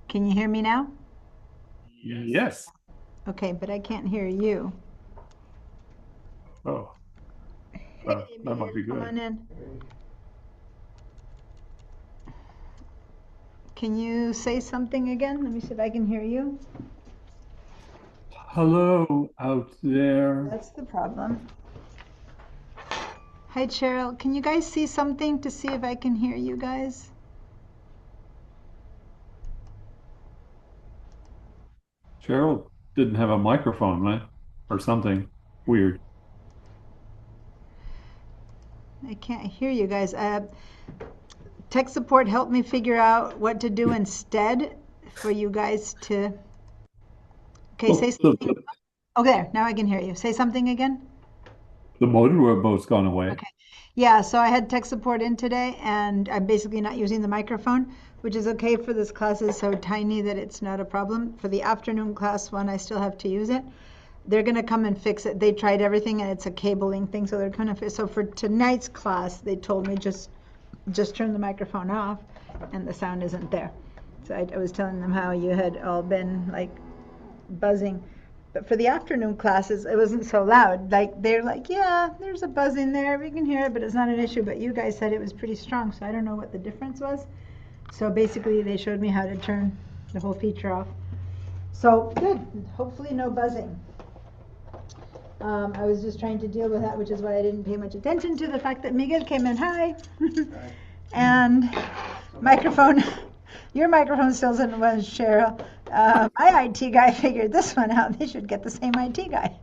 Can you hear me now? Yes. Okay, but I can't hear you. Oh, Hey, that Miguel, might be come good. on in. Can you say something again? Let me see if I can hear you. Hello out there. That's the problem. Hi, Cheryl. Can you guys see something to see if I can hear you guys? Cheryl didn't have a microphone, right? Or something weird. I can't hear you guys. Tech support helped me figure out what to do instead for you guys to. Okay, say Oh, the, something. Oh, there. Now I can hear you. Say something again. the motor remote's gone away. Okay. Yeah, so I had tech support in today and I'm basically not using the microphone, which is okay for this class is so tiny that it's not a problem. For the afternoon class one, I still have to use it. They're gonna come and fix it. They tried everything and it's a cabling thing, so they're gonna fix. So for tonight's class, they told me just turn the microphone off and the sound isn't there. So I was telling them how you had all been like buzzing. But for the afternoon classes, it wasn't so loud. Like they're like, yeah, there's a buzz in there. We can hear it, but it's not an issue. But you guys said it was pretty strong, so I don't know what the difference was. So basically, they showed me how to turn the whole feature off. So good. Hopefully, no buzzing. I was just trying to deal with that, which is why I didn't pay much attention to the fact that Miguel came in. Hi. And microphone. Your microphone still isn't one, Cheryl. My IT guy figured this one out. They should get the same IT guy.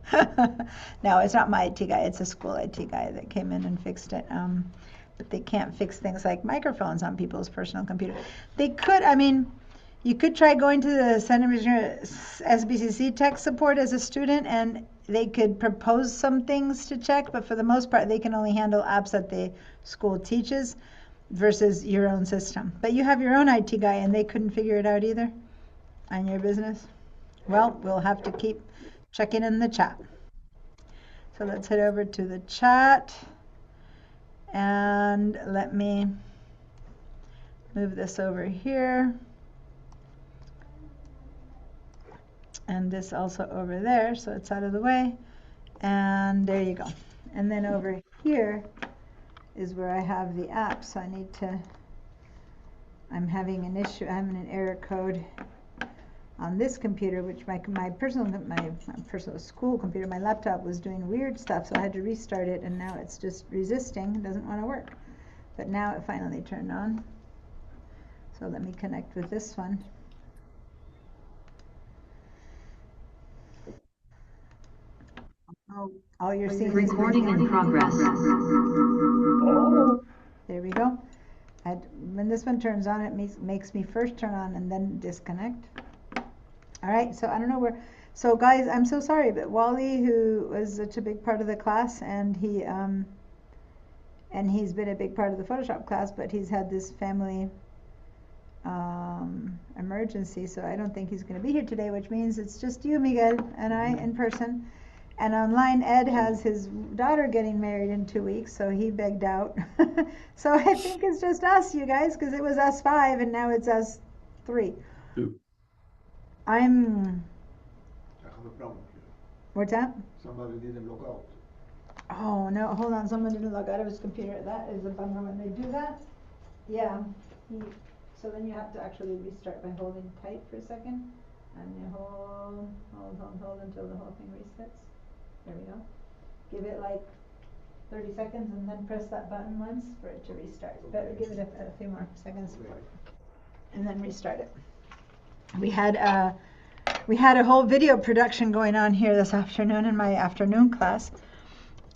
No, it's not my IT guy. It's a school IT guy that came in and fixed it. But they can't fix things like microphones on people's personal computer. They could, I mean, you could try going to the Center SBCC tech support as a student and they could propose some things to check, but for the most part, they can only handle apps that the school teaches versus your own system. But you have your own IT guy and they couldn't figure it out either on your business? Well, we'll have to keep checking in the chat. So let's head over to the chat and let me move this over here. And this also over there, so it's out of the way. And there you go. And then over here is where I have the app, so I need to, I'm having an issue, I'm in an error code on this computer, which my personal school computer, my laptop was doing weird stuff, so I had to restart it, and now it's just resisting, it doesn't want to work. But now it finally turned on. So let me connect with this one. Oh, all you're seeing is Recording in progress. There we go. When this one turns on, it makes me first turn on and then disconnect. All right, so I don't know where. So guys, I'm so sorry, but Wally, who was such a big part of the class, and he's been a big part of the Photoshop class, but he's had this family emergency, so I don't think he's going to be here today, which means it's just you, Miguel, and I in person. And online, Ed has his daughter getting married in 2 weeks, so he begged out. So I think it's just us, you guys, because it was us five, and now it's us three. Dude, I'm. I have a problem here. What's that? Somebody didn't log out. Oh no, hold on, someone didn't log out of his computer. That is a bummer when they do that. Yeah. So then you have to actually restart by holding tight for a second. And you hold until the whole thing resets. There we go. Give it like 30 seconds and then press that button once for it to restart. Okay. But give it a few more seconds. Okay. And then restart it. We had a whole video production going on here this afternoon in my afternoon class.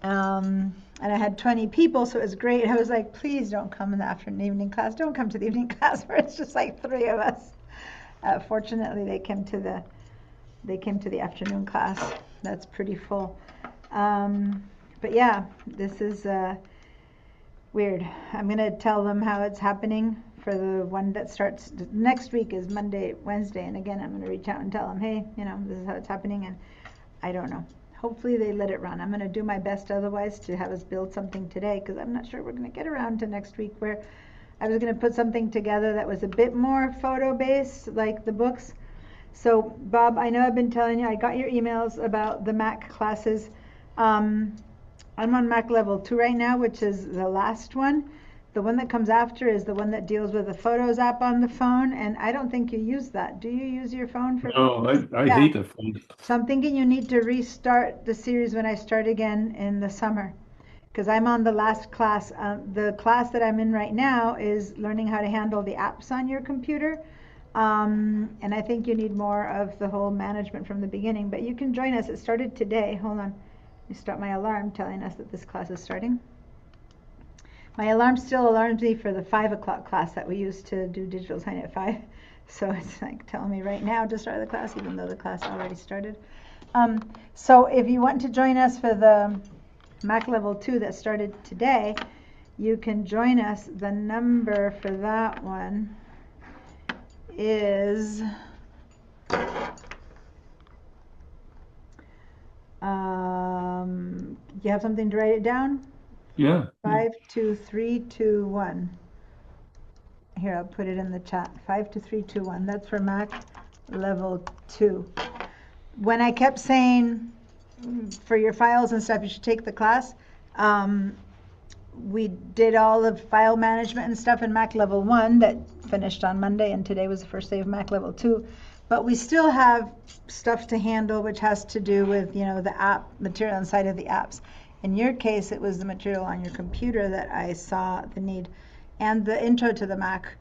And I had 20 people, so it was great. I was like, please don't come in the afternoon evening class. Don't come to the evening class where it's just like three of us. Fortunately, they came to the afternoon class. That's pretty full. But yeah, this is weird. I'm gonna tell them how it's happening for the one that starts next week is Monday, Wednesday, and again I'm gonna reach out and tell them, hey, this is how it's happening, and I don't know. hopefully they let it run. I'm gonna do my best otherwise to have us build something today, because I'm not sure we're gonna get around to next week where I was gonna put something together that was a bit more photo-based, like the books. So Bob, I know I've been telling you, I got your emails about the Mac classes. I'm on Mac level 2 right now, which is the last one. The one that comes after is the one that deals with the Photos app on the phone, and I don't think you use that. Do you use your phone for? No, I Yeah. hate the phone. So I'm thinking you need to restart the series when I start again in the summer, because I'm on the last class. The class that I'm in right now is learning how to handle the apps on your computer. And I think you need more of the whole management from the beginning, but you can join us. It started today. Hold on. Let me start my alarm telling us that this class is starting. My alarm still alarms me for the 5 o'clock class that we used to do digital sign at 5. So it's like telling me right now to start the class, even though the class already started. So if you want to join us for the Mac level 2 that started today, you can join us. The number for that one is you have something to write it down? Yeah. 52321. Here, I'll put it in the chat. 52321. That's for Mac level 2. When I kept saying for your files and stuff, you should take the class. We did all of file management and stuff in Mac level 1 that finished on Monday, and today was the first day of Mac level 2. But we still have stuff to handle, which has to do with, the app material inside of the apps. In your case, it was the material on your computer that I saw the need. And the intro to the Mac.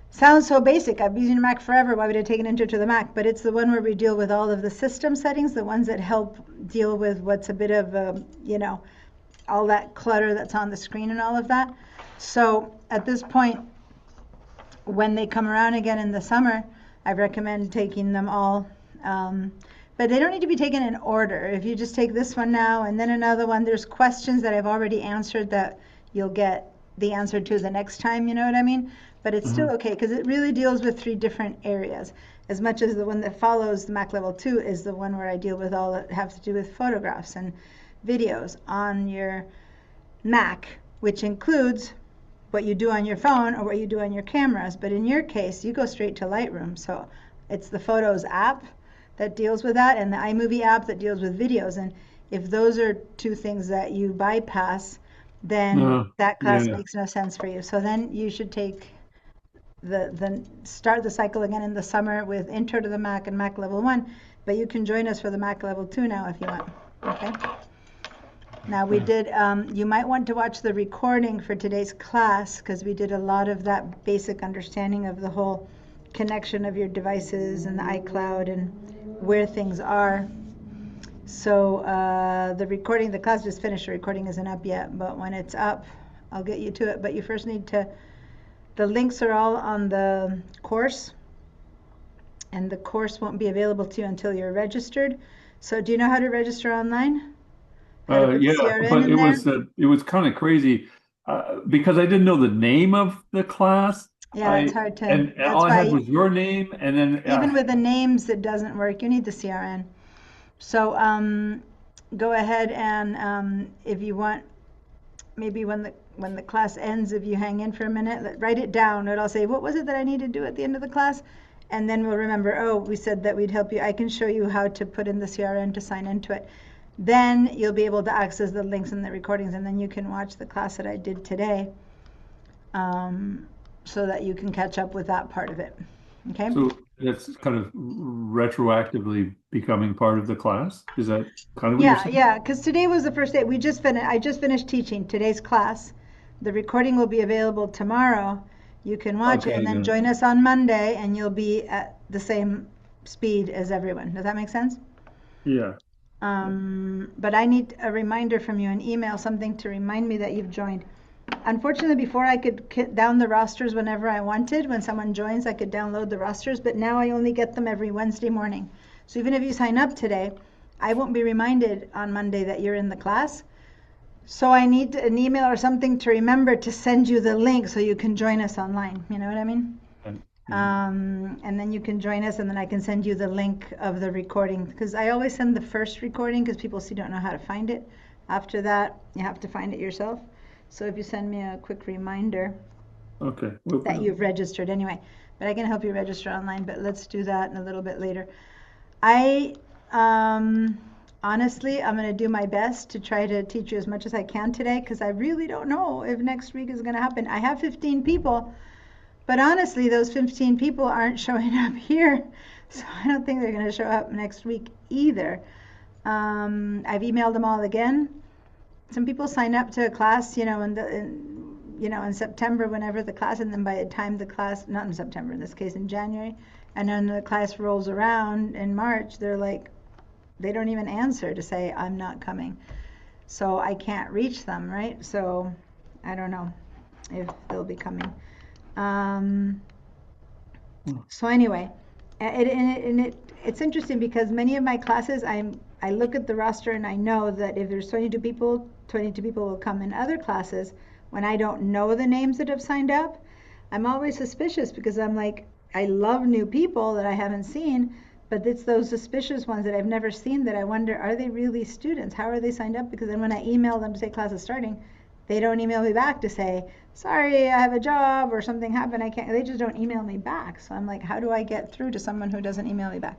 Sounds so basic. I've been using a Mac forever. Why would I take an intro to the Mac? But it's the one where we deal with all of the system settings, the ones that help deal with what's a bit of, all that clutter that's on the screen and all of that. So at this point, when they come around again in the summer, I recommend taking them all. But they don't need to be taken in order. If you just take this one now and then another one, there's questions that I've already answered that you'll get the answer to the next time, you know what I mean? But it's still okay, because it really deals with 3 different areas. As much as the one that follows the Mac level 2 is the one where I deal with all that have to do with photographs and videos on your Mac, which includes what you do on your phone or what you do on your cameras. But in your case, you go straight to Lightroom. So it's the Photos app that deals with that, and the iMovie app that deals with videos. And if those are 2 things that you bypass, then that class makes no sense for you. So then you should take start the cycle again in the summer with Intro to the Mac and Mac level 1. But you can join us for the Mac level 2 now if you want. Okay. Now we did, you might want to watch the recording for today's class, because we did a lot of that basic understanding of the whole connection of your devices and the iCloud and where things are. So the recording, the class just finished, the recording isn't up yet, but when it's up, I'll get you to it. But you first need to, the links are all on the course, and the course won't be available to you until you're registered. So do you know how to register online? Yeah, but it was kind of crazy because I didn't know the name of the class. Yeah, it's hard to. And all I had was your name, and then even with the names, it doesn't work. You need the CRN. So go ahead and if you want, maybe when the class ends, if you hang in for a minute, write it down. It'll say, what was it that I need to do at the end of the class? And then we'll remember, oh, we said that we'd help you. I can show you how to put in the CRN to sign into it. Then you'll be able to access the links and the recordings, and then you can watch the class that I did today, so that you can catch up with that part of it. Okay? So that's kind of retroactively becoming part of the class? Is that kind of what you're saying? Yeah, because today was the first day. I just finished teaching today's class. The recording will be available tomorrow. You can watch it and then join us on Monday, and you'll be at the same speed as everyone. Does that make sense? Yeah. But I need a reminder from you, an email, something to remind me that you've joined. Unfortunately, before I could down the rosters whenever I wanted. When someone joins, I could download the rosters, but now I only get them every Wednesday morning. So even if you sign up today, I won't be reminded on Monday that you're in the class. So I need an email or something to remember to send you the link so you can join us online. You know what I mean? And then you can join us, and then I can send you the link of the recording, because I always send the first recording because people don't know how to find it. After that, you have to find it yourself. So if you send me a quick reminder Okay. that you've registered anyway, but I can help you register online, but let's do that in a little bit later. Honestly, I'm going to do my best to try to teach you as much as I can today, because I really don't know if next week is going to happen. I have 15 people, but honestly, those 15 people aren't showing up here, so I don't think they're going to show up next week either. I've emailed them all again. Some people sign up to a class, in September, whenever the class, and then by the time the class, not in September, in this case in January, and then the class rolls around in March, they're like, they don't even answer to say, I'm not coming. So I can't reach them, right? So I don't know if they'll be coming. So anyway, it's interesting because many of my classes, I look at the roster and I know that if there's 22 people will come. In other classes, when I don't know the names that have signed up, I'm always suspicious, because I'm like, I love new people that I haven't seen, but it's those suspicious ones that I've never seen that I wonder, are they really students? How are they signed up? Because then when I email them to say class is starting, they don't email me back to say, sorry, I have a job or something happened, I can't. They just don't email me back. So I'm like, how do I get through to someone who doesn't email me back?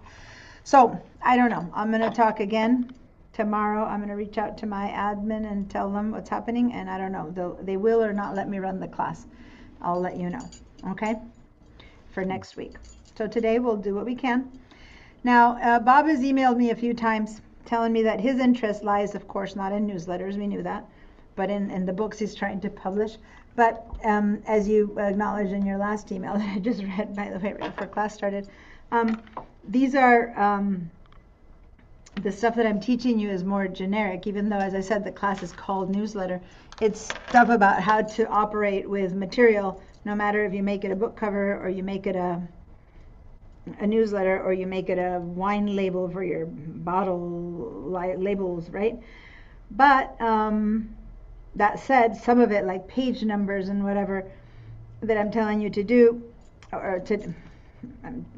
So I don't know. I'm going to talk again tomorrow. I'm going to reach out to my admin and tell them what's happening, and I don't know. They will or not let me run the class. I'll let you know, okay, for next week. So today we'll do what we can. Now, Bob has emailed me a few times telling me that his interest lies, of course, not in newsletters, we knew that, but in the books he's trying to publish. But as you acknowledged in your last email that I just read, by the way, right before class started, these are, the stuff that I'm teaching you is more generic, even though, as I said, the class is called newsletter. It's stuff about how to operate with material, no matter if you make it a book cover or you make it a newsletter, or you make it a wine label for your bottle labels, right? But that said, some of it, like page numbers and whatever that I'm telling you to do, or to,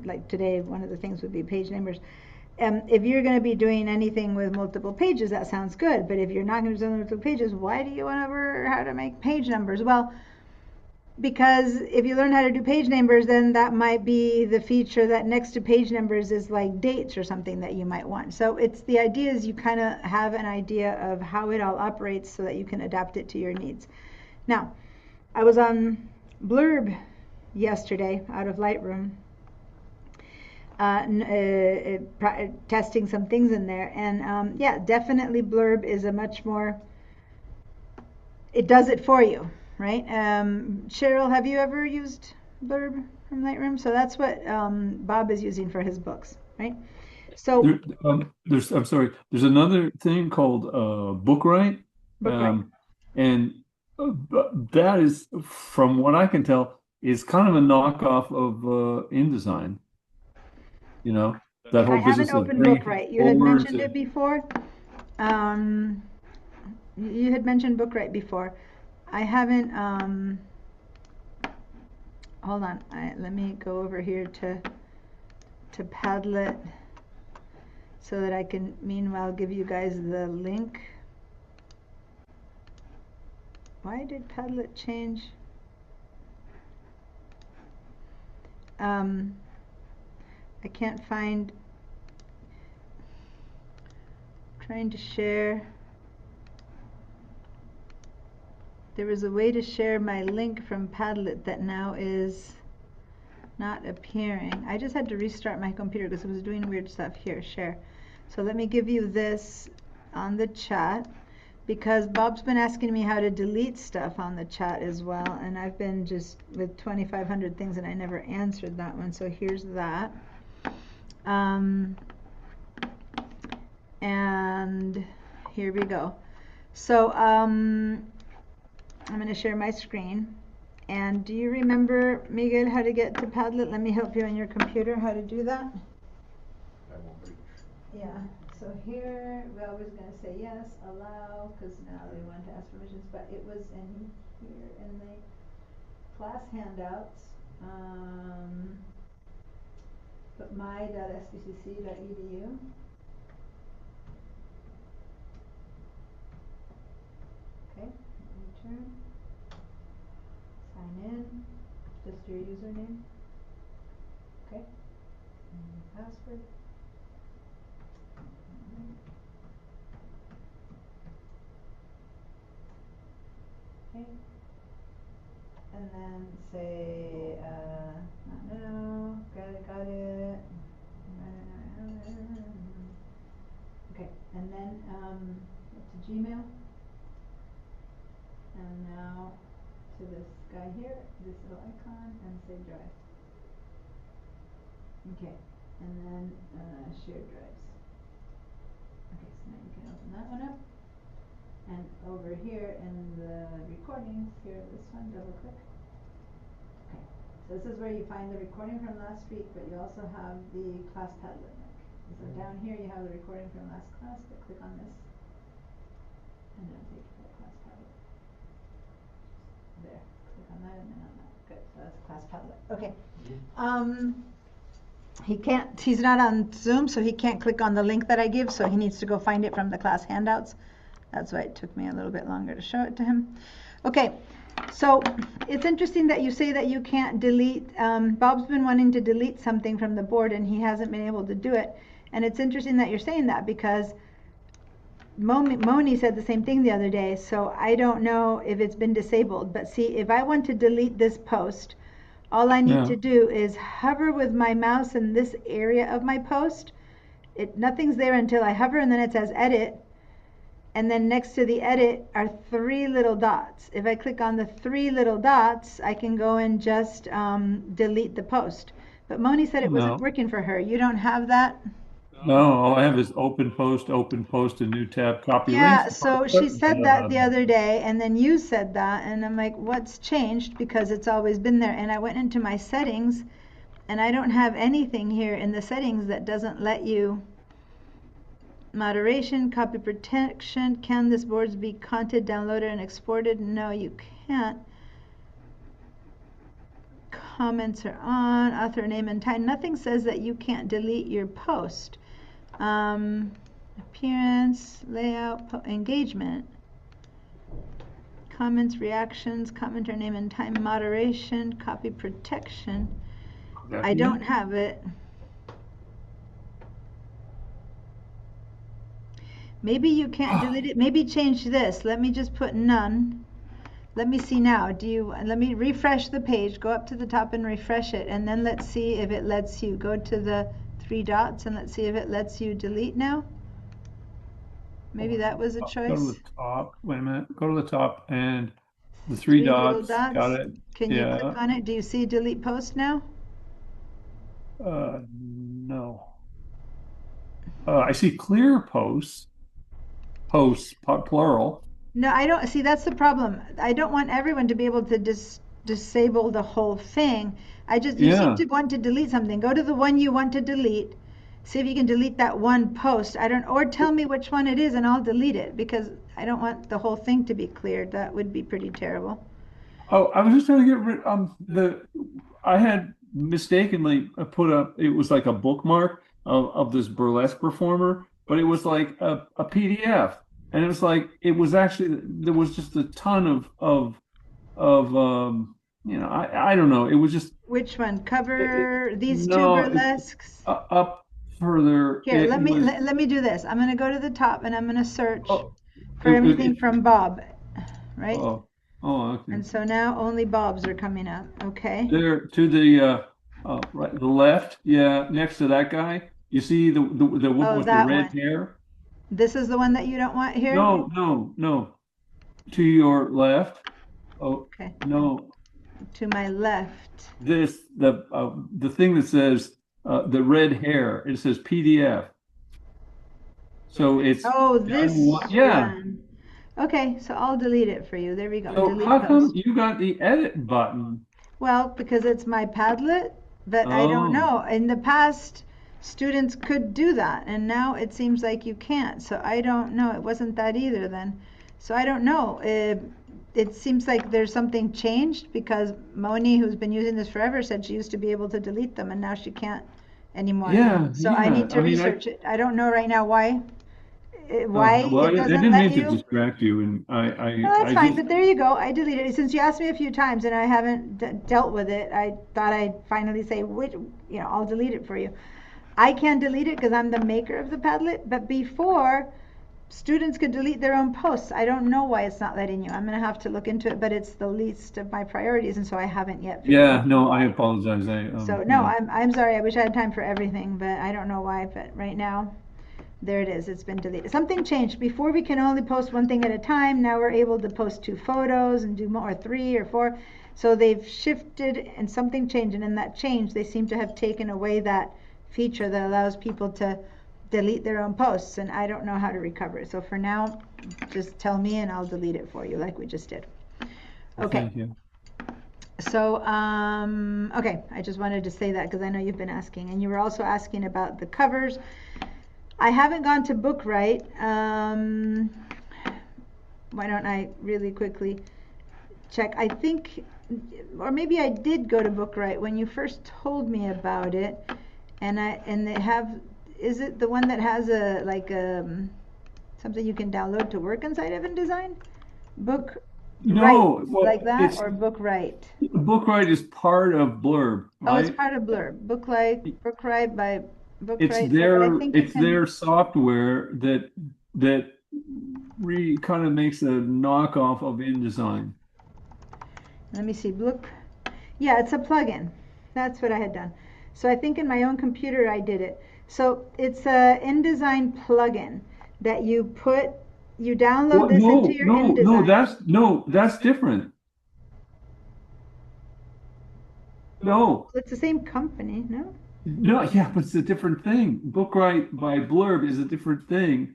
like today, one of the things would be page numbers. If you're going to be doing anything with multiple pages, that sounds good. But if you're not going to do multiple pages, why do you want to learn how to make page numbers? Well, because if you learn how to do page numbers, then that might be the feature that next to page numbers is like dates or something that you might want. So it's the idea is you kind of have an idea of how it all operates so that you can adapt it to your needs. Now, I was on Blurb yesterday out of Lightroom, testing some things in there, and yeah, definitely Blurb is a much more, it does it for you. Right? Cheryl, have you ever used Blurb from Lightroom? So that's what Bob is using for his books, right? So I'm sorry. There's another thing called Bookright, and that is, from what I can tell, is kind of a knockoff of InDesign. You know, that whole business. I haven't opened Bookright. You had mentioned it before. You had mentioned Bookright before. I haven't, hold on, let me go over here to Padlet so that I can meanwhile give you guys the link. Why did Padlet change? I can't find, trying to share. There was a way to share my link from Padlet that now is not appearing. I just had to restart my computer because it was doing weird stuff. Here, share. So let me give you this on the chat, because Bob's been asking me how to delete stuff on the chat as well, and I've been just with 2,500 things and I never answered that one. So here's that. And here we go. So I'm going to share my screen. And do you remember, Miguel, how to get to Padlet? Let me help you on your computer how to do that. Yeah. So here, we're always going to say yes, allow, because now they want to ask permissions, but it was in here in the class handouts. Put my.sbcc.edu. Okay, return. Sign in, just your username. Okay, and your password. Okay, and then say, not now, got it. Okay, and then, to Gmail. And now to this guy here, this little icon, and say drive. Okay, and then shared drives. Okay, so now you can open that one up. And over here in the recordings, here, this one, double click. Okay, so this is where you find the recording from last week, but you also have the class Padlet link. So down here you have the recording from last class, but click on this, and it'll take you to the class Padlet. There, click on that and then on that. Good, so that's class Padlet. Okay. He's not on Zoom, so he can't click on the link that I give, so he needs to go find it from the class handouts. That's why it took me a little bit longer to show it to him. Okay, so it's interesting that you say that you can't delete. Bob's been wanting to delete something from the board and he hasn't been able to do it. And it's interesting that you're saying that because Moni said the same thing the other day, so I don't know if it's been disabled. But see, if I want to delete this post, all I need to do is hover with my mouse in this area of my post. Nothing's there until I hover, and then it says edit. And then next to the edit are 3 little dots. If I click on the 3 little dots, I can go and just delete the post. But Moni said it wasn't working for her. You don't have that? No, all I have is open post, a new tab, copy links. Yeah, so she said that the other day, and then you said that, and I'm like, what's changed? Because it's always been there. And I went into my settings, and I don't have anything here in the settings that doesn't let you. Moderation, copy protection. Can this boards be content downloaded and exported? No, you can't. Comments are on. Author name and time. Nothing says that you can't delete your post. Appearance, layout, engagement. Comments, reactions, commenter name and time, moderation, copy protection. I don't have it. Maybe you can't delete it. Maybe change this. Let me just put none. Let me see now. Let me refresh the page. Go up to the top and refresh it. And then let's see if it lets you go to the 3 dots and let's see if it lets you delete now. Maybe that was a choice. Go to the top. Wait a minute. Go to the top and the 3 dots. Got it. Can you click on it? Do you see delete post now? No. I see clear posts. Posts, plural. No, I don't see. That's the problem. I don't want everyone to be able to disable the whole thing. You seem to want to delete something. Go to the one you want to delete. See if you can delete that one post. Or tell me which one it is and I'll delete it because I don't want the whole thing to be cleared. That would be pretty terrible. Oh, I was just trying to get rid I had mistakenly put up, it was like a bookmark of this burlesque performer, but it was like a PDF. And it was like, it was actually, there was just a ton of I don't know. It was just. Which one? Cover these 2 burlesques? Up further. Here, let me do this. I'm going to go to the top and I'm going to search for everything from Bob, right? Oh, okay. And so now only Bob's are coming up. Okay. There to the right, the left. Yeah, next to that guy. You see the one with the red hair? This is the one that you don't want here? No. To your left. Oh, okay. No. To my left. The thing that says the red hair. It says PDF. So it's. Oh, this one. Okay, so I'll delete it for you. There we go. So delete how come you got the edit button? Well, because it's my Padlet, but I don't know. In the past, students could do that, and now it seems like you can't. So I don't know. It wasn't that either then. So I don't know. it seems like there's something changed because Moni, who's been using this forever, said she used to be able to delete them and now she can't anymore. Yeah, So I yeah. need to I mean, research it. I don't know right now why well, it I doesn't didn't let mean to you. distract you, and No, that's I fine, just, but there you go. I deleted it. Since you asked me a few times and I haven't dealt with it, I thought I'd finally say which, I'll delete it for you. I can't delete it because I'm the maker of the Padlet, but before, students could delete their own posts. I don't know why it's not letting you. I'm going to have to look into it, but it's the least of my priorities, and so I haven't yet figured yeah, out no, I why. apologize. So no, Yeah. I'm sorry. I wish I had time for everything, but I don't know why. But right now, there it is. It's been deleted. Something changed. Before we can only post one thing at a time. Now we're able to post 2 photos and do more, 3 or 4. So they've shifted and something changed. And in that change, they seem to have taken away that feature that allows people to delete their own posts. And I don't know how to recover it. So for now, just tell me and I'll delete it for you like we just did. Well, Okay. thank you. So, okay, I just wanted to say that because I know you've been asking. And you were also asking about the covers. I haven't gone to Bookright. Why don't I really quickly check? I think, or maybe I did go to Bookright when you first told me about it. And they have, is it the one that has a, like, something you can download to work inside of InDesign? Bookright, No, like well, that, it's or Bookright? Bookright is part of Blurb, Oh, it's right? part of Blurb. Bookright by Bookright. So, but I think you It's can. their software that kind of makes a knockoff of InDesign. Let me see. Look. Yeah, it's a plugin. That's what I had done. So I think in my own computer I did it. So it's a InDesign plugin that you download What? this into No, your no, no, InDesign. that's different. No, It's the same company, no? no, yeah, but it's a different thing. Bookright by Blurb is a different thing.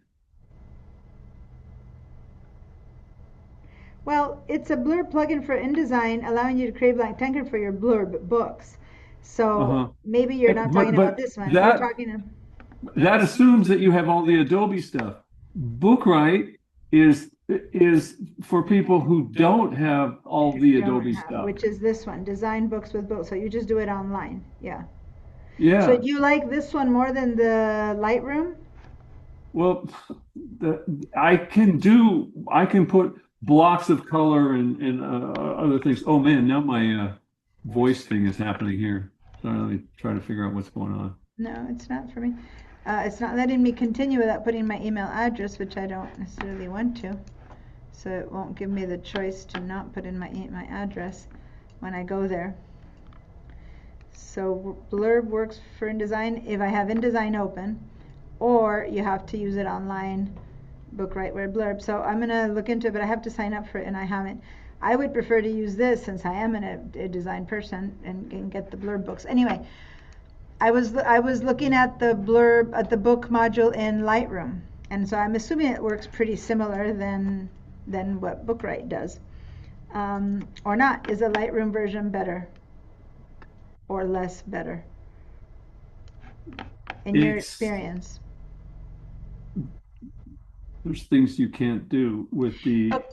Well, it's a Blurb plugin for InDesign, allowing you to create blank text for your Blurb books. So Uh-huh. maybe you're not talking about But this one. You're that talking. that assumes that you have all the Adobe stuff. Bookright is for people who don't have all the Don't Adobe have, stuff. which is this one, Design Books with Books. So you just do it online. Yeah. So Yeah. do you like this one more than the Lightroom? Well, I can put blocks of color and other things. Oh man, now my voice thing is happening here. So let me try to figure out what's going on. No, it's not for me. It's not letting me continue without putting my email address, which I don't necessarily want to. So it won't give me the choice to not put in my address when I go there. So Blurb works for InDesign if I have InDesign open, or you have to use it online, Bookright where Blurb. So I'm gonna look into it, but I have to sign up for it and I haven't. I would prefer to use this since I am a design person and get the Blurb books. Anyway, I was looking at the Blurb at the book module in Lightroom, and so I'm assuming it works pretty similar than what Bookright does, or not. Is a Lightroom version better or less better in your It's experience? There's things you can't do with the Oh,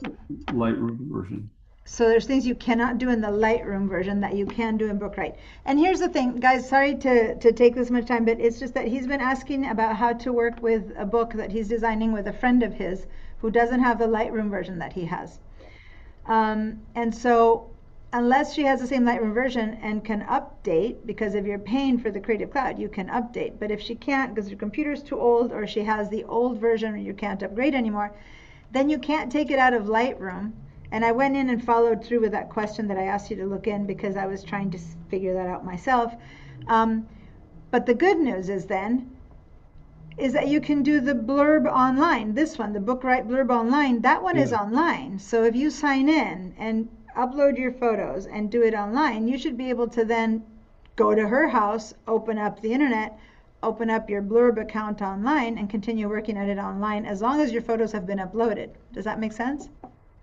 Lightroom version. so there's things you cannot do in the Lightroom version that you can do in Bookright. And here's the thing, guys, sorry to take this much time, but it's just that he's been asking about how to work with a book that he's designing with a friend of his who doesn't have the Lightroom version that he has. And so unless she has the same Lightroom version and can update, because if you're paying for the Creative Cloud, you can update. But if she can't because your computer's too old or she has the old version or you can't upgrade anymore, then you can't take it out of Lightroom. And I went in and followed through with that question that I asked you to look in because I was trying to figure that out myself. But the good news is that you can do the Blurb online. This one, the Bookright Blurb online, that one is Yeah. online. So if you sign in and upload your photos and do it online, you should be able to then go to her house, open up the internet, open up your Blurb account online and continue working at it online as long as your photos have been uploaded. Does that make sense?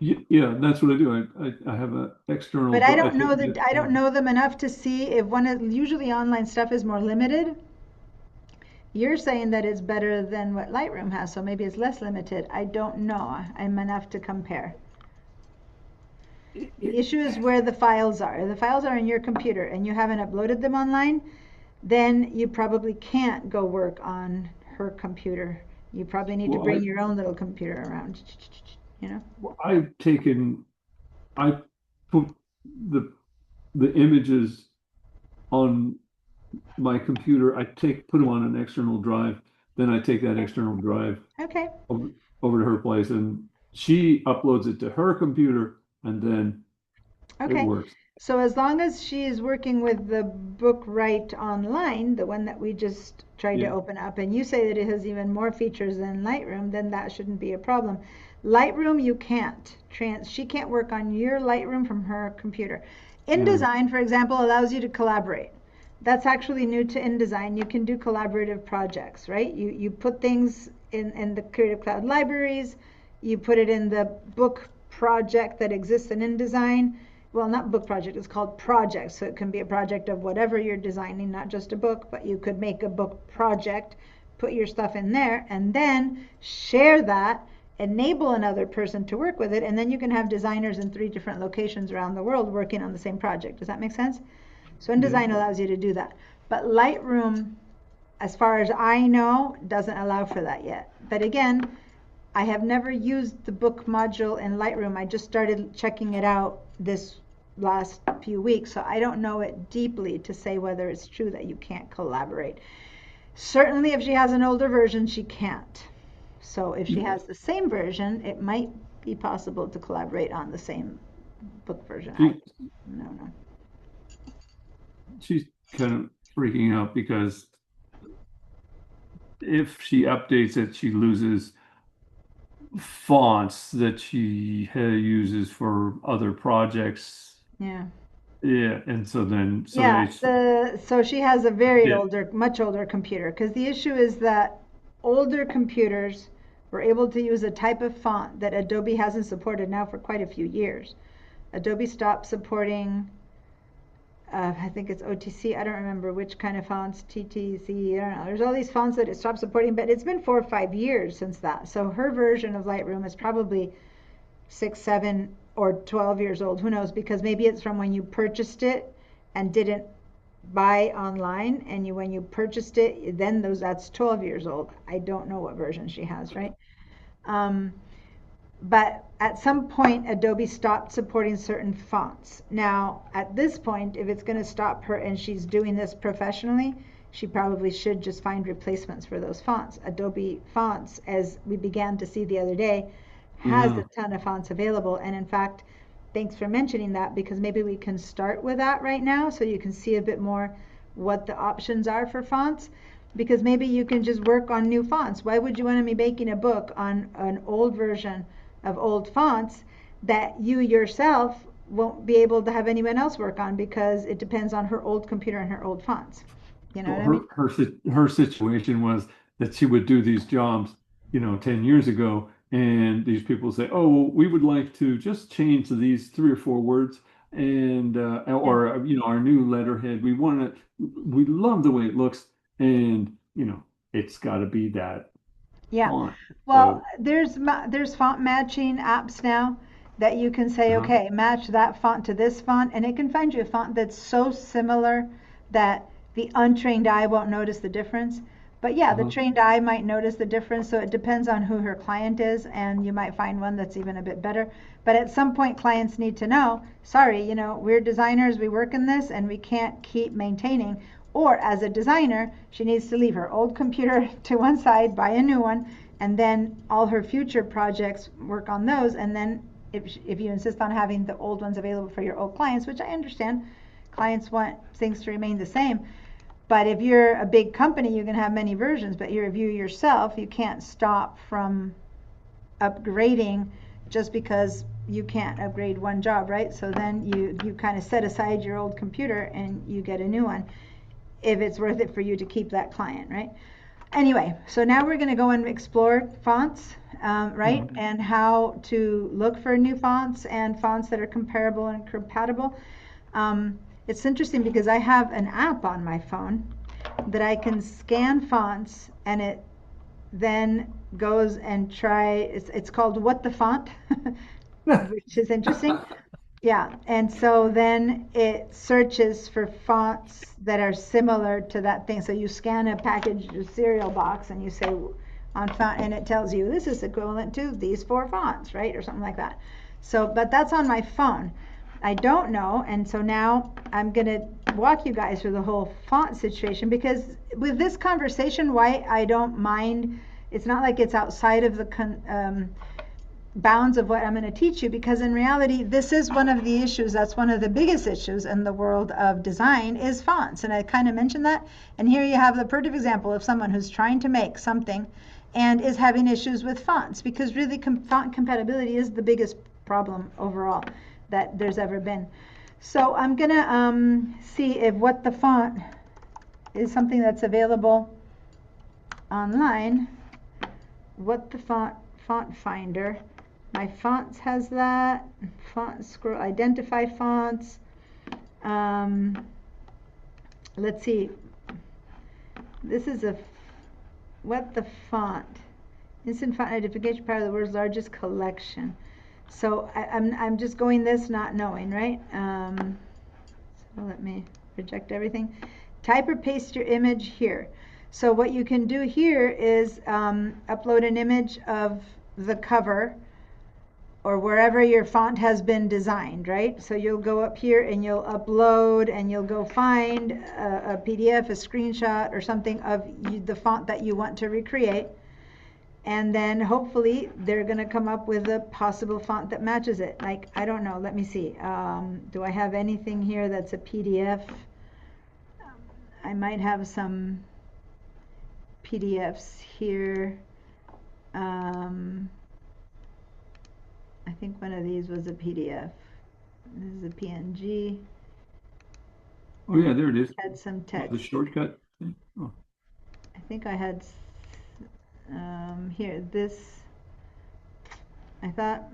Yeah, that's what I do. I have an external. But I I don't know think that I don't know them enough to see if one of usually online stuff is more limited. You're saying that it's better than what Lightroom has, so maybe it's less limited. I don't know. I'm enough to compare. The issue is where the files are. If the files are on your computer and you haven't uploaded them online, then you probably can't go work on her computer. You probably need to Well, bring your own little computer around, you know? I've taken, I put the images on my computer. Put them on an external drive. Then I take that external drive Okay, over to her place, and she uploads it to her computer, and then it okay. works. So as long as she is working with the Bookright Online, the one that we just tried to Yeah. open up, and you say that it has even more features than Lightroom, then that shouldn't be a problem. Lightroom, you can't. She can't work on your Lightroom from her computer. Yeah. InDesign, for example, allows you to collaborate. That's actually new to InDesign. You can do collaborative projects, right? You put things in the Creative Cloud libraries, you put it in the book project that exists in InDesign. Well, not book project, it's called project. So it can be a project of whatever you're designing, not just a book, but you could make a book project, put your stuff in there, and then share that, enable another person to work with it, and then you can have designers in 3 different locations around the world working on the same project. Does that make sense? So Yeah. InDesign allows you to do that. But Lightroom, as far as I know, doesn't allow for that yet. But again, I have never used the book module in Lightroom. I just started checking it out this last few weeks, so I don't know it deeply to say whether it's true that you can't collaborate. Certainly, if she has an older version, she can't. So if she has the same version, it might be possible to collaborate on the same book version. I She, don't know. she's kind of freaking out because if she updates it, she loses fonts that she uses for other projects. Yeah. Yeah, and so Yeah, they so she has a very yeah. older, much older computer, because the issue is that older computers were able to use a type of font that Adobe hasn't supported now for quite a few years. Adobe stopped supporting, I think it's OTC, I don't remember which kind of fonts, TTC, I don't know. There's all these fonts that it stopped supporting, but it's been 4 or 5 years since that. So her version of Lightroom is probably 6, 7, or 12 years old. Who knows? Because maybe it's from when you purchased it and didn't buy online, and when you purchased it, then that's 12 years old. I don't know what version she has, right? Um, but at some point, Adobe stopped supporting certain fonts. Now, at this point, if it's going to stop her and she's doing this professionally, she probably should just find replacements for those fonts. Adobe Fonts, as we began to see the other day, has a Yeah. ton of fonts available. And in fact, thanks for mentioning that, because maybe we can start with that right now so you can see a bit more what the options are for fonts. Because maybe you can just work on new fonts. Why would you want to be making a book on an old version of old fonts that you yourself won't be able to have anyone else work on because it depends on her old computer and her old fonts? You know So what I mean? her situation was that she would do these jobs, 10 years ago, and these people say, "Oh, well, we would like to just change these 3 or 4 words, and Yeah. or our new letterhead. We love the way it looks, and it's got to be that Yeah. font." Well, So, there's font matching apps now that you can say, uh-huh, okay, match that font to this font, and it can find you a font that's so similar that the untrained eye won't notice the difference. But yeah, the uh-huh. trained eye might notice the difference, so it depends on who her client is, and you might find one that's even a bit better. But at some point, clients need to know, sorry, we're designers, we work in this, and we can't keep maintaining. Or as a designer, she needs to leave her old computer to one side, buy a new one, and then all her future projects work on those. And then if you insist on having the old ones available for your old clients, which I understand, clients want things to remain the same. But if you're a big company, you can have many versions, but if you yourself, you can't stop from upgrading just because you can't upgrade one job, right? So then you kind of set aside your old computer and you get a new one if it's worth it for you to keep that client, right? Anyway, so now we're going to go and explore fonts, right? Mhm. And how to look for new fonts and fonts that are comparable and compatible. It's interesting because I have an app on my phone that I can scan fonts, and it then goes and it's called What the Font, which is interesting. Yeah, and so then it searches for fonts that are similar to that thing. So you scan a package cereal box and you say on font, and it tells you this is equivalent to these 4 fonts, right? Or something like that. So, but that's on my phone. I don't know, and so now I'm gonna walk you guys through the whole font situation, because with this conversation, why I don't mind, it's not like it's outside of the bounds of what I'm going to teach you, because in reality this is one of the issues, that's one of the biggest issues in the world of design, is fonts. And I kind of mentioned that, and here you have the perfect example of someone who's trying to make something and is having issues with fonts, because really font compatibility is the biggest problem overall that there's ever been. So I'm going to see if what the font is something that's available online, what the font finder. My fonts has that. Font scroll, identify fonts. Let's see. This is what the font. Instant font identification, part of the world's largest collection. So I'm just going this not knowing, right? So let me reject everything. Type or paste your image here. So what you can do here is upload an image of the cover, or wherever your font has been designed, right? So you'll go up here and you'll upload, and you'll go find a PDF, a screenshot, or something of the font that you want to recreate. And then hopefully they're going to come up with a possible font that matches it. Like, I don't know, let me see. Do I have anything here that's a PDF? I might have some PDFs here. I think one of these was a PDF. This is a PNG. Oh yeah, there it is. Had some text. The shortcut thing. Oh. I think I had here this. I thought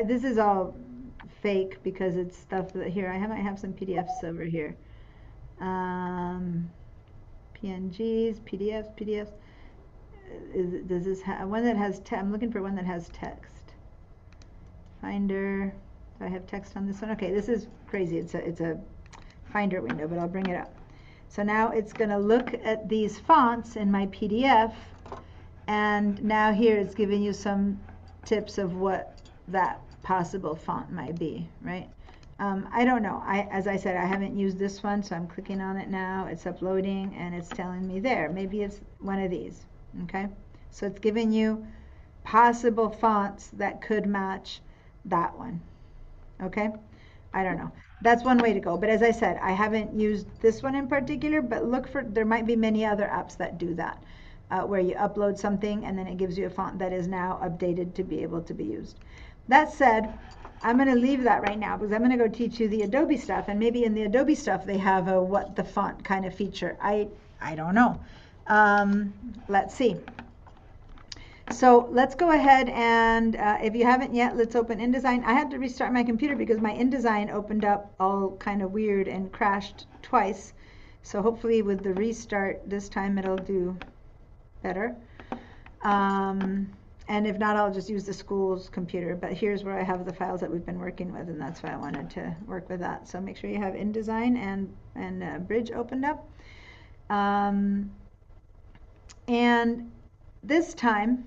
this is all fake because it's stuff that here I might have some PDFs over here. PNGs, PDFs. Does this have one that has I'm looking for one that has text. Finder. Do I have text on this one? Okay, this is crazy. It's a Finder window, but I'll bring it up. So now it's going to look at these fonts in my PDF, and now here it's giving you some tips of what that possible font might be, right? I don't know. As I said, I haven't used this one, so I'm clicking on it now. It's uploading, and it's telling me there. Maybe it's one of these, okay? So it's giving you possible fonts that could match that one, okay? I don't know. That's one way to go. But as I said, I haven't used this one in particular, but look for, there might be many other apps that do that, where you upload something and then it gives you a font that is now updated to be able to be used. That said, I'm going to leave that right now because I'm going to go teach you the Adobe stuff, and maybe in the Adobe stuff they have a what the font kind of feature. I don't know. Let's see. So let's go ahead and if you haven't yet, let's open InDesign. I had to restart my computer because my InDesign opened up all kind of weird and crashed twice. So hopefully with the restart this time it'll do better. And if not, I'll just use the school's computer. But here's where I have the files that we've been working with, and that's why I wanted to work with that. So make sure you have InDesign and Bridge opened up. And this time,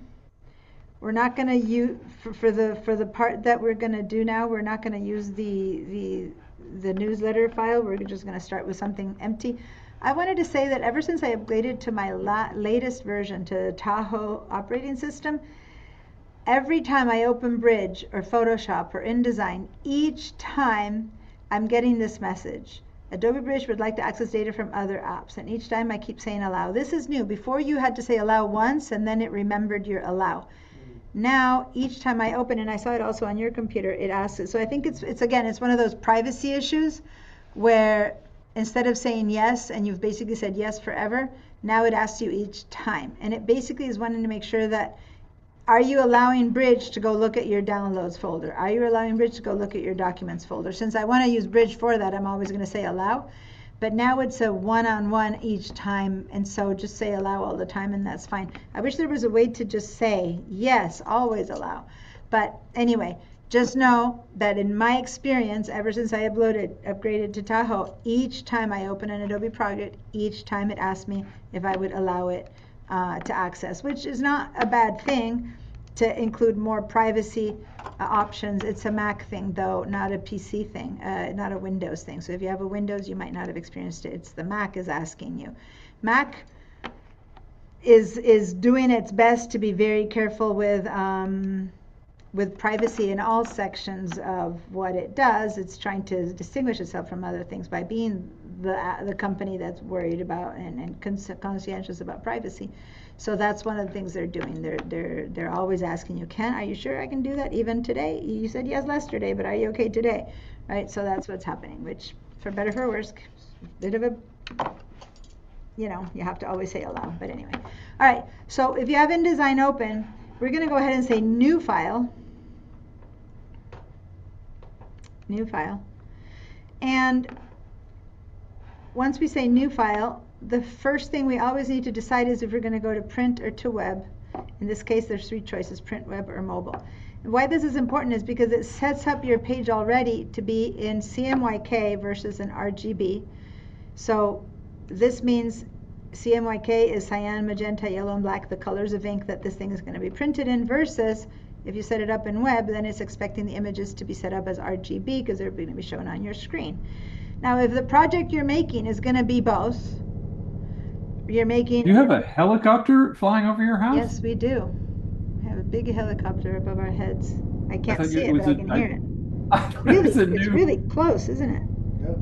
we're not going to use for the part that we're going to do now. We're not going to use the newsletter file. We're just going to start with something empty. I wanted to say that ever since I upgraded to my latest version, to Tahoe operating system, every time I open Bridge or Photoshop or InDesign, each time I'm getting this message. Adobe Bridge would like to access data from other apps. And each time I keep saying allow. This is new. Before you had to say allow once and then it remembered your allow. Now, each time I open, and I saw it also on your computer, it asks it. So I think it's again, it's one of those privacy issues where instead of saying yes, and you've basically said yes forever, now it asks you each time. And it basically is wanting to make sure that, are you allowing Bridge to go look at your downloads folder? Are you allowing Bridge to go look at your documents folder? Since I want to use Bridge for that, I'm always going to say allow. But now it's a one-on-one each time, and so just say allow all the time, and that's fine. I wish there was a way to just say yes, always allow. But anyway, Just know that in my experience, ever since I upgraded to Tahoe, each time I open an Adobe project, each time it asked me if I would allow it to access, which is not a bad thing to include more privacy options. It's a Mac thing, though, not a PC thing, not a Windows thing. So if you have a Windows, you might not have experienced it. It's the Mac is asking you. Mac is doing its best to be very careful with privacy in all sections of what it does. It's trying to distinguish itself from other things by being the company that's worried about and conscientious about privacy. So that's one of the things they're doing. They're always asking you, are you sure I can do that even today? You said yes yesterday, but are you okay today? Right? So that's what's happening, which for better for worse, bit of a, you have to always say allow, but anyway. All right, so if you have InDesign open, we're going to go ahead and say new file. New file. And once we say new file, the first thing we always need to decide is if we're going to go to print or to web. In this case, there's three choices: print, web, or mobile. And why this is important is because it sets up your page already to be in CMYK versus an RGB. So this means CMYK is cyan, magenta, yellow, and black, the colors of ink that this thing is going to be printed in, versus if you set it up in web, then it's expecting the images to be set up as RGB because they're going to be shown on your screen. Now, if the project you're making is going to be both, you're making... You have a helicopter flying over your house? Yes, we do. We have a big helicopter above our heads. I can't see it, but I can hear it. Really, it's really close, isn't it? Yeah.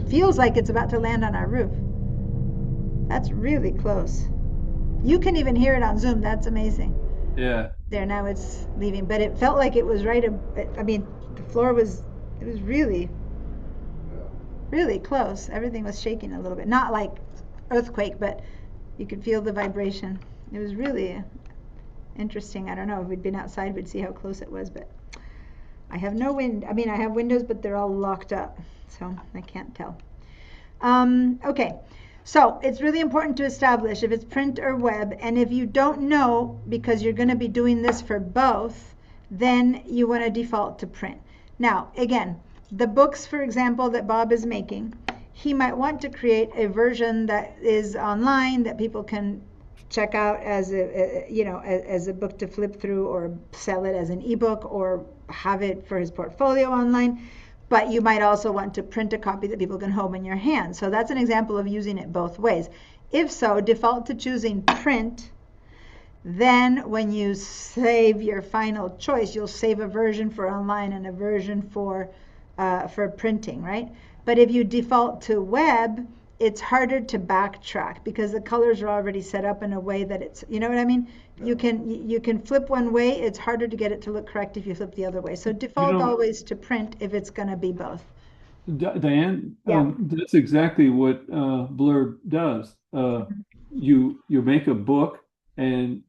Feels like it's about to land on our roof. That's really close. You can even hear it on Zoom. That's amazing. Yeah. There, now it's leaving, but it felt like it was right. I mean, the floor was, it was really, really close. Everything was shaking a little bit. Not like earthquake, but you could feel the vibration. It was really interesting. I don't know, if we'd been outside, we'd see how close it was, but I have no wind. I mean, I have windows, but they're all locked up, so I can't tell. Okay. So it's really important to establish if it's print or web, and if you don't know, because you're going to be doing this for both, then you want to default to print. Now, again, the books, for example, that Bob is making, he might want to create a version that is online that people can check out as as a book to flip through, or sell it as an ebook, or have it for his portfolio online. But you might also want to print a copy that people can hold in your hand. So that's an example of using it both ways. If so, default to choosing print. Then when you save your final choice, you'll save a version for online and a version for printing, right? But if you default to web, it's harder to backtrack because the colors are already set up in a way that it's, you know what I mean? You can flip one way, it's harder to get it to look correct if you flip the other way. So default always to print if it's going to be both. Diane, yeah. That's exactly what Blurb does. You make a book and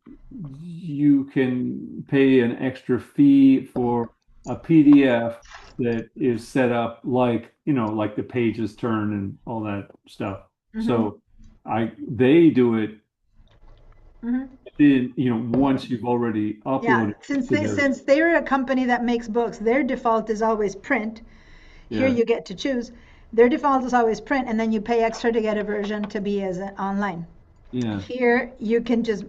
you can pay an extra fee for a PDF that is set up like, like the pages turn and all that stuff. So they do it once you've already uploaded. Yeah, since they're a company that makes books, their default is always print. Here you get to choose. Their default is always print, and then you pay extra to get a version to be as online. Yeah. Here you can just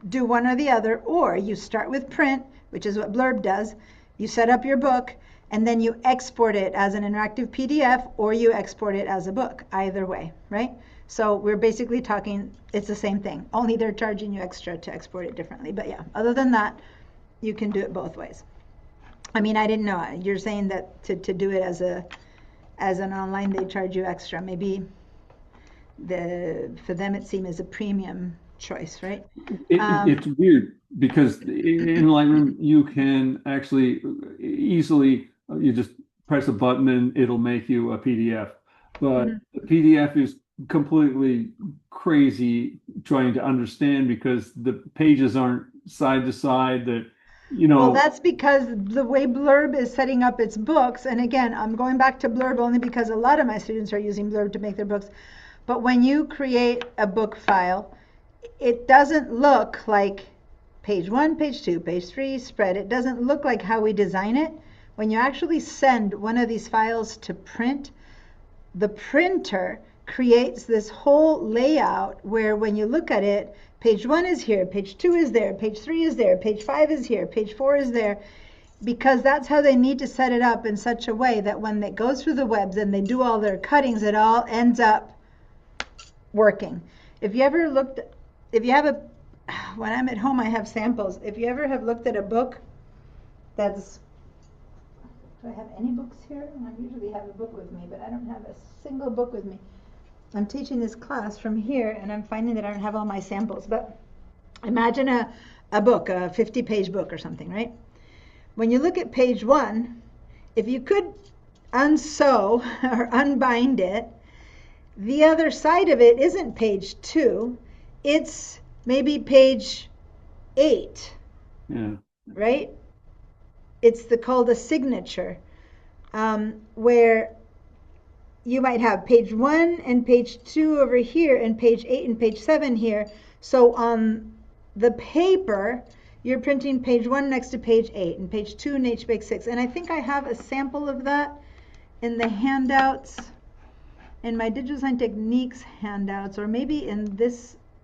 do one or the other, or you start with print, which is what Blurb does. You set up your book, and then you export it as an interactive PDF, or you export it as a book. Either way, right? So we're basically talking, it's the same thing, only they're charging you extra to export it differently. But yeah, other than that, you can do it both ways. I mean, I didn't know. You're saying that to do it as an online, they charge you extra. Maybe for them it seems as a premium choice, right? It's weird because in Lightroom you can actually easily, you just press a button and it'll make you a PDF. But the PDF is completely crazy trying to understand because the pages aren't side to side. Well, that's because the way Blurb is setting up its books, and again, I'm going back to Blurb only because a lot of my students are using Blurb to make their books. But when you create a book file, it doesn't look like page 1, page 2, page 3, spread. It doesn't look like how we design it. When you actually send one of these files to print, the printer creates this whole layout where when you look at it, page 1 is here, page 2 is there, page 3 is there, page 5 is here, page 4 is there, because that's how they need to set it up in such a way that when it goes through the webs and they do all their cuttings, it all ends up working. If you ever looked, if you have a, when I'm at home I have samples, if you ever have looked at a book that's, do I have any books here? I usually have a book with me, but I don't have a single book with me. I'm teaching this class from here and I'm finding that I don't have all my samples, but imagine a book, a 50-page book or something, right? When you look at page 1, if you could unsew or unbind it, the other side of it isn't page 2, it's maybe page 8, right? It's called a signature, where you might have page 1 and page 2 over here and page 8 and page 7 here. So on the paper, you're printing page 1 next to page 8 and page 2 next to page 6. And I think I have a sample of that in the handouts, in my Digital Design Techniques handouts, or maybe in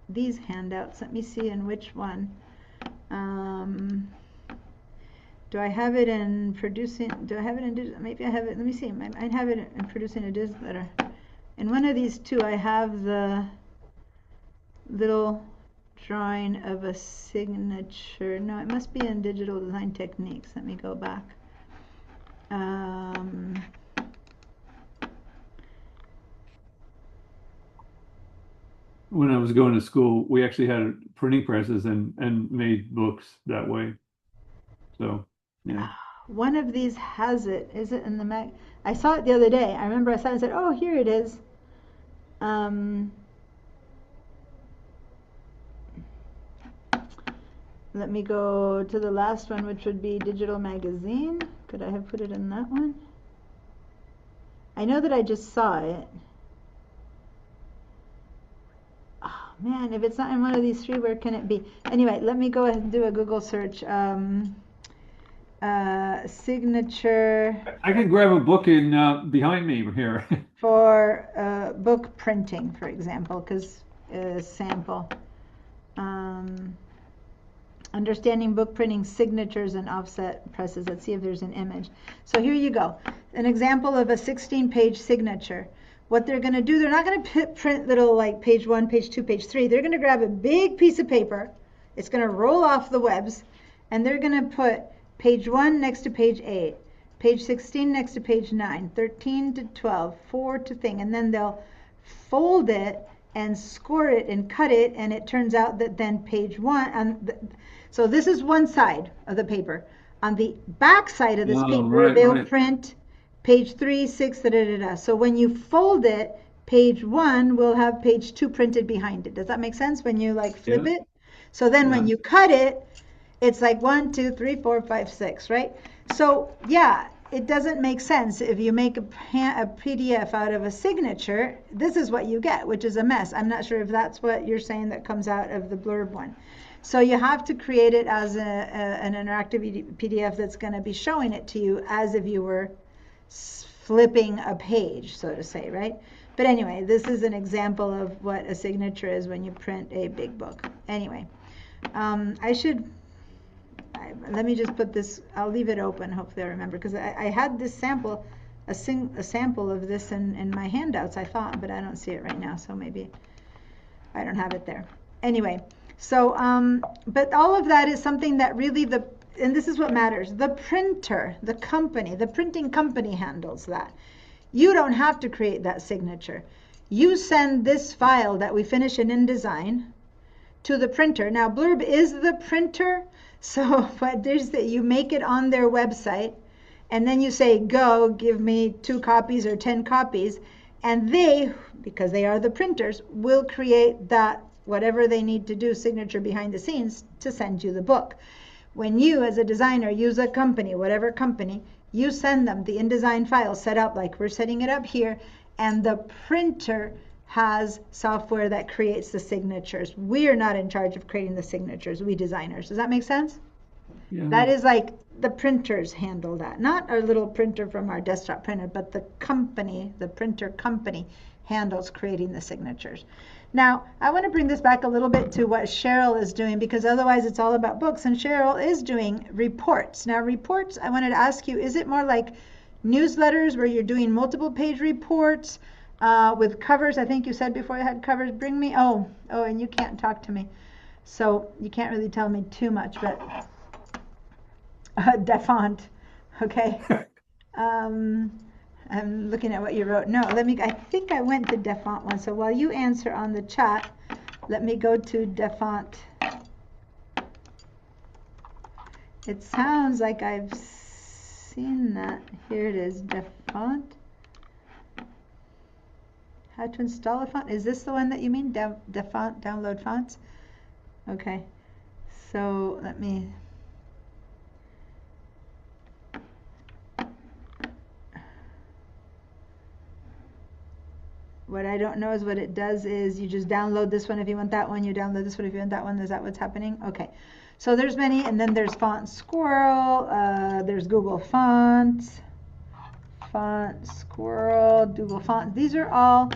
these handouts. Let me see in which one. Do I have it in producing, do I have it in, maybe I have it, let me see, I might have it in producing a Diz letter. In one of these two, I have the little drawing of a signature. No, it must be in Digital Design Techniques. Let me go back. When I was going to school, we actually had printing presses and made books that way. So, yeah. One of these has it. Is it in the mag? I saw it the other day. I remember I saw it and said, oh, here it is. Let me go to the last one, which would be Digital Magazine. Could I have put it in that one? I know that I just saw it. Oh, man, if it's not in one of these three, where can it be? Anyway, let me go ahead and do a Google search. Signature. I can grab a book in behind me here. For book printing, for example, because sample. Understanding book printing signatures and offset presses. Let's see if there's an image. So here you go. An example of a 16-page signature. What they're going to do, they're not going to print little like page 1, page 2, page 3. They're going to grab a big piece of paper. It's going to roll off the webs, and they're going to put page 1 next to page 8, page 16 next to page 9, 13 to 12, 4 to thing, and then they'll fold it and score it and cut it, and it turns out that then page 1, so this is one side of the paper. On the back side of this paper, they'll print page 3, 6, da, da, da, da. So when you fold it, page 1 will have page 2 printed behind it. Does that make sense when you like flip it? So then when you cut it, it's like 1, 2, 3, 4, 5, 6, right? So yeah, it doesn't make sense. If you make a PDF out of a signature, this is what you get, which is a mess. I'm not sure if that's what you're saying that comes out of the blurb one. So you have to create it as an interactive PDF that's going to be showing it to you as if you were flipping a page, so to say, right? But anyway, this is an example of what a signature is when you print a big book. Anyway, let me just put this, I'll leave it open, hopefully I remember, because I had this sample, a sample of this in my handouts, I thought, but I don't see it right now, so maybe I don't have it there. Anyway, so, but all of that is something that really and this is what matters, the printer, the company, the printing company handles that. You don't have to create that signature. You send this file that we finish in InDesign to the printer. Now, Blurb is the printer, so but you make it on their website, and then you say, go, give me 2 copies or 10 copies, and they, because they are the printers, will create that, whatever they need to do, signature behind the scenes to send you the book. When you, as a designer, use a company, whatever company, you send them the InDesign file set up like we're setting it up here, and the printer has software that creates the signatures. We are not in charge of creating the signatures, we designers. Does that make sense? Yeah. That is like the printers handle that. Not our little printer from our desktop printer, but the company, the printer company handles creating the signatures. Now, I want to bring this back a little bit to what Cheryl is doing, because otherwise it's all about books, and Cheryl is doing reports. Now, reports, I wanted to ask you, is it more like newsletters where you're doing multiple page reports with covers? I think you said before you had covers. Bring me, and you can't talk to me, so you can't really tell me too much, but Defont, okay. I'm looking at what you wrote. No, I think I went to Defont one. So while you answer on the chat, let me go to Defont. It sounds like I've seen that. Here it is, Defont. How to install a font. Is this the one that you mean? Defont, download fonts? Okay. So let me... What I don't know is what it does is you just download this one if you want that one, you download this one if you want that one. Is that what's happening? Okay. So there's many, and then there's Font Squirrel, there's Google Fonts, Font Squirrel, Google Fonts. These are all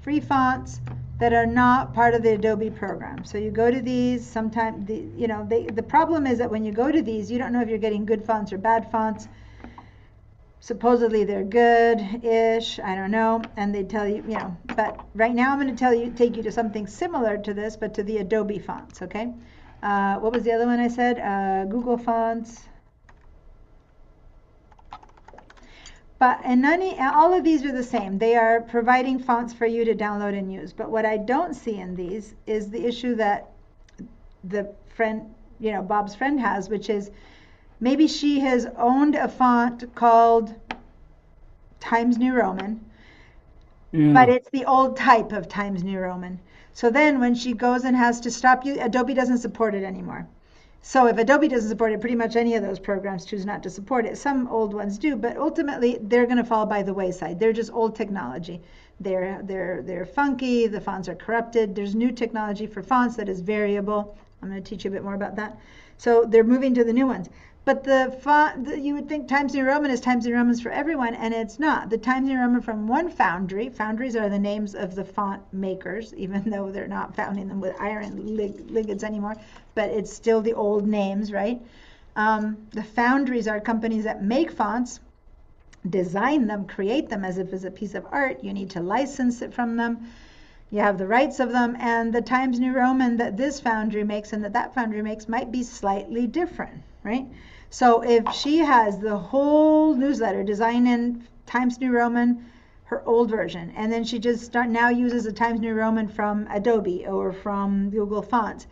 free fonts that are not part of the Adobe program. So you go to these, sometimes, the problem is that when you go to these, you don't know if you're getting good fonts or bad fonts. Supposedly they're good-ish, I don't know, and they tell you, but right now I'm going to take you to something similar to this, but to the Adobe fonts, okay? What was the other one I said? Google Fonts. But all of these are the same. They are providing fonts for you to download and use. But what I don't see in these is the issue that the friend, Bob's friend has, which is maybe she has owned a font called Times New Roman, but it's the old type of Times New Roman. So then when she goes and has to stop you, Adobe doesn't support it anymore. So if Adobe doesn't support it, pretty much any of those programs choose not to support it. Some old ones do, but ultimately they're going to fall by the wayside. They're just old technology. They're funky, the fonts are corrupted. There's new technology for fonts that is variable. I'm going to teach you a bit more about that. So they're moving to the new ones. But the font, you would think Times New Roman is Times New Romans for everyone, and it's not. The Times New Roman from one foundry, foundries are the names of the font makers, even though they're not founding them with iron ligates anymore, but it's still the old names, right? The foundries are companies that make fonts, design them, create them as if it's a piece of art. You need to license it from them. You have the rights of them, and the Times New Roman that this foundry makes and that foundry makes might be slightly different, right? So if she has the whole newsletter designed in Times New Roman, her old version, and then she just now uses a Times New Roman from Adobe or from Google Fonts,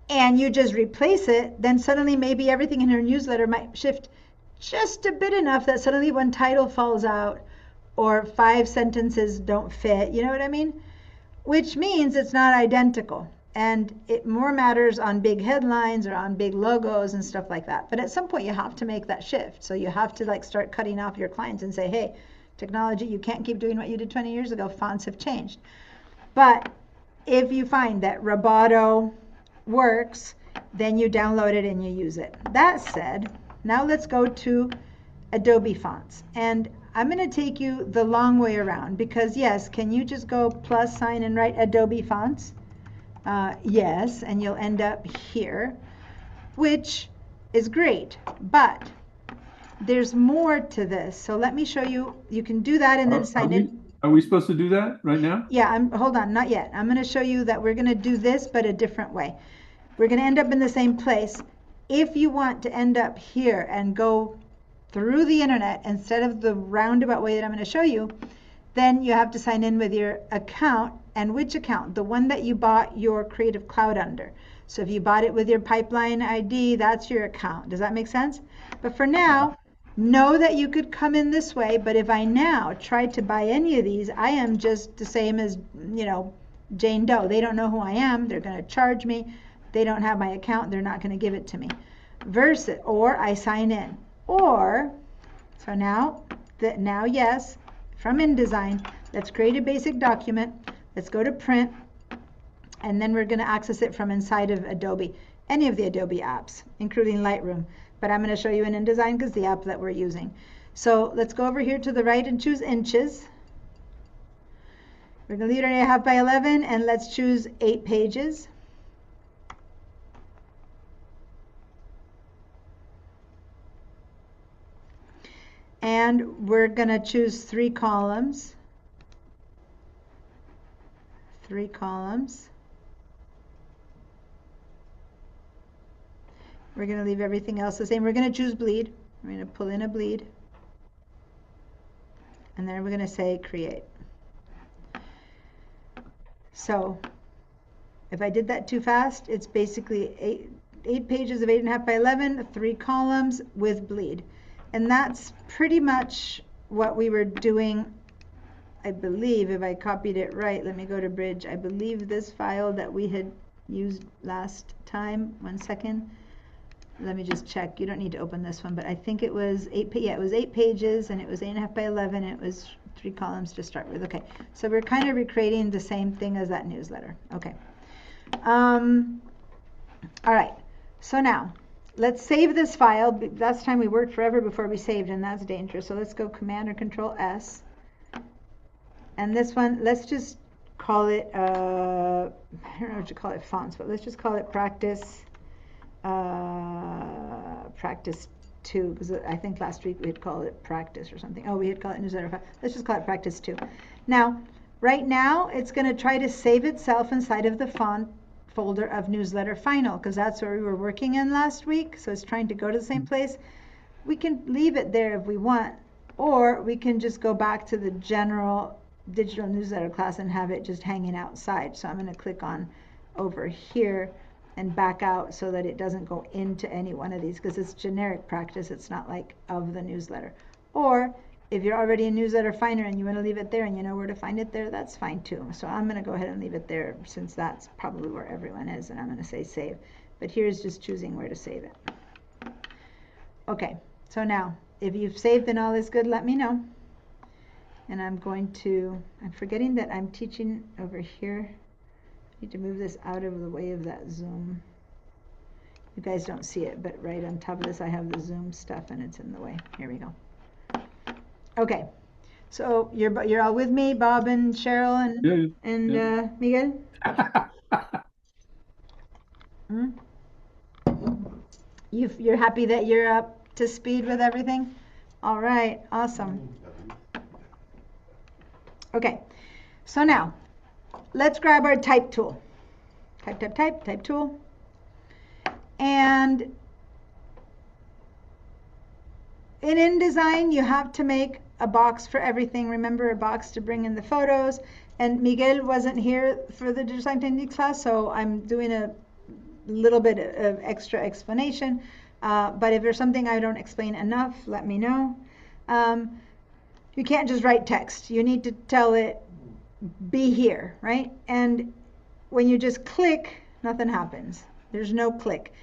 and you just replace it, then suddenly maybe everything in her newsletter might shift just a bit enough that suddenly one title falls out or 5 sentences don't fit, you know what I mean? Which means it's not identical. And it more matters on big headlines or on big logos and stuff like that. But at some point you have to make that shift. So you have to start cutting off your clients and say, hey, technology, you can't keep doing what you did 20 years ago. Fonts have changed. But if you find that Roboto works, then you download it and you use it. That said, now let's go to Adobe Fonts. And I'm going to take you the long way around because, yes, can you just go plus sign and write Adobe Fonts? Yes, and you'll end up here, which is great, but there's more to this. So let me show you. You can do that and then sign in. Are we supposed to do that right now? Yeah, hold on, not yet. I'm going to show you that we're going to do this, but a different way. We're going to end up in the same place. If you want to end up here and go through the internet instead of the roundabout way that I'm going to show you, then you have to sign in with your account. And which account? The one that you bought your Creative Cloud under. So if you bought it with your Pipeline ID, that's your account. Does that make sense? But for now, know that you could come in this way. But if I now try to buy any of these, I am just the same as, Jane Doe. They don't know who I am. They're going to charge me. They don't have my account. They're not going to give it to me. Versus, or I sign in. Or, so now, yes, from InDesign, let's create a basic document. Let's go to print, and then we're going to access it from inside of Adobe, any of the Adobe apps, including Lightroom. but I'm going to show you in InDesign because the app that we're using. So let's go over here to the right and choose inches. We're going to leave it at 8.5 by 11, and let's choose 8 pages. And we're going to choose 3 columns. 3 columns. We're going to leave everything else the same. We're going to choose bleed. We're going to pull in a bleed. And then we're going to say create. So if I did that too fast, it's basically 8 pages of 8.5 by 11, 3 columns with bleed. And that's pretty much what we were doing, I believe, if I copied it right. Let me go to Bridge. I believe this file that we had used last time. 1 second. Let me just check. You don't need to open this one, but I think it was 8 pages, and it was 8.5 by 11. It was 3 columns to start with. Okay, so we're kind of recreating the same thing as that newsletter. Okay. All right. So now let's save this file. Last time we worked forever before we saved, and that's dangerous. So let's go Command or Control S. And this one, let's just call it, I don't know what to call it, fonts, but let's just call it Practice. Practice 2, because I think last week we had called it Practice or something. Oh, we had called it Newsletter 5. Let's just call it Practice 2. Now, right now, it's going to try to save itself inside of the font folder of Newsletter Final, because that's where we were working in last week. So it's trying to go to the same place. We can leave it there if we want, or we can just go back to the general digital newsletter class and have it just hanging outside. So I'm going to click on over here and back out so that it doesn't go into any one of these, because it's generic Practice. It's not like of the newsletter. Or if you're already a Newsletter Finder and you want to leave it there and you know where to find it there, that's fine too. So I'm going to go ahead and leave it there, since that's probably where everyone is, and I'm going to say save. But here's just choosing where to save it. Okay, so now if you've saved and all is good, let me know. And I'm forgetting that I'm teaching over here. I need to move this out of the way of that Zoom. You guys don't see it, but right on top of this I have the Zoom stuff and it's in the way. Here we go. Okay, so you're all with me, Bob and Cheryl and Miguel? You're happy that you're up to speed with everything? All right, awesome. Okay, so now let's grab our type tool. Type tool. And in InDesign, you have to make a box for everything. Remember, a box to bring in the photos. And Miguel wasn't here for the Design Techniques class, so I'm doing a little bit of extra explanation. But if there's something I don't explain enough, let me know. You can't just write text. You need to tell it, be here, right? And when you just click, nothing happens. There's no click.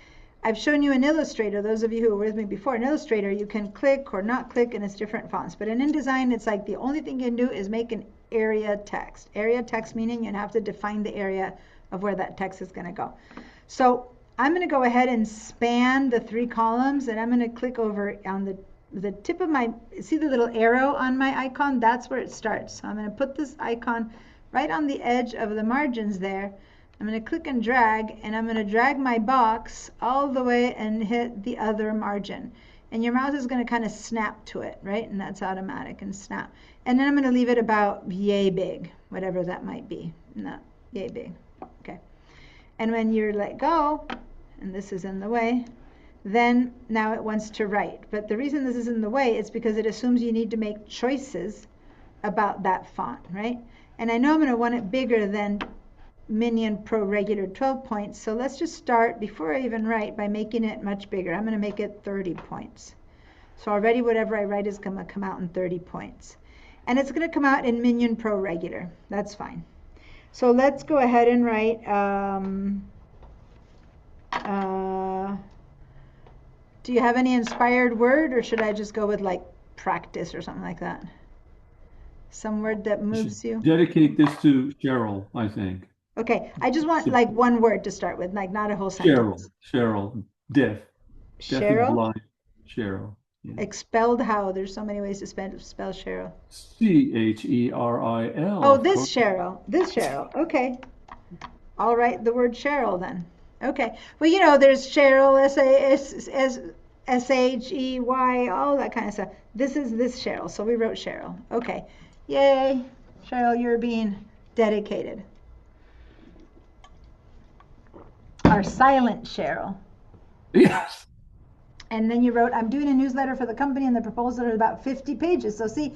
I've shown you in Illustrator, those of you who were with me before, in Illustrator you can click or not click and it's different fonts. But in InDesign, it's like the only thing you can do is make an area text. Area text meaning you have to define the area of where that text is going to go. So I'm going to go ahead and span the 3 columns, and I'm going to click over on the tip of my, see the little arrow on my icon? That's where it starts. So I'm going to put this icon right on the edge of the margins there. I'm going to click and drag, and I'm going to drag my box all the way and hit the other margin. And your mouse is going to kind of snap to it, right? And that's automatic, and snap. And then I'm going to leave it about yay big, whatever that might be. Not yay big. Okay. And when you're let go, and this is in the way, then now it wants to write. But the reason this is in the way is because it assumes you need to make choices about that font, right? And I know I'm going to want it bigger than Minion Pro Regular 12 points, so let's just start before I even write by making it much bigger. I'm going to make it 30 points. So already whatever I write is going to come out in 30 points. And it's going to come out in Minion Pro Regular. That's fine. So let's go ahead and write do you have any inspired word, or should I just go with like practice or something like that? Some word that moves you? Dedicate this to Cheryl, I think. Okay, I just want like one word to start with, like not a whole sentence. Cheryl, deaf. Deaf and Cheryl? blind. Cheryl. Yeah. Expelled how? There's so many ways to spell Cheryl. Cheril. Oh, Of this course. Cheryl. This Cheryl. Okay. I'll write the word Cheryl then. Okay. Well, you know, there's Cheryl, Shey, all that kind of stuff. This is this Cheryl. So we wrote Cheryl. Okay. Yay. Cheryl, you're being dedicated. Our silent Cheryl. Yes. And then you wrote, I'm doing a newsletter for the company and the proposal is about 50 pages. So see,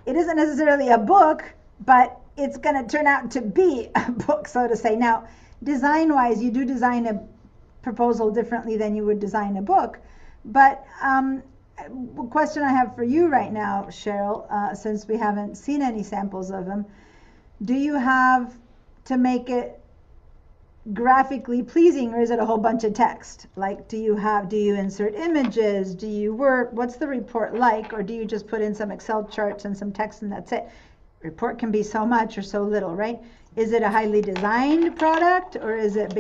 it isn't necessarily a book, but it's going to turn out to be a book, so to say. Now, design-wise, you do design a proposal differently than you would design a book. But a question I have for you right now, Cheryl, since we haven't seen any samples of them, do you have to make it graphically pleasing, or is it a whole bunch of text? Like, do you insert images? Do you work? What's the report like? Or do you just put in some Excel charts and some text and that's it? Report can be so much or so little, right? Is it a highly designed product, or is it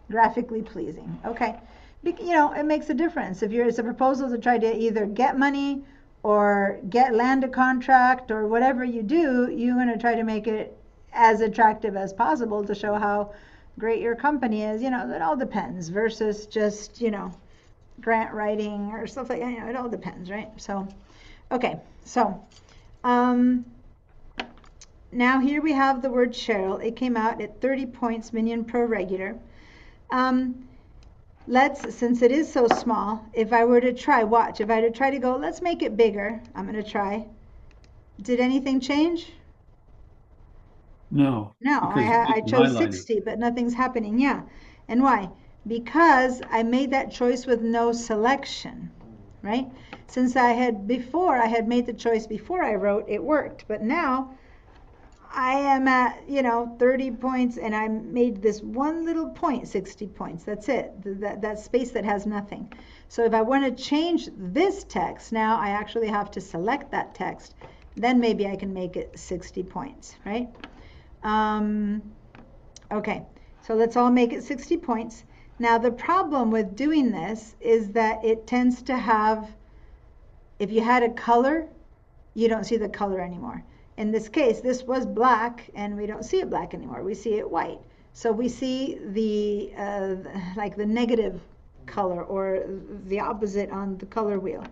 graphically pleasing? Okay. You know, it makes a difference. If it's a proposal to try to either get money or land a contract or whatever you do, you're going to try to make it as attractive as possible to show how great your company is. You know, it all depends versus just, you know, grant writing or stuff like that. You know, it all depends, right? So, okay. So, now here we have the word Cheryl. It came out at 30 points minion pro regular. Since it is so small, if I were to try, watch, if I were to try to go, let's make it bigger. I'm going to try. Did anything change? No. No, Because I chose highlighted. 60, but nothing's happening. Yeah. And why? Because I made that choice with no selection, right? Since I had made the choice before I wrote, it worked. But now I am at, 30 points, and I made this one little point 60 points. That's it. That space that has nothing. So if I want to change this text, now I actually have to select that text. Then maybe I can make it 60 points, right? Okay, so let's all make it 60 points. Now the problem with doing this is that it tends to have, if you had a color, you don't see the color anymore. In this case, this was black, and we don't see it black anymore. We see it white. So we see the like the negative color or the opposite on the color wheel.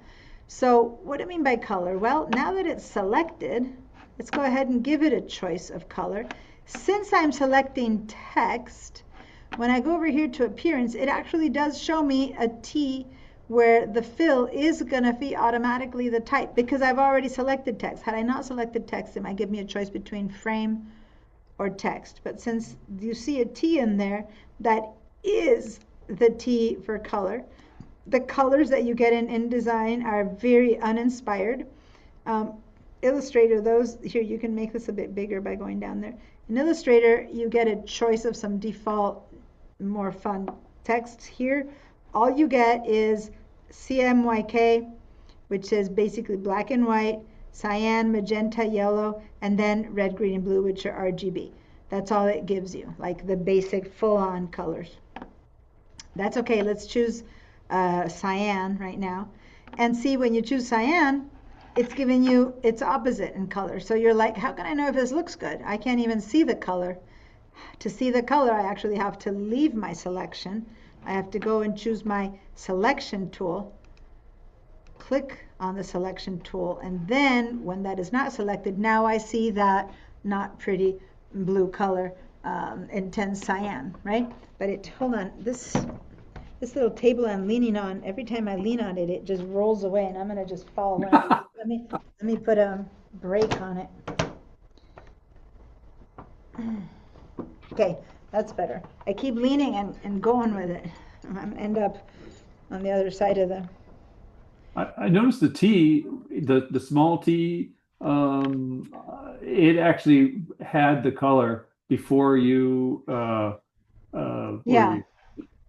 So what do I mean by color? Well, now that it's selected, let's go ahead and give it a choice of color. Since I'm selecting text, when I go over here to appearance, it actually does show me a T where the fill is going to be automatically the type because I've already selected text. Had I not selected text, it might give me a choice between frame or text. But since you see a T in there, that is the T for color. The colors that you get in InDesign are very uninspired. Illustrator, those here, you can make this a bit bigger by going down there. In Illustrator, you get a choice of some default, more fun texts here. All you get is CMYK, which is basically black and white, cyan, magenta, yellow, and then red, green, and blue, which are RGB. That's all it gives you, like the basic full-on colors. That's okay. Let's choose cyan right now. And see, when you choose cyan, it's giving you its opposite in color. So you're like, how can I know if this looks good? I can't even see the color. To see the color, I actually have to leave my selection. I have to go and choose my selection tool, click on the selection tool, and then when that is not selected, now I see that not pretty blue color, intense cyan, right? But hold on, this little table I'm leaning on, every time I lean on it, it just rolls away, and I'm gonna just fall. Let me put a brake on it. Okay, that's better. I keep leaning and going with it. I'm gonna end up on the other side of the. I noticed the T, the small T, it actually had the color before you.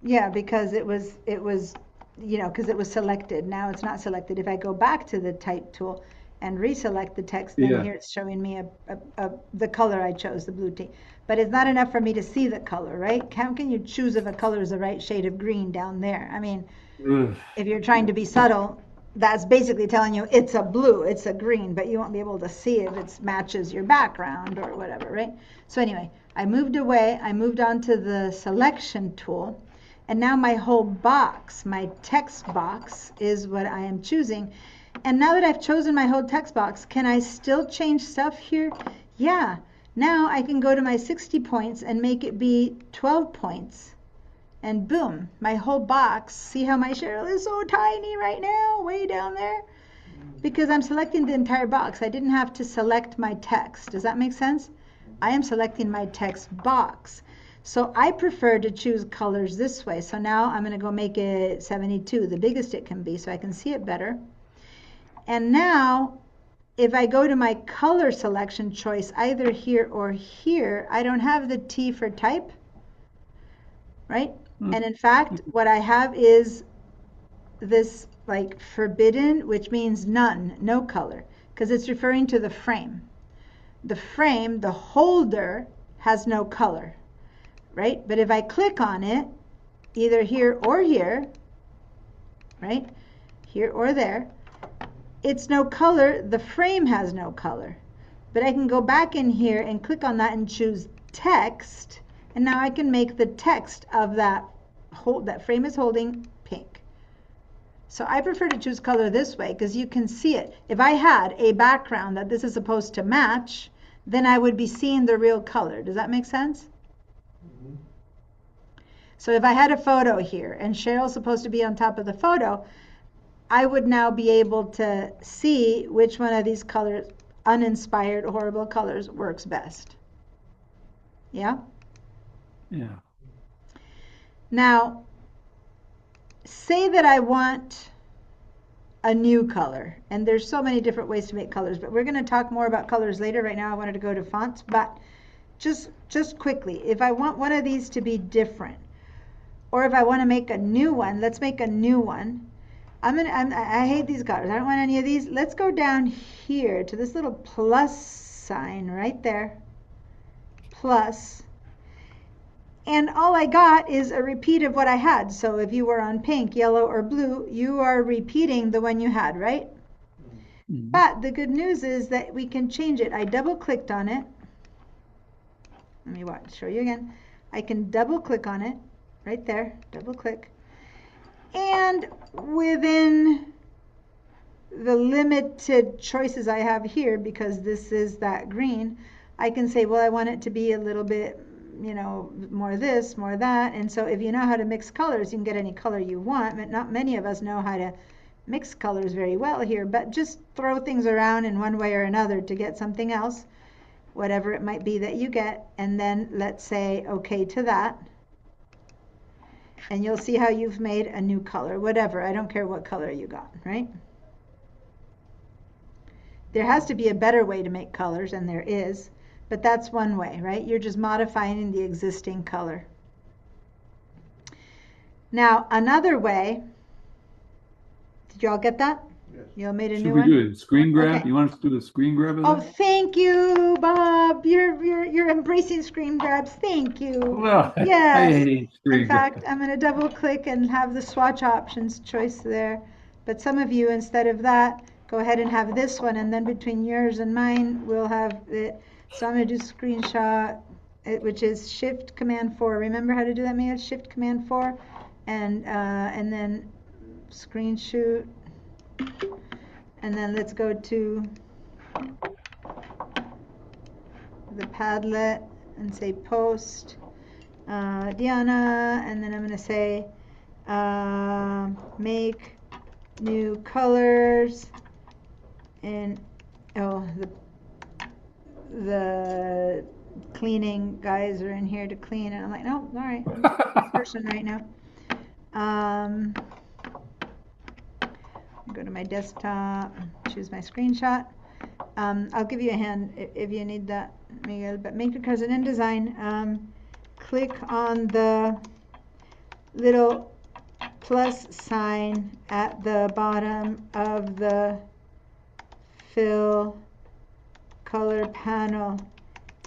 Yeah, because it was because it was selected. Now it's not selected. If I go back to the type tool and reselect the text, then here it's showing me the color I chose, the blue T. But it's not enough for me to see the color, right? How can you choose if a color is the right shade of green down there? I mean, if you're trying to be subtle, that's basically telling you it's a blue, it's a green, but you won't be able to see if it matches your background or whatever, right? So anyway, I moved away, I moved on to the selection tool, and now my whole box, my text box, is what I am choosing. And now that I've chosen my whole text box, can I still change stuff here? Yeah. Now I can go to my 60 points and make it be 12 points. And boom, my whole box. See how my Cheryl is so tiny right now, way down there? Because I'm selecting the entire box. I didn't have to select my text. Does that make sense? I am selecting my text box. So I prefer to choose colors this way. So now I'm going to go make it 72, the biggest it can be, so I can see it better. And now, if I go to my color selection choice, either here or here, I don't have the T for type, right? And in fact, what I have is this like forbidden, which means none, no color, because it's referring to the frame. The frame, the holder, has no color, right? But if I click on it, either here or here, right? Here or there, it's no color, the frame has no color. But I can go back in here and click on that and choose text, and now I can make the text of that frame is holding pink. So I prefer to choose color this way because you can see it. If I had a background that this is supposed to match, then I would be seeing the real color. Does that make sense? Mm-hmm. So if I had a photo here and Cheryl's supposed to be on top of the photo, I would now be able to see which one of these colors, uninspired, horrible colors, works best. Yeah? Yeah. Now, say that I want a new color, and there's so many different ways to make colors, but we're going to talk more about colors later. Right now I wanted to go to fonts, but just quickly, if I want one of these to be different, or if I want to make a new one, let's make a new one. I hate these colors. I don't want any of these. Let's go down here to this little plus sign right there. Plus. And all I got is a repeat of what I had. So if you were on pink, yellow, or blue, you are repeating the one you had, right? Mm-hmm. But the good news is that we can change it. I double clicked on it. Let me show you again. I can double click on it right there. Double click. And within the limited choices I have here, because this is that green, I can say, well, I want it to be a little bit, you know, more this, more that. And so if you know how to mix colors, you can get any color you want. But not many of us know how to mix colors very well here, but just throw things around in one way or another to get something else, whatever it might be that you get. And then let's say okay to that. And you'll see how you've made a new color, whatever. I don't care what color you got, right? There has to be a better way to make colors, and there is, but that's one way, right? You're just modifying the existing color. Now, another way, did you all get that? Yes. You all made a Should new we one? do a screen grab? Okay. You want us to do a screen grab of Oh, that? thank you, Bob. You're embracing screen grabs. Thank you. Well, Yes. I hate screen In fact, grab. I'm going to double click and have the swatch options choice there. But some of you, instead of that, go ahead and have this one, and then between yours and mine, we'll have it. So I'm going to do screenshot, which is Shift Command 4. Remember how to do that, Mia? Shift Command 4, and then screenshot, and then let's go to the Padlet and say post Diana, and then I'm going to say make new colors, and the cleaning guys are in here to clean, and I'm like, no, all right, I'm this person right now. Go to my desktop, choose my screenshot. I'll give you a hand if you need that, Miguel, but make it because in InDesign, click on the little plus sign at the bottom of the fill color panel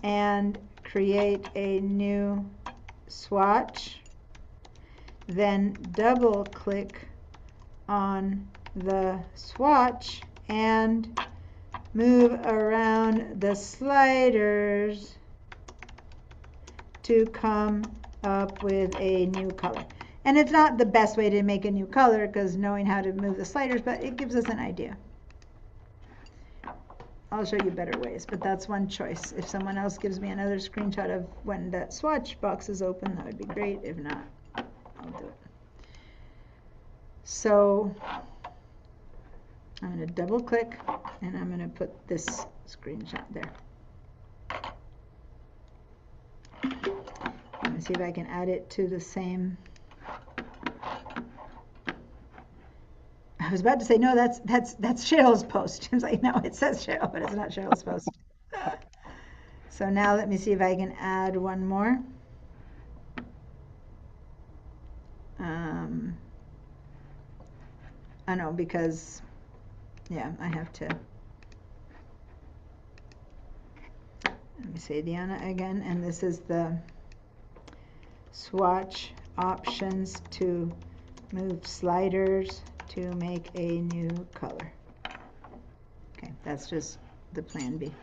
and create a new swatch. Then double click on the swatch and move around the sliders to come up with a new color. And it's not the best way to make a new color because knowing how to move the sliders, but it gives us an idea. I'll show you better ways, but that's one choice. If someone else gives me another screenshot of when that swatch box is open, that would be great. If not, I'll do it. So I'm going to double click and I'm going to put this screenshot there. Let me see if I can add it to the same. I was about to say, no, that's Cheryl's post. I was like, no, it says Cheryl, but it's not Cheryl's post. So now let me see if I can add one more. I know, because, yeah, I have to. Let me say Diana again, and this is the swatch options to move sliders to make a new color. Okay, that's just the plan B.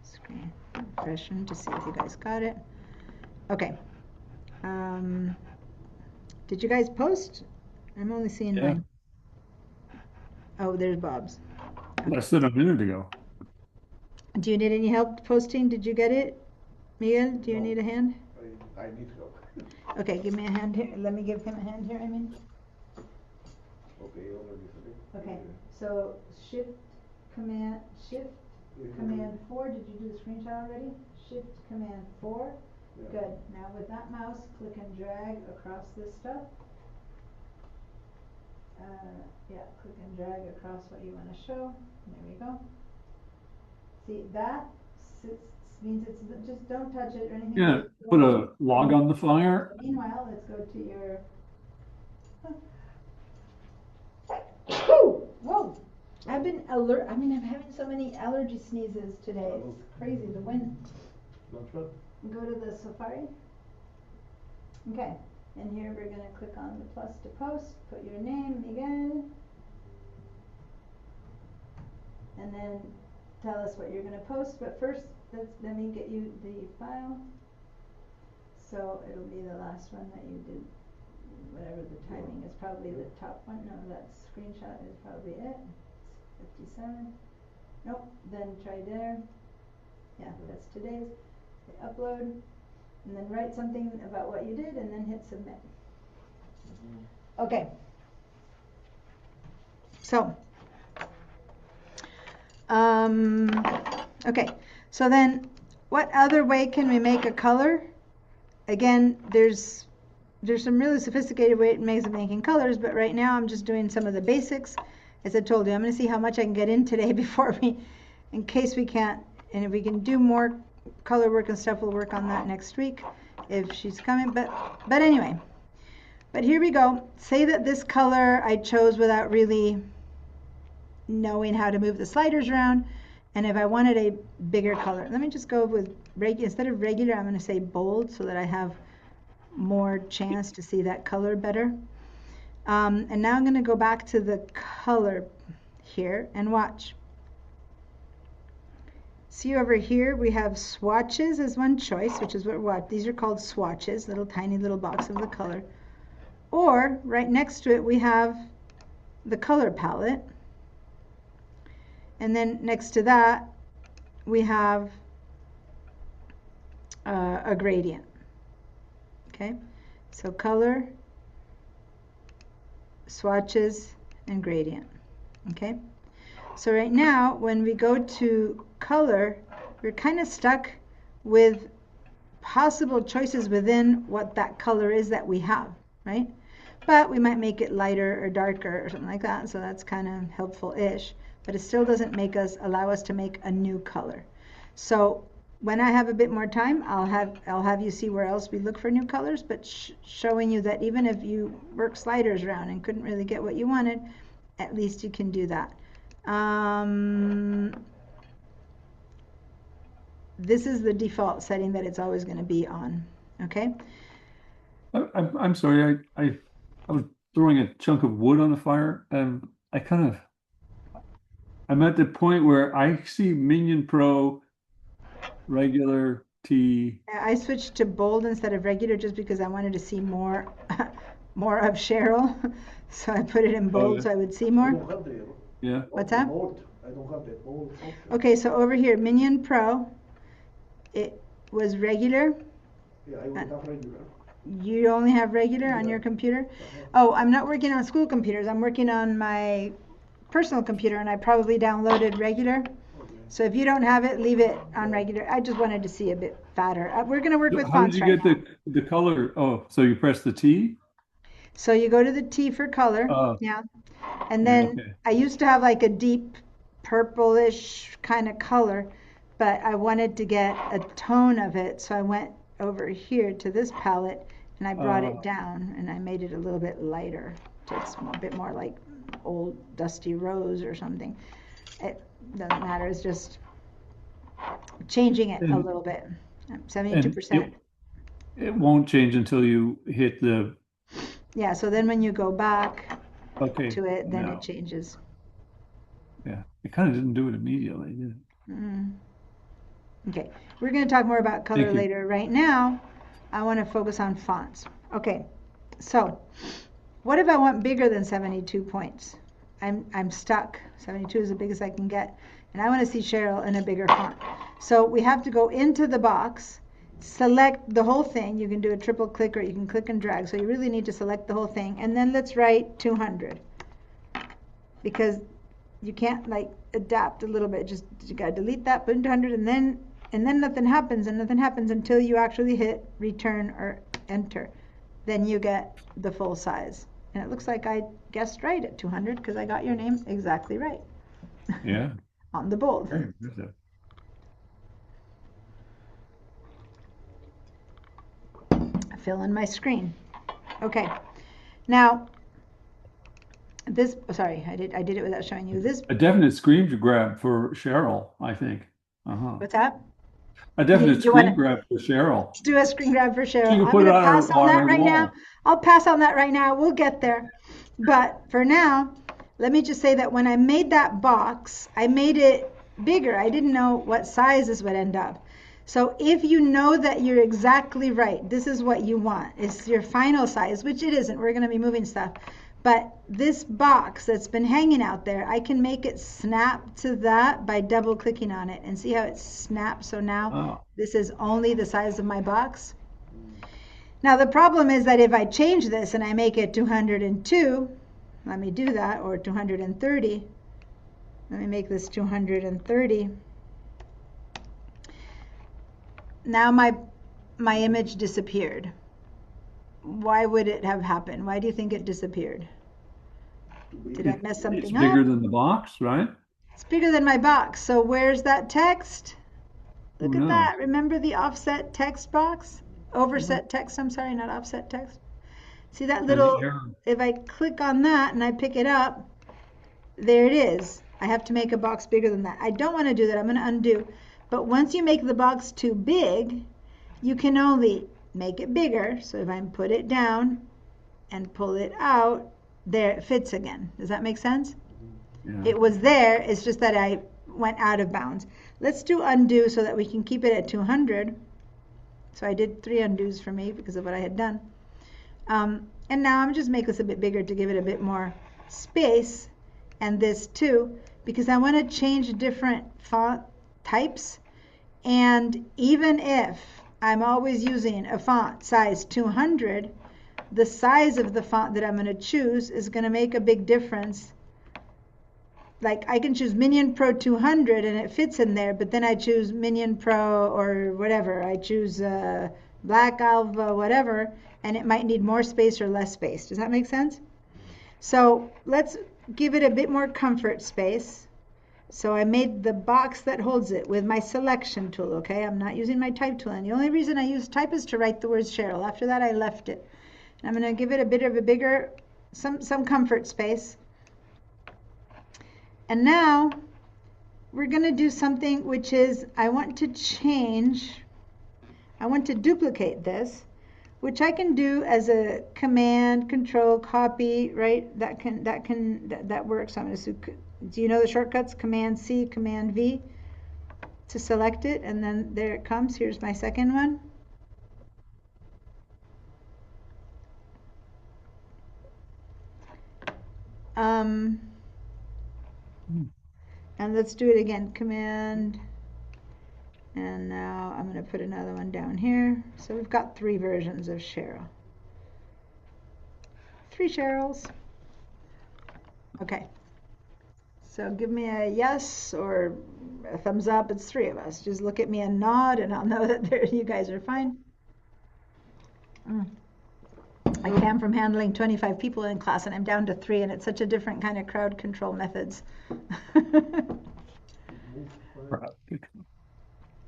Screen refreshing to see if you guys got it. Okay. Did you guys post? I'm only seeing mine. Oh, there's Bob's. I said a minute ago. Do you need any help posting? Did you get it? Miguel, do you need a hand? I need help. Okay, give me a hand here. Let me give him a hand here, I mean. Okay, already select. Okay, so Shift Command 4. Did you do the screenshot already? Shift Command 4. Yeah. Good. Now with that mouse, click and drag across this stuff. Yeah, click and drag across what you want to show. There we go. See, that means it's just don't touch it or anything. Yeah, put a log on the fire. Meanwhile, let's go to your. Whoa! I've been I'm having so many allergy sneezes today. It's crazy. The wind. Launchpad? Go to the Safari. Okay. And here we're going to click on the plus to post. Put your name again. And then tell us what you're going to post. But first, let me get you the file. So it'll be the last one that you did. Whatever the timing is, probably the top one. No, that screenshot is probably it. It's 57. Nope. Then try there. Yeah, that's today's. Hit upload. And then write something about what you did and then hit submit. Okay. So, okay. So then what other way can we make a color? Again, there's some really sophisticated ways of making colors, but right now I'm just doing some of the basics. As I told you, I'm going to see how much I can get in today before in case we can't, and if we can do more color work and stuff, we'll work on that next week if she's coming. But anyway, but here we go. Say that this color I chose without really knowing how to move the sliders around, and if I wanted a bigger color, let me just go with regular. Instead of regular, I'm going to say bold so that I have more chance to see that color better. And now I'm going to go back to the color here and watch. See over here we have swatches as one choice, which is what these are called swatches, little tiny little box of the color. Or right next to it we have the color palette, and then next to that we have a gradient. Okay, so color, swatches, and gradient. Okay, so right now when we go to color, we're kind of stuck with possible choices within what that color is that we have, right? But we might make it lighter or darker or something like that, so that's kind of helpful-ish, but it still doesn't allow us to make a new color. So when I have a bit more time, I'll have you see where else we look for new colors, but showing you that even if you work sliders around and couldn't really get what you wanted, at least you can do that. This is the default setting that it's always going to be on. Okay. I'm sorry. I was throwing a chunk of wood on the fire, and I'm at the point where I see Minion Pro, regular T. I switched to bold instead of regular just because I wanted to see more, more of Cheryl. So I put it in bold so I would see I more. don't have the Yeah. What's that? bold. I don't have the bold function. Okay, so over here, Minion Pro, it was regular. Yeah, I will have regular. You only have regular on your computer? Uh-huh. Oh, I'm not working on school computers. I'm working on my personal computer, and I probably downloaded regular. Okay. So if you don't have it, leave it on regular. I just wanted to see a bit fatter. We're going to work with How did fonts you right get now. the color? Oh, so you press the T? So you go to the T for color, yeah. And then okay. I used to have like a deep purplish kind of color, but I wanted to get a tone of it, so I went over here to this palette and I brought it down and I made it a little bit lighter. So it's a bit more like old dusty rose or something. It doesn't matter, it's just changing it a And- little bit. And 72%. it won't change until you hit the, Yeah, so then when you go back okay. to it, then now. it changes. Yeah, it kind of didn't do it immediately, did it? Mm. Okay, we're going to talk more about color Thank you. later. Right now, I want to focus on fonts. Okay, so what if I want bigger than 72 points? I'm stuck. 72 is the biggest I can get. And I want to see Cheryl in a bigger font. So we have to go into the box, select the whole thing. You can do a triple click or you can click and drag. So you really need to select the whole thing. And then let's write 200. Because you can't like adapt a little bit. Just you gotta delete that, put in 200, and then nothing happens, and nothing happens until you actually hit return or enter. Then you get the full size. And it looks like I guessed right at 200 because I got your name exactly right. Yeah. On the bold. Very impressive. Fill in my screen. Okay. Now this, sorry, I did it without showing you this. A definite screen grab for Cheryl, I think. What's that? A definite You wanna- screen grab for Cheryl. Let's do a screen grab for Cheryl. She can I'm put it gonna on pass her- on on that her right wall. now. I'll pass on that right now. We'll get there. But for now, let me just say that when I made that box, I made it bigger. I didn't know what size this would end up. So if you know that you're exactly right, this is what you want. It's your final size, which it isn't. We're going to be moving stuff. But this box that's been hanging out there, I can make it snap to that by double clicking on it. And see how it snaps? So now Oh. this is only the size of my box. Now the problem is that if I change this and I make it 202, let me do that, or 230. Let me make this 230. Now my image disappeared. Why would it have happened? Why do you think it disappeared? Did I mess something It's up? bigger than the box, right? It's bigger than my box. So where's that text? Look Oh, at no. that. Remember the offset text box? Overset text, I'm sorry, not offset text. See that And little, the error. if I click on that and I pick it up, there it is. I have to make a box bigger than that. I don't want to do that. I'm going to undo. But once you make the box too big, you can only make it bigger. So if I put it down and pull it out, there it fits again. Does that make sense? Yeah. It was there, it's just that I went out of bounds. Let's do undo so that we can keep it at 200. So I did 3 undos for me because of what I had done. And now I'm just make this a bit bigger to give it a bit more space, and this too, because I want to change different font types. And even if I'm always using a font size 200, the size of the font that I'm going to choose is going to make a big difference. Like I can choose Minion Pro 200 and it fits in there, but then I choose Minion Pro or whatever. I choose Black Alva, whatever, and it might need more space or less space. Does that make sense? So let's give it a bit more comfort space. So I made the box that holds it with my selection tool, okay? I'm not using my type tool, and the only reason I use type is to write the words Cheryl. After that, I left it. And I'm going to give it a bit of a bigger, some comfort space. And now we're going to do something which is, I want to duplicate this. which I can do as a command, control, copy, right? That works. I'm going to, do you know the shortcuts? Command C, Command V to select it, and then there it comes. Here's my second one. And let's do it again. Command, and now I'm going to put another one down here. So we've got 3 versions of Cheryl. 3 Cheryls. Okay. So give me a yes or a thumbs up. It's 3 of us. Just look at me and nod, and I'll know that you guys are fine. I came from handling 25 people in class, and I'm down to 3, and it's such a different kind of crowd control methods.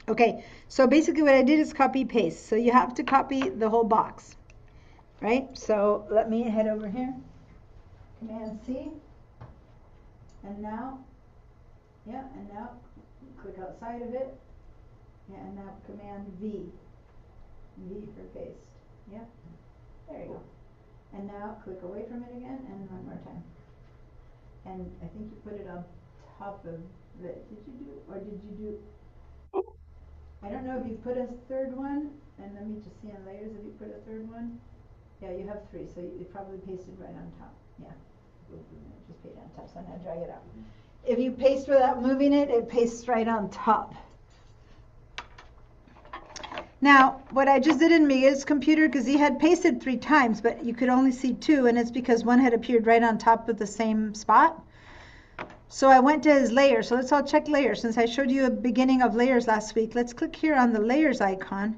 Okay, so basically what I did is copy paste. So you have to copy the whole box, right? So let me head over here. Command C. And now, yeah, and now click outside of it. Yeah, and now Command V. V for paste. Yeah. There you go. And now click away from it again, and one more time. And I think you put it on top of it. Did you do, or did you do, I don't know if you put a 3rd one, and let me just see on layers if you put a 3rd one. Yeah, you have 3, so you probably pasted right on top. Yeah. Just paste it on top, so now drag it out. If you paste without moving it, it pastes right on top. Now, what I just did in Miguel's computer, because he had pasted 3 times, but you could only see 2, and it's because one had appeared right on top of the same spot. So I went to his layer. So let's all check layers. Since I showed you a beginning of layers last week, let's click here on the layers icon.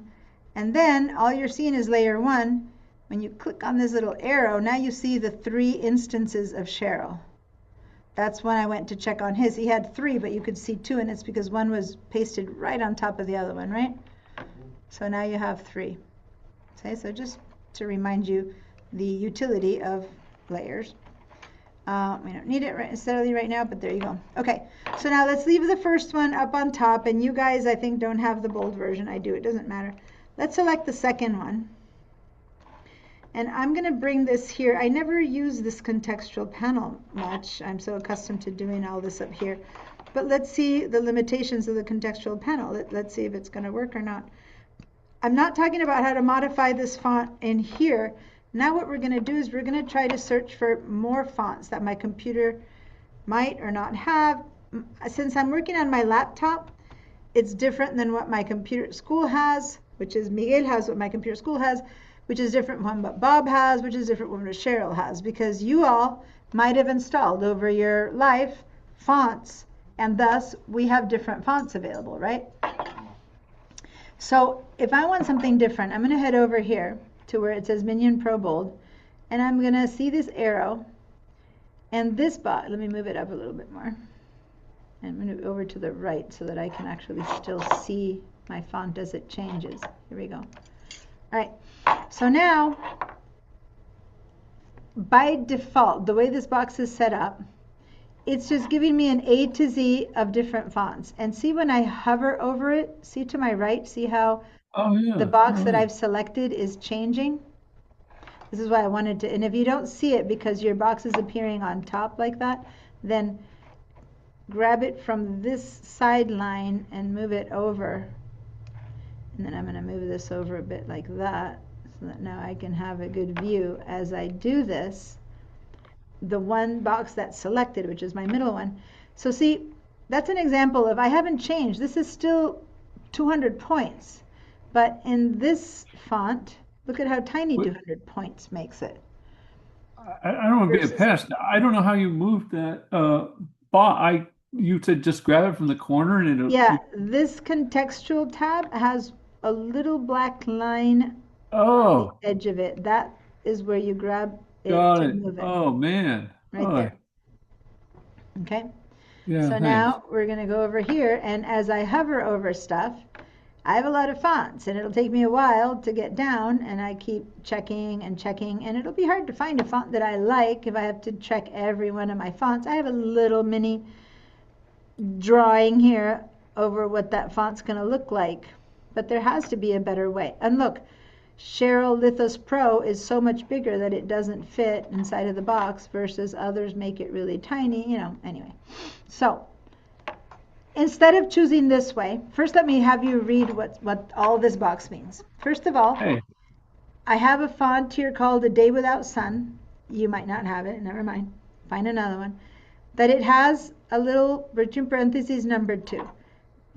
And then all you're seeing is layer 1. When you click on this little arrow, now you see the 3 instances of Cheryl. That's when I went to check on his. He had 3, but you could see 2, and it's because one was pasted right on top of the other one, right? So now you have 3. Okay, so just to remind you the utility of layers. We don't need it necessarily right now, but there you go. Okay, so now let's leave the first one up on top, and you guys, I think, don't have the bold version. I do, it doesn't matter. Let's select the second one. And I'm going to bring this here. I never use this contextual panel much. I'm so accustomed to doing all this up here. But let's see the limitations of the contextual panel. Let's see if it's going to work or not. I'm not talking about how to modify this font in here. Now what we're going to do is we're going to try to search for more fonts that my computer might or not have. Since I'm working on my laptop, it's different than what my computer at school has, which is Miguel has what my computer at school has, which is different from what Bob has, which is different from what Cheryl has, because you all might have installed over your life fonts, and thus we have different fonts available, right? So if I want something different, I'm going to head over here to where it says Minion Pro Bold, and I'm going to see this arrow, and this box, let me move it up a little bit more, and move it over to the right so that I can actually still see my font as it changes. Here we go. All right, so now, by default, the way this box is set up, it's just giving me an A to Z of different fonts. And see when I hover over it, see to my right, see how the box that I've selected is changing? This is why I wanted to, and if you don't see it because your box is appearing on top like that, then grab it from this sideline and move it over. And then I'm going to move this over a bit like that, so that now I can have a good view as I do this. The one box that's selected, which is my middle one. So see, that's an example of I haven't changed. This is still 200 points. But in this font, look at how tiny 200 points makes it. I don't want to be a pest. I don't know how you moved that. You said just grab it from the corner and it'll. Yeah, this contextual tab has a little black line on the edge of it. That is where you grab it to move it. Oh man. Right there. Okay. Yeah. So thanks. now we're going to go over here, and as I hover over stuff, I have a lot of fonts, and it'll take me a while to get down, and I keep checking and checking, and it'll be hard to find a font that I like if I have to check every one of my fonts. I have a little mini drawing here over what that font's going to look like, but there has to be a better way. And look, Cheryl Lithos Pro is so much bigger that it doesn't fit inside of the box versus others make it really tiny, anyway. So instead of choosing this way, first let me have you read what all this box means. First of all, Hey, I have a font here called A Day Without Sun. You might not have it, never mind. Find another one. That it has a little, between parentheses, number 2.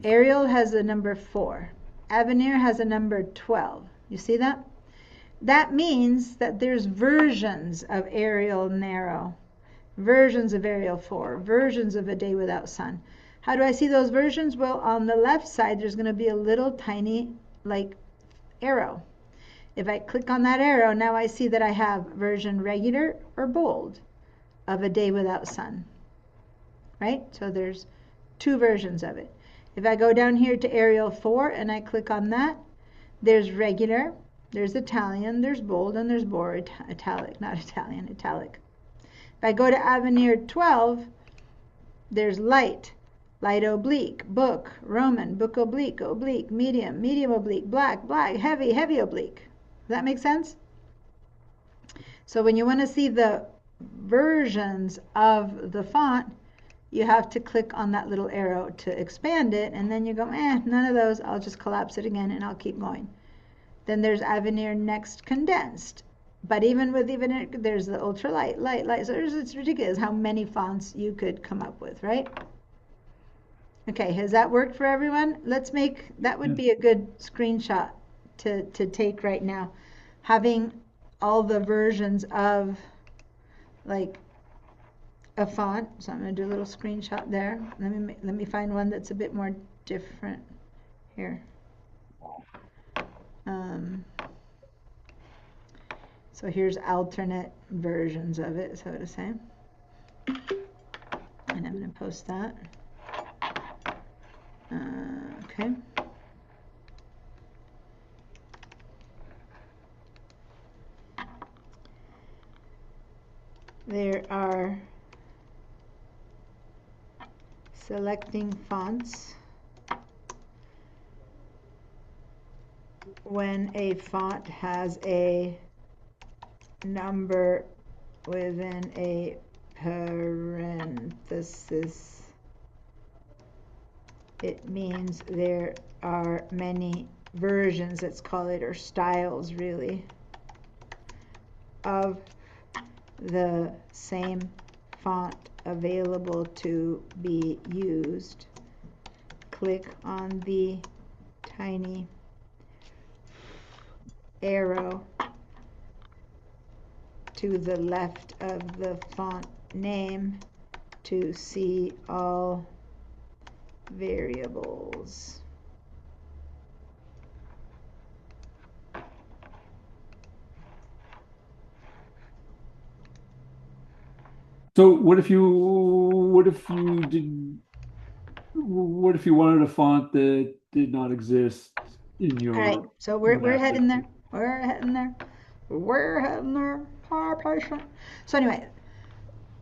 Arial has a number 4. Avenir has a number 12. You see that? That means that there's versions of Arial Narrow, versions of Arial 4, versions of A Day Without Sun. How do I see those versions? Well, on the left side, there's going to be a little tiny, arrow. If I click on that arrow, now I see that I have version regular or bold of A Day Without Sun, right? So there's 2 versions of it. If I go down here to Arial 4 and I click on that, there's regular, there's Italian, there's bold, and there's italic, not Italian, italic. If I go to Avenir 12, there's light, light oblique, book, Roman, book oblique, oblique, medium, medium oblique, black, black, heavy, heavy oblique. Does that make sense? So when you want to see the versions of the font, you have to click on that little arrow to expand it, and then you go, none of those, I'll just collapse it again and I'll keep going. Then there's Avenir Next Condensed. But even with there's the ultralight, light, light. So it's ridiculous how many fonts you could come up with, right? Okay, has that worked for everyone? Let's make, that would be a good screenshot to take right now. Having all the versions of a font. So I'm going to do a little screenshot there. Let me find one that's a bit more different here. So here's alternate versions of it, so to say. And I'm going to post that. Okay. There are selecting fonts. When a font has a number within a parenthesis, it means there are many versions, let's call it, or styles really, of the same font available to be used. Click on the tiny arrow to the left of the font name to see all variables. so what if you wanted a font that did not exist in your? All right, so we're heading there. We're heading there. We're heading there. So anyway,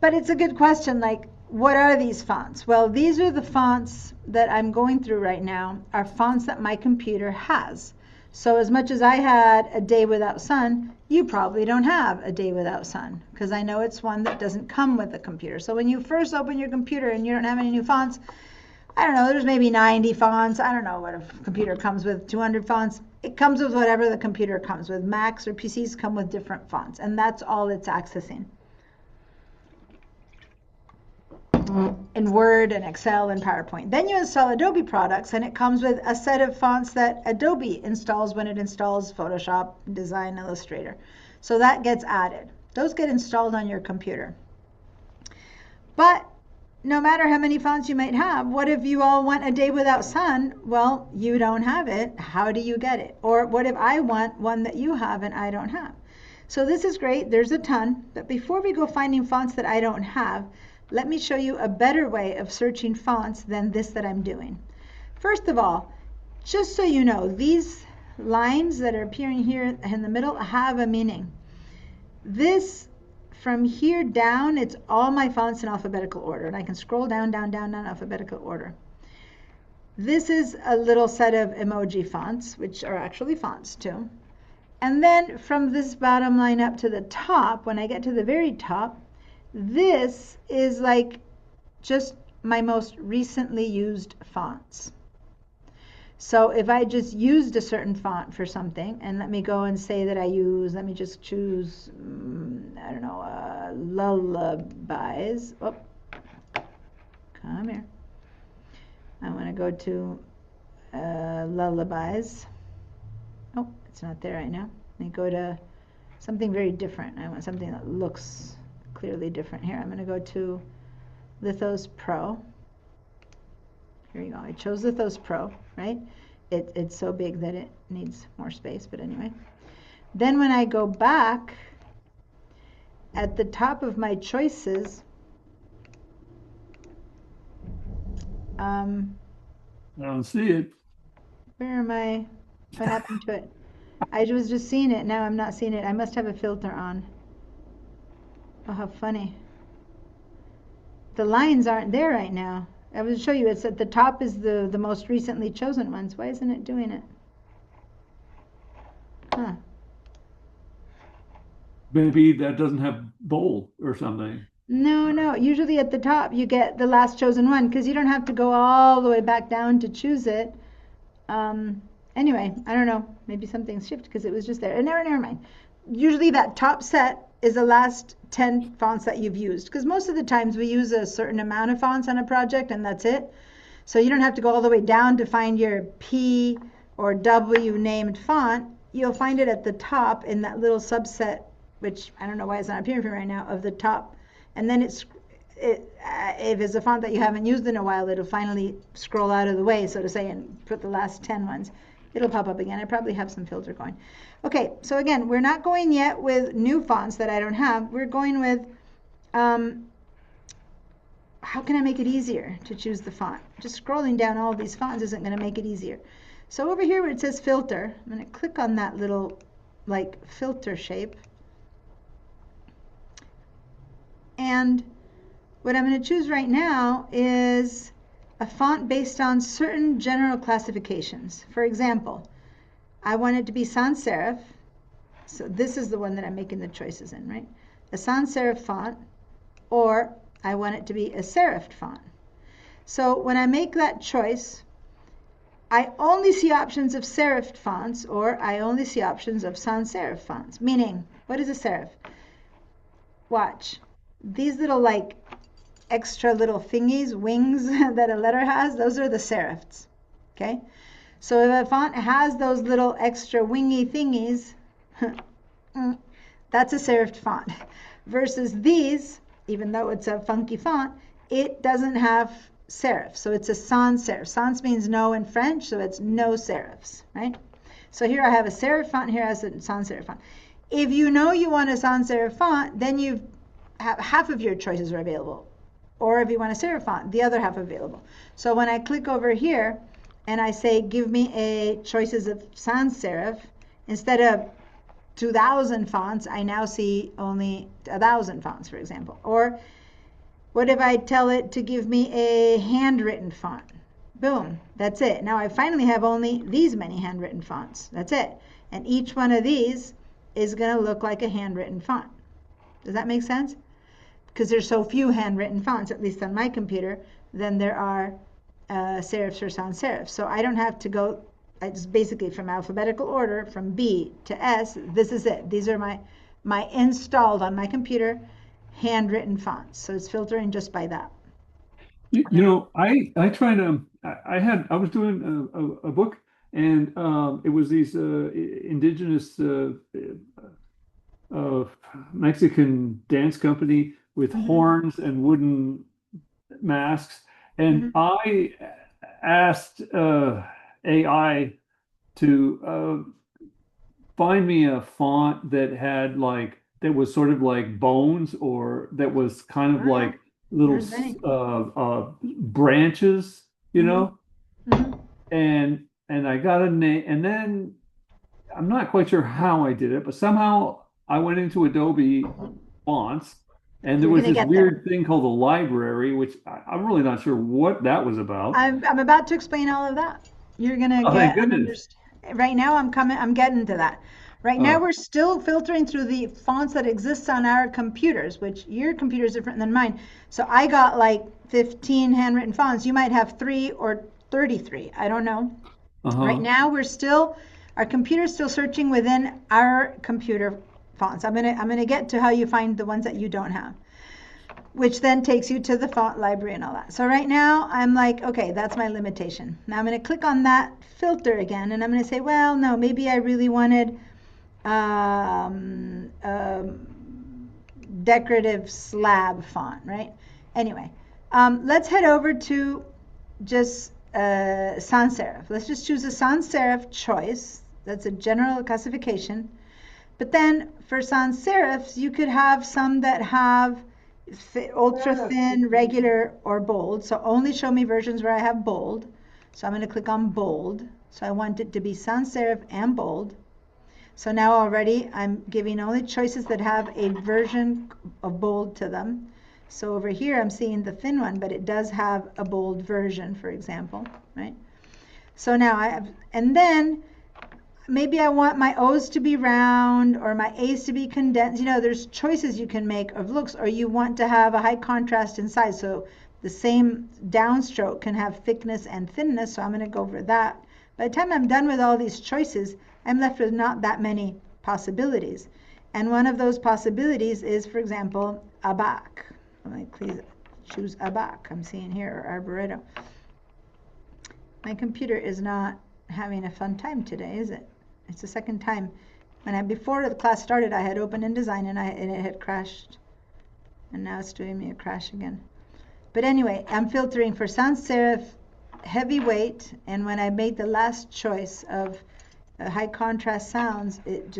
but it's a good question. What are these fonts? Well, these are the fonts that I'm going through right now, are fonts that my computer has. So as much as I had A Day Without Sun, you probably don't have A Day Without Sun, because I know it's one that doesn't come with the computer. So when you first open your computer and you don't have any new fonts, I don't know, there's maybe 90 fonts. I don't know what a computer comes with, 200 fonts. It comes with whatever the computer comes with. Macs or PCs come with different fonts, and that's all it's accessing. In Word and Excel and PowerPoint. Then you install Adobe products, and it comes with a set of fonts that Adobe installs when it installs Photoshop, Design, Illustrator. So that gets added. Those get installed on your computer. But no matter how many fonts you might have, what if you all want A Day Without Sun? Well, you don't have it. How do you get it? Or what if I want one that you have and I don't have? So this is great. There's a ton. But before we go finding fonts that I don't have, let me show you a better way of searching fonts than this that I'm doing. First of all, just so you know, these lines that are appearing here in the middle have a meaning. This, from here down, it's all my fonts in alphabetical order, and I can scroll down, down, down, down, alphabetical order. This is a little set of emoji fonts, which are actually fonts too. And then from this bottom line up to the top, when I get to the very top, this is like just my most recently used fonts. So if I just used a certain font for something, and let me go and say that let me just choose, I don't know, Lullabies. Oh, come here. I want to go to Lullabies. Oh, it's not there right now. Let me go to something very different. I want something that looks clearly different here. I'm going to go to Lithos Pro. Here you go. I chose Lithos Pro, right? It's so big that it needs more space, but anyway. Then when I go back, at the top of my choices, I don't see it. where am I? What happened to it? I was just seeing it. Now I'm not seeing it. I must have a filter on. Oh, how funny. The lines aren't there right now. I will show you. It's at the top is the most recently chosen ones. Why isn't it doing it? Huh. Maybe that doesn't have bold or something. No. Usually at the top you get the last chosen one because you don't have to go all the way back down to choose it. Anyway, I don't know. Maybe something's shifted because it was just there. Never mind. Usually that top set is the last 10 fonts that you've used because most of the times we use a certain amount of fonts on a project and that's it. So you don't have to go all the way down to find your P or W named font. You'll find it at the top in that little subset, which I don't know why it's not appearing for me right now, of the top. And then if it's a font that you haven't used in a while, it'll finally scroll out of the way, so to say, and put the last 10 ones. It'll pop up again. I probably have some filter going. Okay, so again, we're not going yet with new fonts that I don't have. We're going with how can I make it easier to choose the font? Just scrolling down all these fonts isn't going to make it easier. So over here where it says filter, I'm going to click on that little like filter shape. And what I'm going to choose right now is a font based on certain general classifications. For example, I want it to be sans serif. So this is the one that I'm making the choices in, right? A sans serif font, or I want it to be a serifed font. So when I make that choice, I only see options of serifed fonts, or I only see options of sans serif fonts. Meaning, what is a serif? Watch. These little like extra little thingies, wings that a letter has, those are the serifs. Okay? So if a font has those little extra wingy thingies, that's a serifed font. Versus these, even though it's a funky font, it doesn't have serif. So it's a sans serif. Sans means no in French, so it's no serifs, right? So here I have a serif font, here I have a sans serif font. If you know you want a sans serif font, then you have half of your choices are available. Or if you want a serif font, the other half available. So when I click over here and I say, give me a choices of sans serif, instead of 2,000 fonts, I now see only 1,000 fonts, for example. Or what if I tell it to give me a handwritten font? Boom, that's it. Now I finally have only these many handwritten fonts. That's it. And each one of these is going to look like a handwritten font. Does that make sense? Because there's so few handwritten fonts, at least on my computer, than there are serifs or sans serifs. So I don't have to go, it's basically from alphabetical order, from B to S, this is it. These are my installed on my computer handwritten fonts. So it's filtering just by that. You know, I tried I was doing a book, and it was these indigenous Mexican dance company with horns and wooden masks, and I asked AI to find me a font that had that was sort of like bones, or that was kind of like little branches, you know, and I got a name, and then I'm not quite sure how I did it, but somehow I went into Adobe Fonts, and there was this weird thing called a library, which I'm really not sure what that was about. I'm about to explain all of that. You're gonna thank goodness. Right now I'm getting to that. Right now, Oh. we're still filtering through the fonts that exist on our computers, which your computer is different than mine. So I got like 15 handwritten fonts. You might have 3 or 33. I don't know. Right Uh-huh. now, our computer's still searching within our computer fonts. I'm gonna get to how you find the ones that you don't have, which then takes you to the font library and all that. So right now I'm like, okay, that's my limitation. Now I'm going to click on that filter again, and I'm going to say, well, no, maybe I really wanted decorative slab font, right? Anyway, let's head over to just sans serif. Let's just choose a sans serif choice. That's a general classification. But then for sans serifs, you could have some that have ultra thin, regular, or bold. So only show me versions where I have bold. So I'm going to click on bold. So I want it to be sans serif and bold. So now already I'm giving only choices that have a version of bold to them. So over here I'm seeing the thin one, but it does have a bold version, for example, right? So now I have, and then maybe I want my O's to be round or my A's to be condensed. You know, there's choices you can make of looks, or you want to have a high contrast in size. So the same downstroke can have thickness and thinness. So I'm going to go for that. By the time I'm done with all these choices, I'm left with not that many possibilities. And one of those possibilities is, for example, a back. Let me please choose a back. I'm seeing here, or arboreto. My computer is not having a fun time today, is it? It's the second time. Before the class started, I had opened InDesign and it had crashed. And now it's doing me a crash again. But anyway, I'm filtering for sans serif, heavyweight, and when I made the last choice of high contrast sounds, it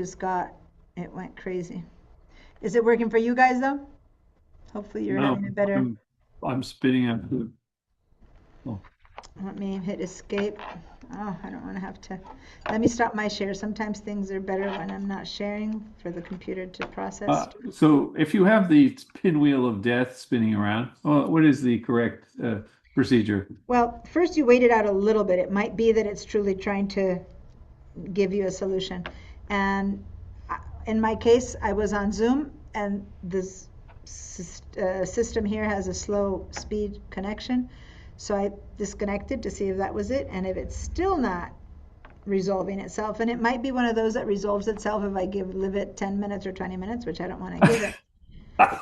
went crazy. Is it working for you guys though? Hopefully you're No, having a better. I'm spitting out food. Oh. Let me hit escape. Oh, I don't want to have to. Let me stop my share. Sometimes things are better when I'm not sharing for the computer to process. So if you have the pinwheel of death spinning around, what is the correct procedure? Well, first you wait it out a little bit. It might be that it's truly trying to give you a solution. And in my case, I was on Zoom, and this system here has a slow speed connection. So I disconnected to see if that was it. And if it's still not resolving itself, and it might be one of those that resolves itself if I live it 10 minutes or 20 minutes, which I don't want to give it,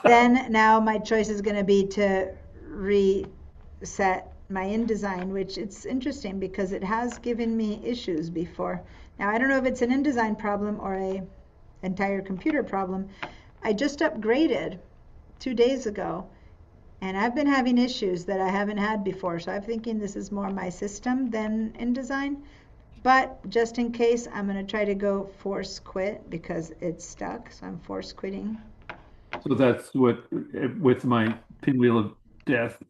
then now my choice is going to be to reset my InDesign, which it's interesting because it has given me issues before. Now I don't know if it's an InDesign problem or a entire computer problem. I just upgraded 2 days ago, and I've been having issues that I haven't had before. So I'm thinking this is more my system than InDesign. But just in case, I'm going to try to go force quit because it's stuck. So I'm force quitting. So that's what, with my pinwheel of death,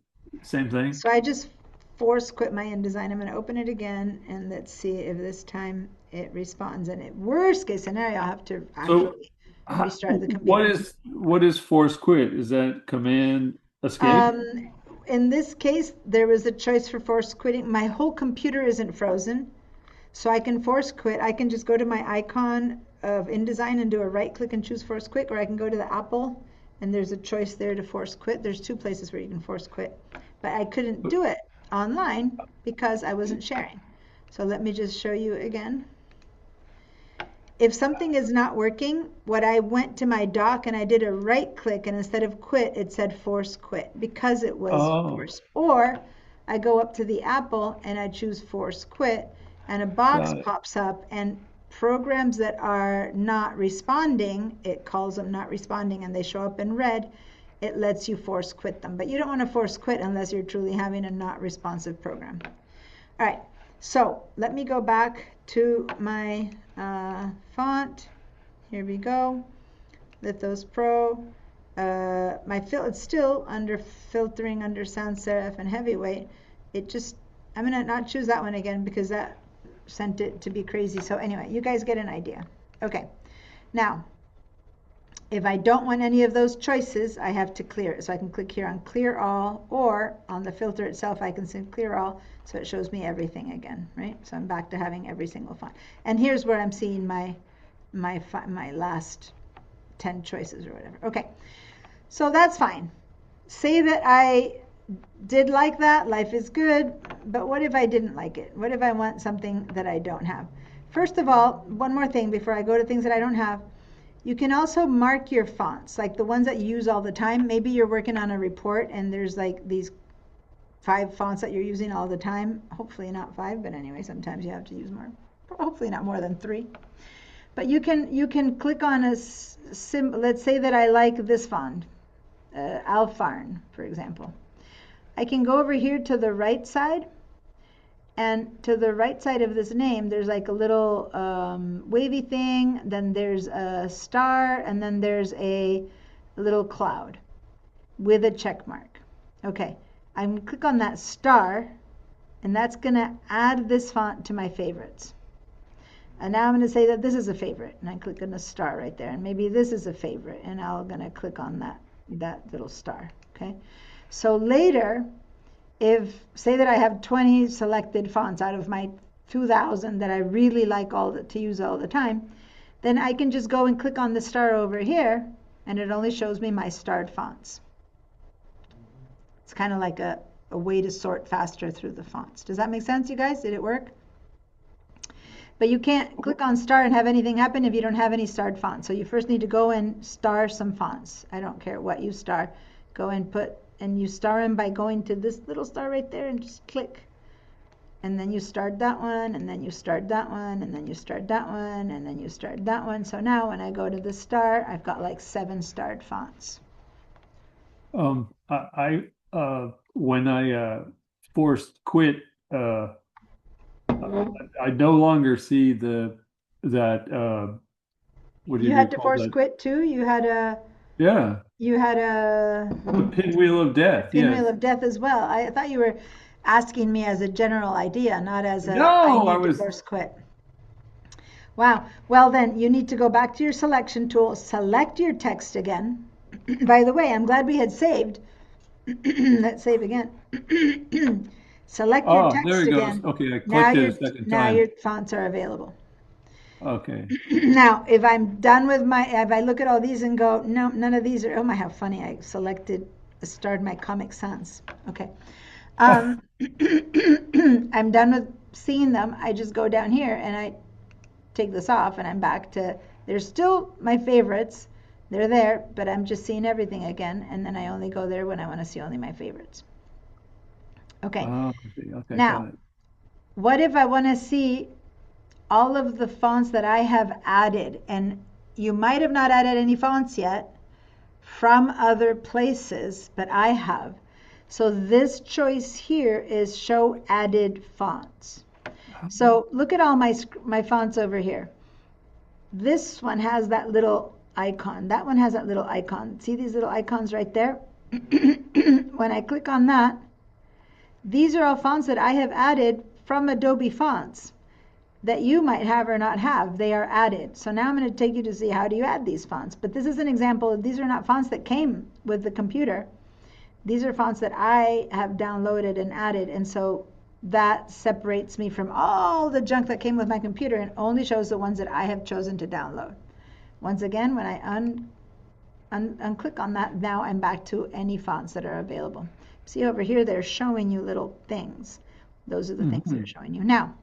same thing? So I just force quit my InDesign. I'm going to open it again, and let's see if this time it responds. And in worst case scenario, I'll have to actually restart the computer. What is force quit? Is that command escape? In this case, there was a choice for force quitting. My whole computer isn't frozen, so I can force quit. I can just go to my icon of InDesign and do a right click and choose force quit, or I can go to the Apple and there's a choice there to force quit. There's 2 places where you can force quit, but I couldn't do it online because I wasn't sharing. So let me just show you again. If something is not working, what I went to my dock and I did a right click, and instead of quit, it said force quit because it was forced. Or I go up to the Apple and I choose force quit, and a box pops up, and programs that are not responding, it calls them not responding, and they show up in red, it lets you force quit them. But you don't want to force quit unless you're truly having a not responsive program. All right, so let me go back to my font. Here we go. Lithos Pro. It's still under filtering under sans serif and heavyweight. I'm gonna not choose that one again because that sent it to be crazy. So anyway, you guys get an idea. Okay, now if I don't want any of those choices, I have to clear it. So I can click here on clear all, or on the filter itself I can say clear all, so it shows me everything again, right? So I'm back to having every single font. And here's where I'm seeing my my last 10 choices or whatever. Okay, so that's fine. Say that I did like that, life is good, but what if I didn't like it? What if I want something that I don't have? First of all, one more thing before I go to things that I don't have. You can also mark your fonts, like the ones that you use all the time. Maybe you're working on a report and there's like these 5 fonts that you're using all the time. Hopefully not 5, but anyway, sometimes you have to use more. Hopefully not more than 3. But you can click on let's say that I like this font, Alfarn, for example. I can go over here to the right side, and to the right side of this name, there's like a little wavy thing, then there's a star, and then there's a little cloud with a check mark. Okay, I'm going to click on that star, and that's going to add this font to my favorites. And now I'm going to say that this is a favorite, and I click on the star right there, and maybe this is a favorite, and I'm going to click on that little star. Okay, so later, if say that I have 20 selected fonts out of my 2,000 that I really like to use all the time, then I can just go and click on the star over here, and it only shows me my starred fonts. It's kind of like a way to sort faster through the fonts. Does that make sense, you guys? Did it work? But you can't click on star and have anything happen if you don't have any starred fonts. So you first need to go and star some fonts. I don't care what you star. Go and you star them by going to this little star right there and just click. And then you starred that one, and then you starred that one, and then you starred that one, and then you starred that one. So now when I go to the star, I've got like 7 starred fonts. When I forced quit, I no longer see that what do You had to call force that? quit too? You had a Yeah, the pinwheel of death. pinwheel Yes. of death as well. I thought you were asking me as a general idea, not as a No, I I need to was. force quit. Wow. Well, then you need to go back to your selection tool, select your text again. By the way, I'm glad we had saved. Let's save again. Select your Oh, there text it goes. again. Okay, I clicked it a second Now time. your fonts are available. Okay. Now, if I'm done with if I look at all these and go, no, none of these are, oh my, how funny, I starred my Comic Sans. Okay. I'm done with seeing them. I just go down here and I take this off and I'm back to, they're still my favorites. They're there, but I'm just seeing everything again. And then I only go there when I want to see only my favorites. Okay. Oh, I see. Okay, Now, got it. what if I want to see all of the fonts that I have added? And you might have not added any fonts yet from other places, but I have. So this choice here is show added fonts. So look at all my fonts over here. This one has that little icon. That one has that little icon. See these little icons right there? When I click on that, these are all fonts that I have added from Adobe Fonts that you might have or not have. They are added. So now I'm going to take you to see how do you add these fonts. But this is an example of, these are not fonts that came with the computer. These are fonts that I have downloaded and added. And so that separates me from all the junk that came with my computer and only shows the ones that I have chosen to download. Once again, when I unclick on that, now I'm back to any fonts that are available. See over here, they're showing you little things. Those are the things they're showing you. Now,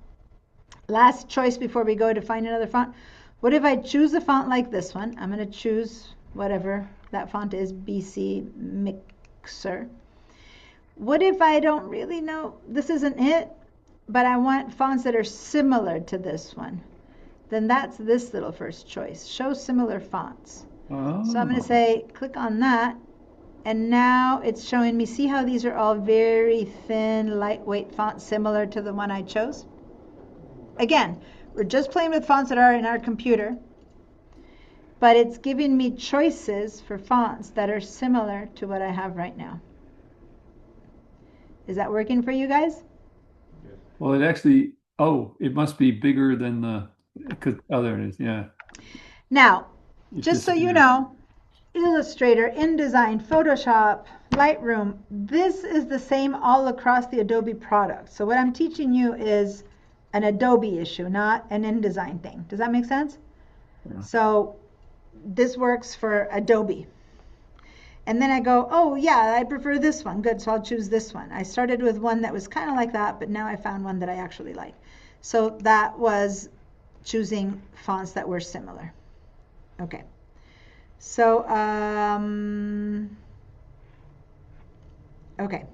last choice before we go to find another font. What if I choose a font like this one? I'm going to choose whatever that font is, BC Mixer. What if I don't really know, this isn't it, but I want fonts that are similar to this one? Then that's this little first choice, show similar fonts. Oh. So I'm going to say, click on that. And now it's showing me, see how these are all very thin, lightweight fonts similar to the one I chose? Again, we're just playing with fonts that are in our computer, but it's giving me choices for fonts that are similar to what I have right now. Is that working for you guys? Well, it actually, it must be bigger than there it is, yeah. Now, It just so you disappeared. know, Illustrator, InDesign, Photoshop, Lightroom, this is the same all across the Adobe product. So what I'm teaching you is an Adobe issue, not an InDesign thing. Does that make sense? Yeah. So this works for Adobe. And then I go, oh yeah, I prefer this one. Good, so I'll choose this one. I started with one that was kind of like that, but now I found one that I actually like. So that was choosing fonts that were similar. Okay. So, okay.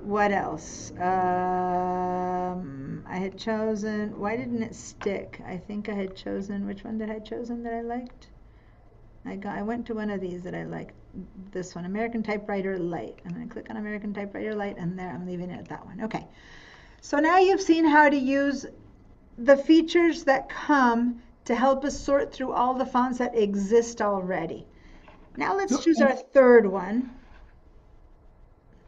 What else? I had chosen, why didn't it stick? I think I had chosen, which one did I chosen that I liked? I went to one of these that I liked. This one, American Typewriter Lite. I'm going to click on American Typewriter Lite, and there I'm leaving it at that one. Okay. So now you've seen how to use the features that come to help us sort through all the fonts that exist already. Now let's choose our third one.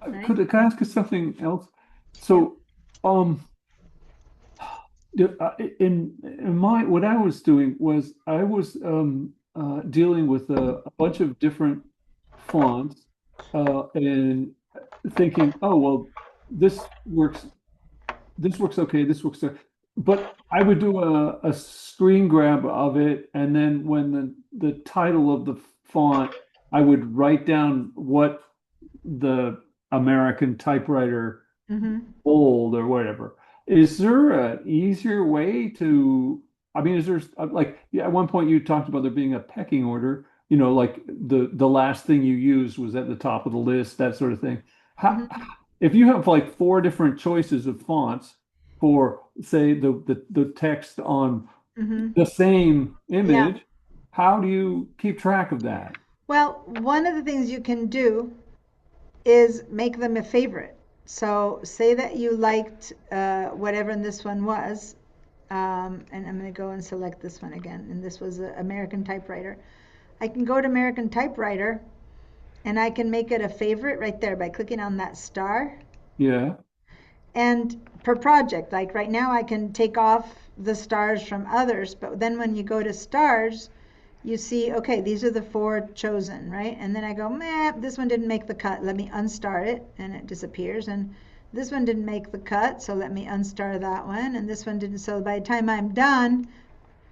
Right? Could I ask you something else? So, in my what I was doing was I was dealing with a bunch of different fonts and thinking, oh well, this works. This works okay. This works. But I would do a screen grab of it, and then when the title of the font, I would write down what the American typewriter bold or whatever. Is there an easier way to, I mean, is there like, yeah, at one point you talked about there being a pecking order, like the last thing you used was at the top of the list, that sort of thing. How, if you have like four different choices of fonts for, say, the text on the same image, how do you keep track of that? Well, one of the things you can do is make them a favorite. So say that you liked whatever this one was, and I'm going to go and select this one again, and this was American Typewriter. I can go to American Typewriter, and I can make it a favorite right there by clicking on that star. Yeah. And per project, like right now I can take off the stars from others, but then when you go to stars, you see, okay, these are the four chosen, right? And then I go, meh, this one didn't make the cut. Let me unstar it, and it disappears. And this one didn't make the cut, so let me unstar that one. And this one didn't. So by the time I'm done,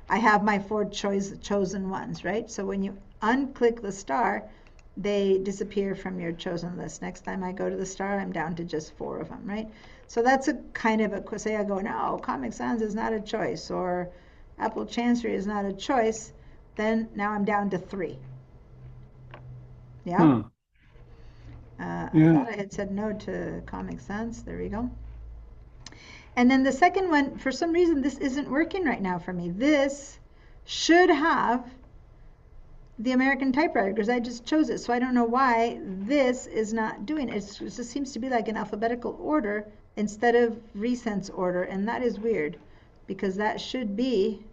I have my four chosen ones, right? So when you unclick the star, they disappear from your chosen list. Next time I go to the star, I'm down to just four of them, right? So that's a kind of a, say I go, no, Comic Sans is not a choice, or Apple Chancery is not a choice, then now I'm down to three. Yeah? I thought I had said no to Comic Sans. There we go. And then the second one, for some reason, this isn't working right now for me. This should have the American Typewriter because I just chose it. So I don't know why this is not doing it. It just seems to be like an alphabetical order instead of recents order. And that is weird because that should be,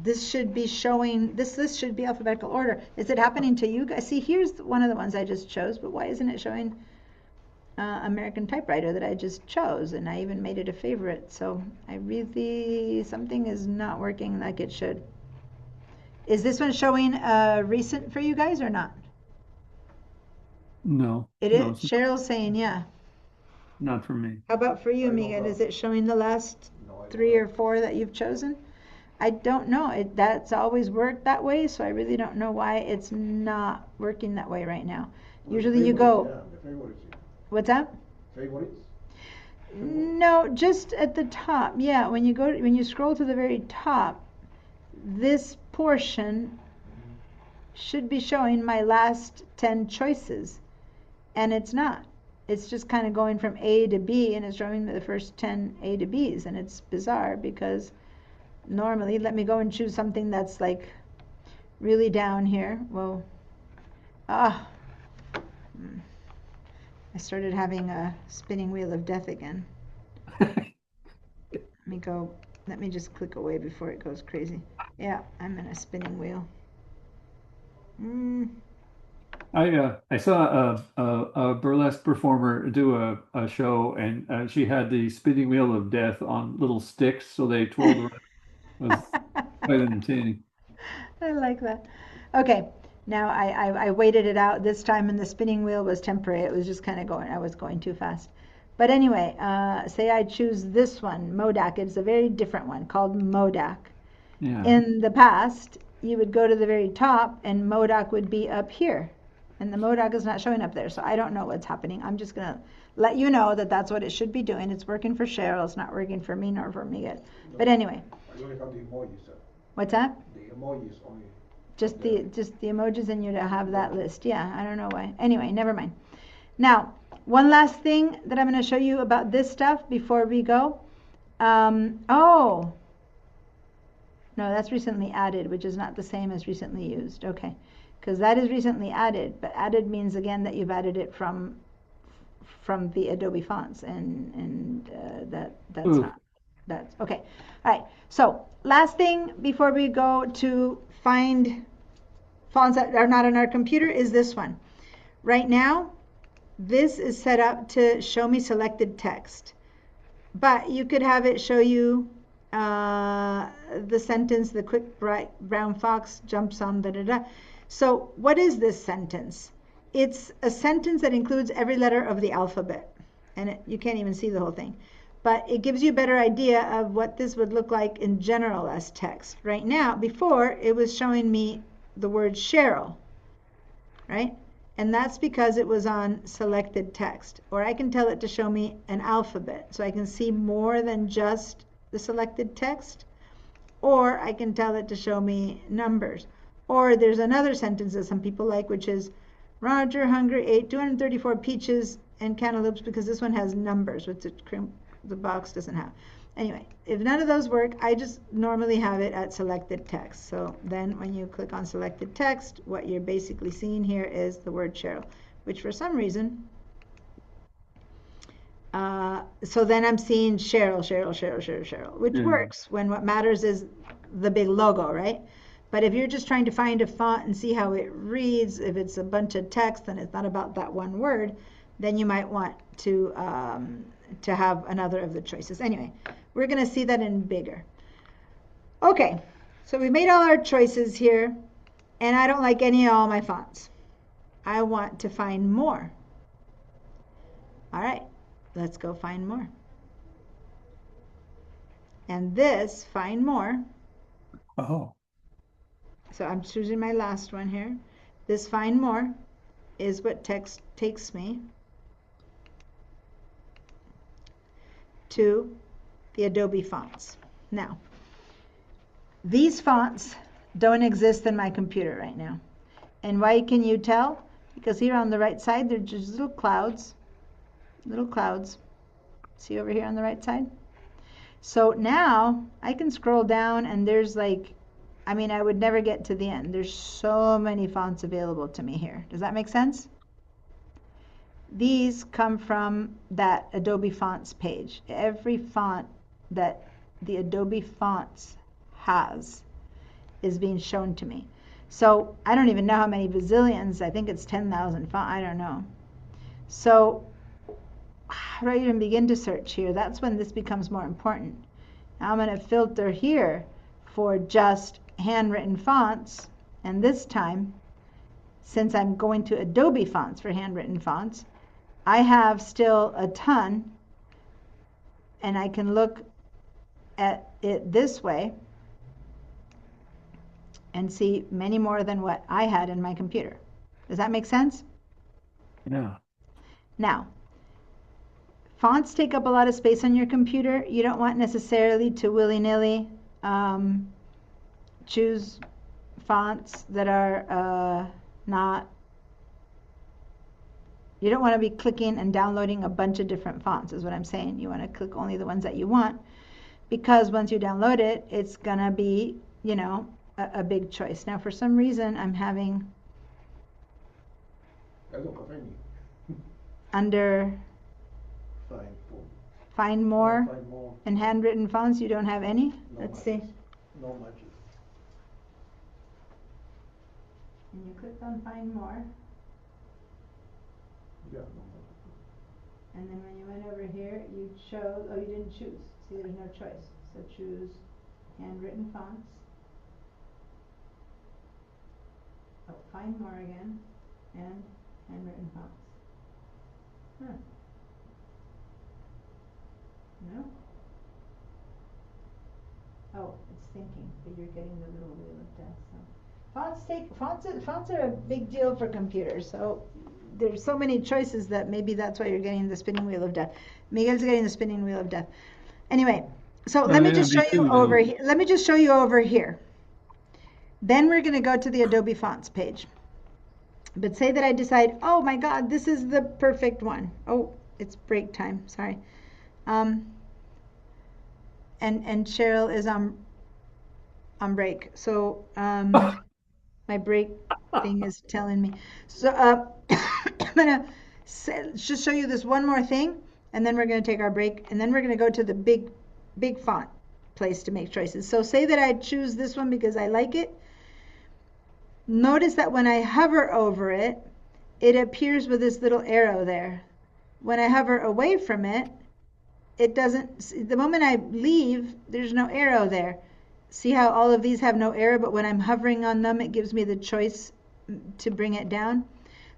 this should be showing, this list should be alphabetical order. Is it happening to you guys? See, here's one of the ones I just chose, but why isn't it showing American Typewriter that I just chose? And I even made it a favorite. So I really, something is not working like it should. Is this one showing recent for you guys or not? No. It no, is. Cheryl's saying yeah. Not for me. How about for you, Megan? Is it showing the last 3 or 4 that you've chosen? I don't know. That's always worked that way, so I really don't know why it's not working that way right now. Usually you go. What's that? Favorites? No, just at the top. Yeah, when you scroll to the very top, this portion should be showing my last 10 choices, and it's not. It's just kind of going from A to B, and it's showing the first 10 A to B's, and it's bizarre because normally, let me go and choose something that's like really down here. Well, I started having a spinning wheel of death again. Let me just click away before it goes crazy. Yeah, I'm in a spinning wheel. I saw a burlesque performer do a show, and she had the spinning wheel of death on little sticks, so they twirled around. It was quite entertaining. I like that. Okay, now I waited it out this time, and the spinning wheel was temporary. It was just kind of going. I was going too fast. But anyway, say I choose this one, Modak. It's a very different one called Modak. Yeah. In the past, you would go to the very top and Modak would be up here. And the Modak is not showing up there, so I don't know what's happening. I'm just going to let you know that that's what it should be doing. It's working for Cheryl. It's not working for me nor for Miguel. But anyway. I only have the emojis. What's that? The emojis only. Just the emojis and you to have that list. Yeah, I don't know why. Anyway, never mind. Now, one last thing that I'm going to show you about this stuff before we go. Oh, no, that's recently added, which is not the same as recently used. Okay, because that is recently added, but added means again that you've added it from the Adobe fonts, and that's okay. All right. So last thing before we go to find fonts that are not on our computer is this one. Right now, this is set up to show me selected text, but you could have it show you the sentence, the quick bright brown fox jumps on da da da. So what is this sentence? It's a sentence that includes every letter of the alphabet, and you can't even see the whole thing, but it gives you a better idea of what this would look like in general as text. Right now, before it was showing me the word Cheryl, right? And that's because it was on selected text. Or I can tell it to show me an alphabet, so I can see more than just the selected text. Or I can tell it to show me numbers. Or there's another sentence that some people like, which is Roger Hungry ate 234 peaches and cantaloupes, because this one has numbers, which the box doesn't have. Anyway, if none of those work, I just normally have it at selected text. So then when you click on selected text, what you're basically seeing here is the word Cheryl, which for some reason, so then I'm seeing Cheryl, which works when what matters is the big logo, right? But if you're just trying to find a font and see how it reads, if it's a bunch of text and it's not about that one word, then you might want to have another of the choices. Anyway, we're going to see that in bigger. Okay, so we made all our choices here, and I don't like any of all my fonts. I want to find more. All right, let's go find more. And this, find more. Oh. So I'm choosing my last one here. This find more is what text takes me to the Adobe fonts. Now, these fonts don't exist in my computer right now. And why can you tell? Because here on the right side, they're just little clouds. Little clouds. See over here on the right side? So now I can scroll down and there's like, I mean, I would never get to the end. There's so many fonts available to me here. Does that make sense? These come from that Adobe Fonts page. Every font that the Adobe Fonts has is being shown to me. So I don't even know how many bazillions. I think it's 10,000 fonts. I don't know. So how do I even begin to search here? That's when this becomes more important. Now I'm going to filter here for just handwritten fonts. And this time, since I'm going to Adobe Fonts for handwritten fonts, I have still a ton, and I can look at it this way and see many more than what I had in my computer. Does that make sense? Yeah. Now, fonts take up a lot of space on your computer. You don't want necessarily to willy-nilly choose fonts that are not. You don't want to be clicking and downloading a bunch of different fonts, is what I'm saying. You want to click only the ones that you want, because once you download it, it's going to be, you know, a big choice. Now, for some reason, I'm having under find more and handwritten fonts, you don't have any? Let's see. No matches. And you clicked on find more. Yeah, And then when you went over here, you chose, oh, you didn't choose. See, there's no choice. So choose handwritten fonts. Oh, find more again. And handwritten fonts. Huh. No? Oh, it's thinking, but you're getting the little wheel of death, so. Fonts are a big deal for computers, so there's so many choices that maybe that's why you're getting the spinning wheel of death. Miguel's getting the spinning wheel of death. Anyway, so let me yeah, just me show you too, over then. here. Let me just show you over here. Then we're going to go to the Adobe Fonts page. But say that I decide, oh my God, this is the perfect one. Oh, it's break time, sorry. And Cheryl is on break. So my break thing is telling me. So I'm gonna just show you this one more thing, and then we're gonna take our break, and then we're gonna go to the big font place to make choices. So say that I choose this one because I like it. Notice that when I hover over it, it appears with this little arrow there. When I hover away from it, it doesn't. The moment I leave, there's no arrow there. See how all of these have no arrow, but when I'm hovering on them, it gives me the choice to bring it down.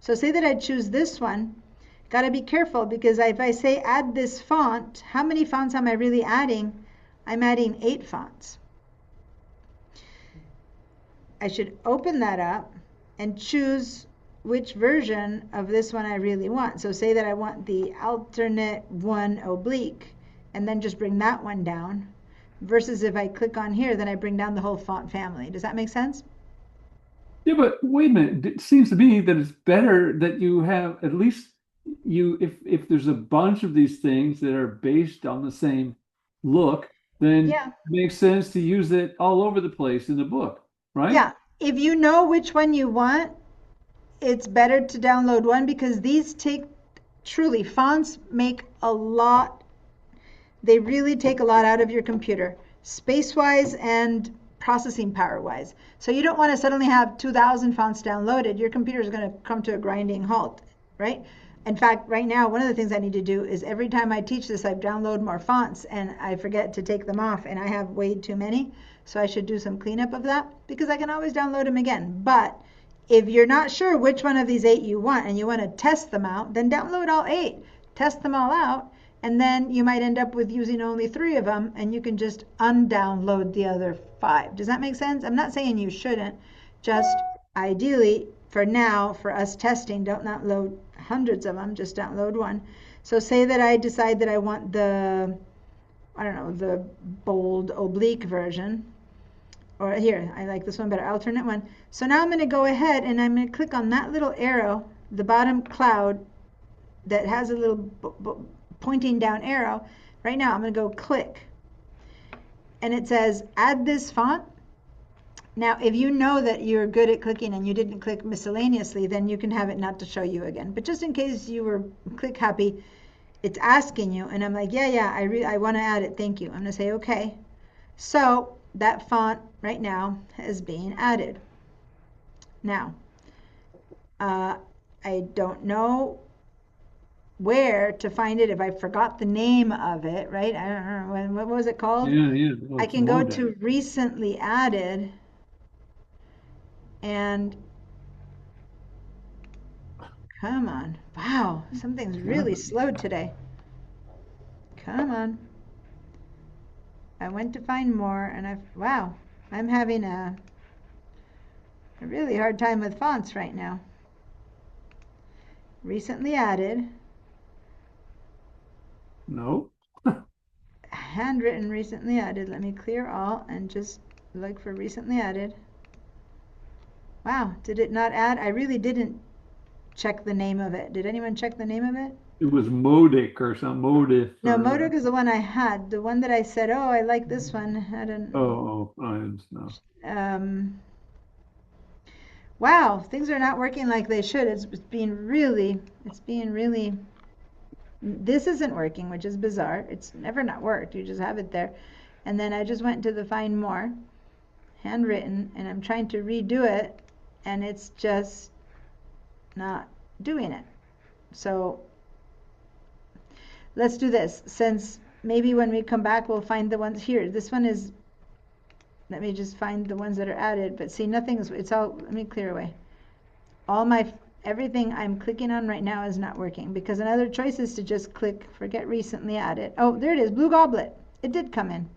So say that I choose this one. Got to be careful because if I say add this font, how many fonts am I really adding? I'm adding 8 fonts. I should open that up and choose which version of this one I really want. So say that I want the alternate one oblique, and then just bring that one down, versus if I click on here, then I bring down the whole font family. Does that make sense? Yeah, but wait a minute. It seems to me that it's better that you have at least if there's a bunch of these things that are based on the same look, then it Yeah. makes sense to use it all over the place in the book, right? Yeah. If you know which one you want, it's better to download one because these take truly fonts make a lot. They really take a lot out of your computer, space-wise and processing power-wise. So you don't want to suddenly have 2,000 fonts downloaded. Your computer is going to come to a grinding halt, right? In fact, right now, one of the things I need to do is every time I teach this, I download more fonts and I forget to take them off, and I have way too many. So I should do some cleanup of that because I can always download them again. But if you're not sure which one of these 8 you want and you want to test them out, then download all 8, test them all out, and then you might end up with using only 3 of them, and you can just undownload the other 5. Does that make sense? I'm not saying you shouldn't. Just ideally, for now, for us testing, don't download hundreds of them, just download one. So say that I decide that I want the, I don't know, the bold oblique version. Or here, I like this one better, alternate one. So now I'm going to go ahead and I'm going to click on that little arrow, the bottom cloud that has a little pointing down arrow. Right now I'm going to go click. And it says add this font. Now if you know that you're good at clicking and you didn't click miscellaneously, then you can have it not to show you again. But just in case you were click happy, it's asking you, and I'm like, yeah, I want to add it, thank you. I'm going to say okay. So that font right now is being added. Now, I don't know where to find it if I forgot the name of it, right? I don't know, what was it called? Yeah. Well, I it's can go Moda. to recently added and come on. Wow, something's really slow today. Come on. I went to find more and wow, I'm having a really hard time with fonts right now. Recently added, No. handwritten recently added. Let me clear all and just look for recently added. Wow, did it not add? I really didn't check the name of it. Did anyone check the name of it? It was Modic or some Modif No, or Modok is the one I had. The one that I said, oh, I like this one. Had an, I understand. um, wow, things are not working like they should. It's being really, this isn't working, which is bizarre. It's never not worked. You just have it there. And then I just went to the find more, handwritten, and I'm trying to redo it, and it's just not doing it. So let's do this. Since maybe when we come back, we'll find the ones here. This one is, let me just find the ones that are added. But see, nothing's, it's all, let me clear away. All my everything I'm clicking on right now is not working, because another choice is to just click forget recently added. Oh, there it is, Blue Goblet. It did come in.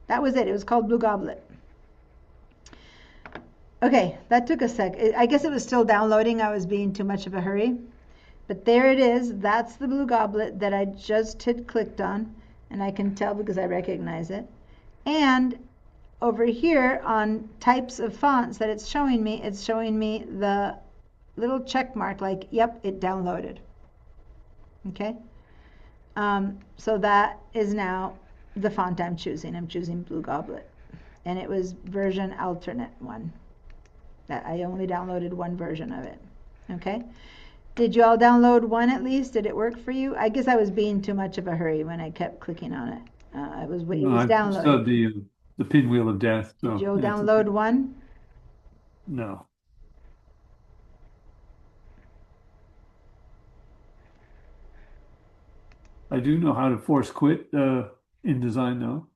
That was it. It was called Blue Goblet. Okay, that took a sec. I guess it was still downloading. I was being too much of a hurry. But there it is. That's the Blue Goblet that I just had clicked on, and I can tell because I recognize it. And over here on types of fonts that it's showing me the little check mark like, yep, it downloaded. Okay? So that is now the font I'm choosing. I'm choosing Blue Goblet. And it was version alternate 1. That I only downloaded one version of it. Okay? Did you all download one at least? Did it work for you? I guess I was being too much of a hurry when I kept clicking on it. It was No, I downloading. saw the pinwheel of death. So Did you all it's download okay. one? No. I do know how to force quit InDesign though.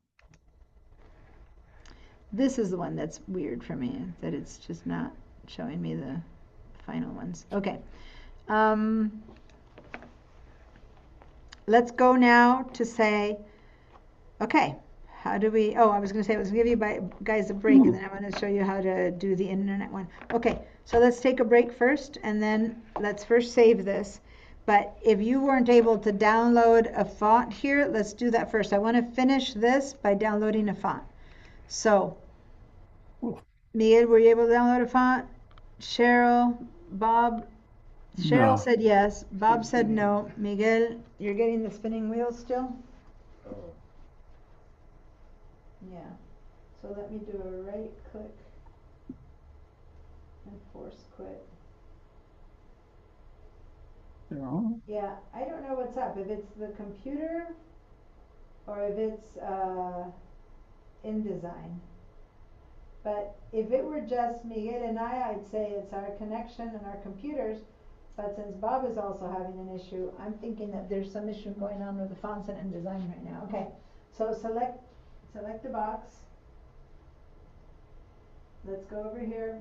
This is the one that's weird for me, that it's just not showing me the final ones. Okay. Let's go now to say, okay, how do we, oh, I was going to say I was going to give you guys a break, and then I'm going to show you how to do the internet one. Okay, so let's take a break first, and then let's first save this. But if you weren't able to download a font here, let's do that first. I want to finish this by downloading a font. So, Miguel, were you able to download a font? Cheryl, Bob? Cheryl No. said yes. Bob said no. Miguel, you're getting the spinning wheel still? Yeah. So let me do a right click and force quit. No. Yeah, I don't know what's up. If it's the computer or if it's InDesign. But if it were just Miguel and I'd say it's our connection and our computers. But since Bob is also having an issue, I'm thinking that there's some issue going on with the fonts and InDesign right now. Okay, so select the box. Let's go over here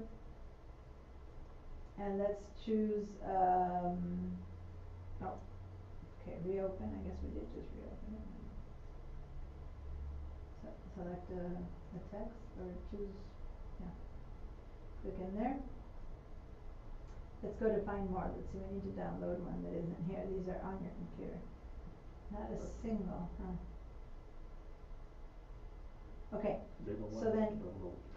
and let's choose, okay, reopen. I guess we did just reopen it. So select a text or choose, yeah, click in there. Let's go to find more. Let's see, we need to download one that isn't here. These are on your computer. Not a single, huh? Okay, so then,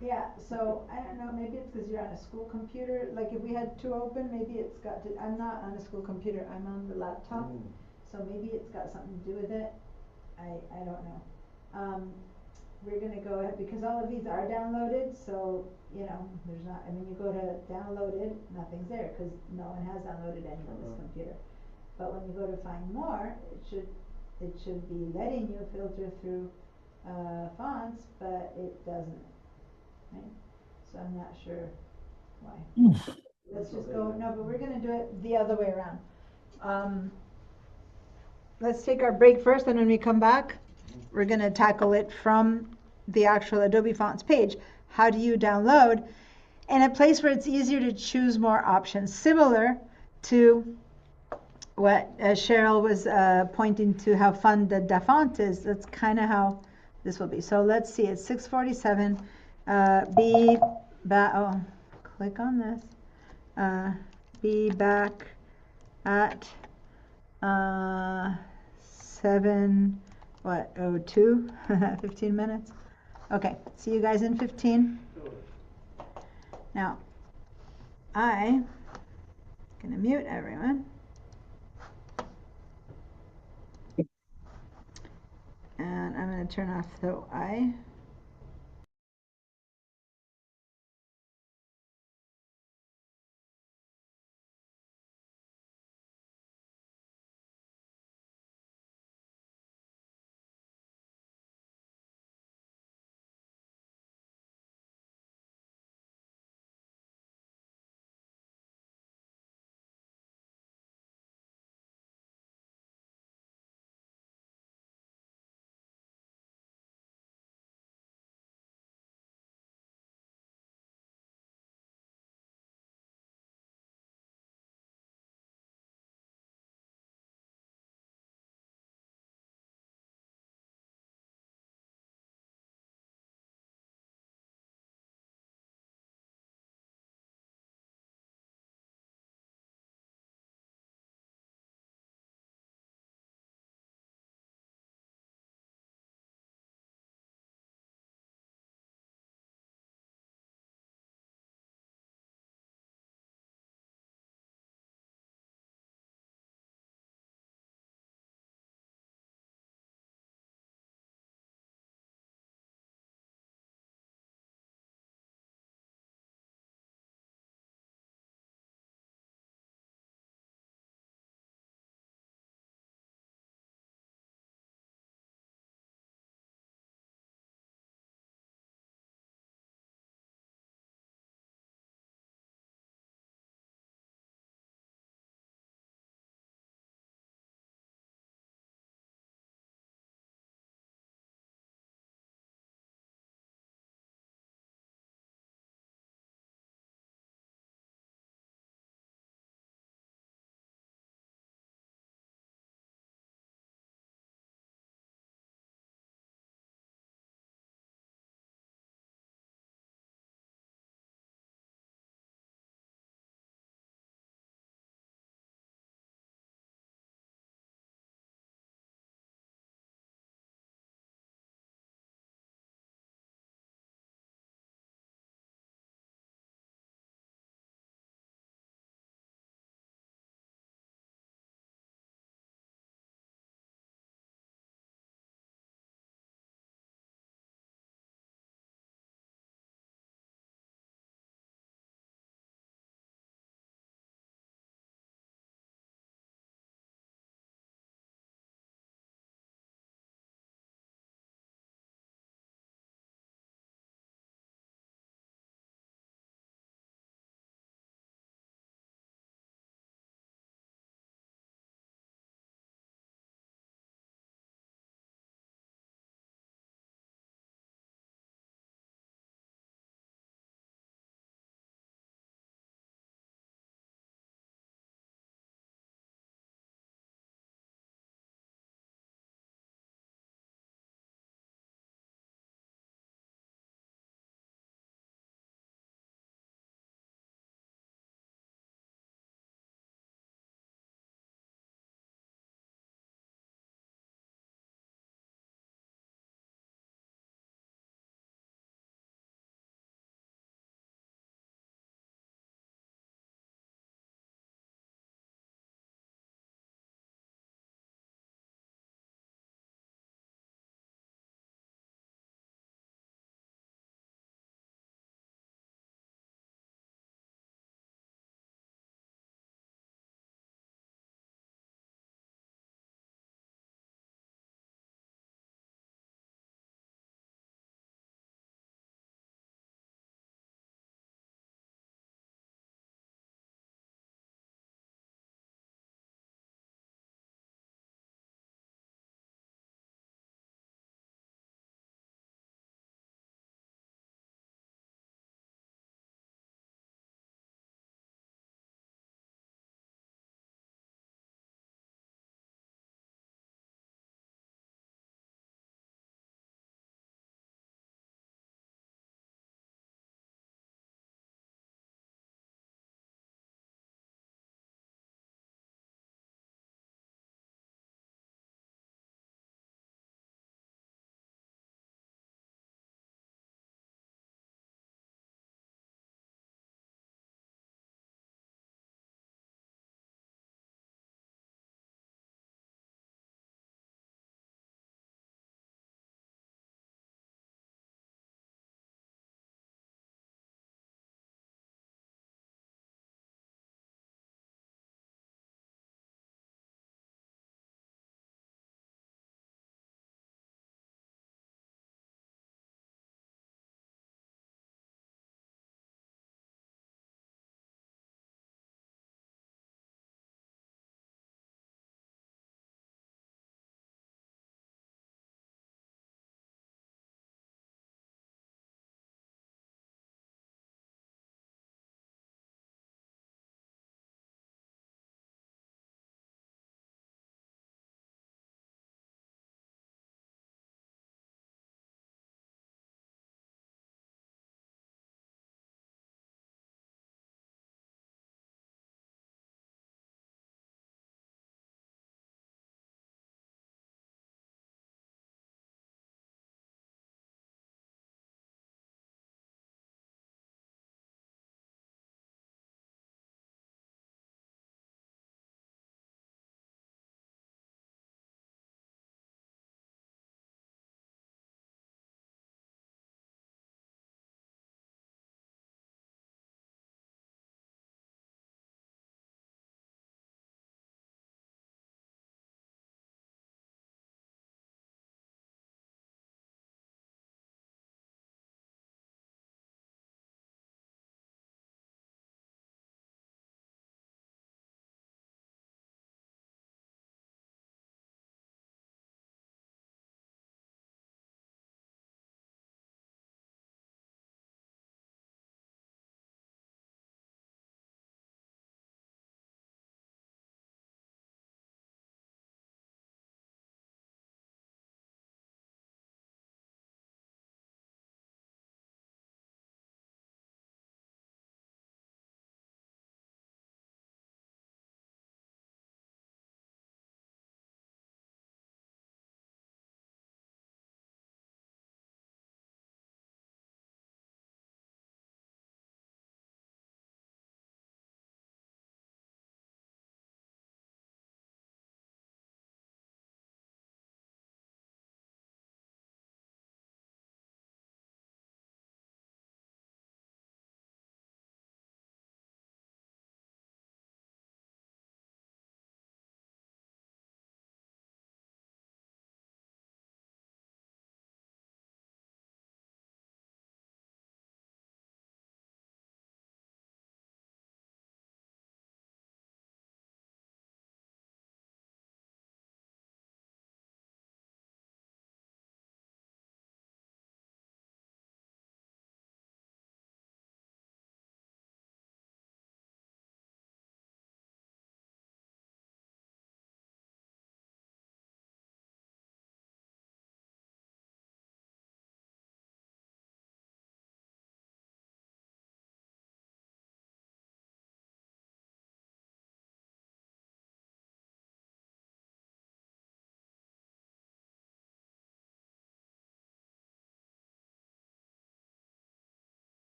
yeah, so I don't know, maybe it's because you're on a school computer. Like if we had two open, maybe it's got to, I'm not on a school computer, I'm on the laptop. So maybe it's got something to do with it. I don't know. We're gonna go ahead, because all of these are downloaded, so, you know, there's not, I mean, you go to downloaded, nothing's there, because no one has downloaded any on this computer. But when you go to find more, it should be letting you filter through fonts, but it doesn't, right? So I'm not sure why. Let's just go, no, but we're gonna do it the other way around. Let's take our break first, and when we come back, we're gonna tackle it from the actual Adobe Fonts page. How do you download? In a place where it's easier to choose more options, similar to what Cheryl was pointing to, how fun the Da Font is. That's kind of how this will be. So let's see, it's 6:47. Click on this. Be back at 7:02, 15 minutes. Okay, see you guys in 15. Now, I'm gonna mute everyone. And I'm gonna turn off the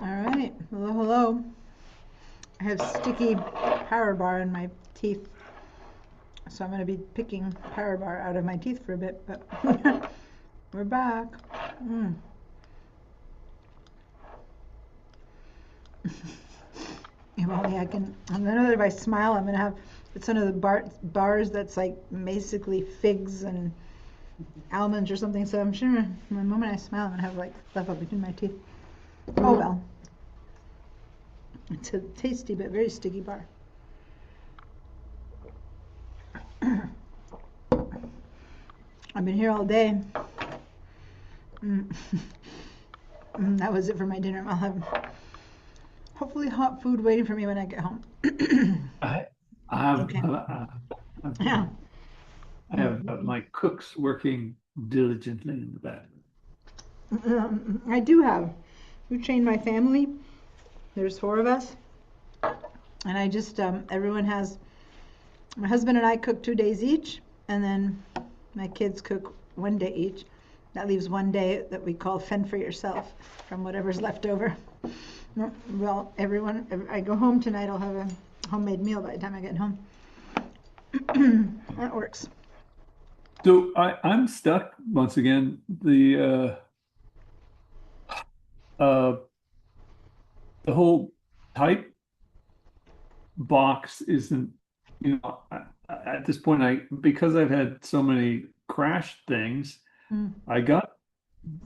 All right. Hello, hello. I have sticky power bar in my teeth, so I'm going to be picking power bar out of my teeth for a bit, but we're back. If only I can. I know that if I smile, I'm going to have, it's one of the bars that's like basically figs and almonds or something, so I'm sure the moment I smile, I'm going to have like stuff up between my teeth. Oh well. It's a tasty but very sticky bar. I've been here all day. That was it for my dinner. I'll have hopefully hot food waiting for me when I get home. I have Okay. I have my cooks working diligently in the back. I do have. We trained my family. There's 4 of us, and I just everyone has. My husband and I cook 2 days each, and then my kids cook 1 day each. That leaves 1 day that we call fend for yourself from whatever's left over. Well, everyone, I go home tonight, I'll have a homemade meal by the time I get home. That works. So I'm stuck once again. The whole type box isn't, at this point, because I've had so many crash things, I got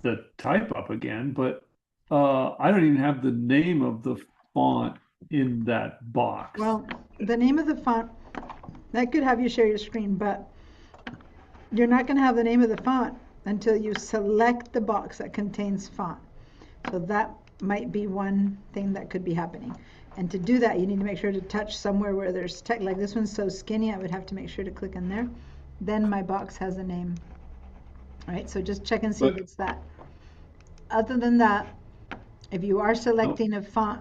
the type up again, but I don't even have the name of the font in that box. Well, the name of the font, that could have you share your screen, but you're not going to have the name of the font until you select the box that contains font. So that might be one thing that could be happening. And to do that, you need to make sure to touch somewhere where there's text. Like this one's so skinny, I would have to make sure to click in there. Then my box has a name. All right, so just check and see if it's that. Other than that, if you are selecting a font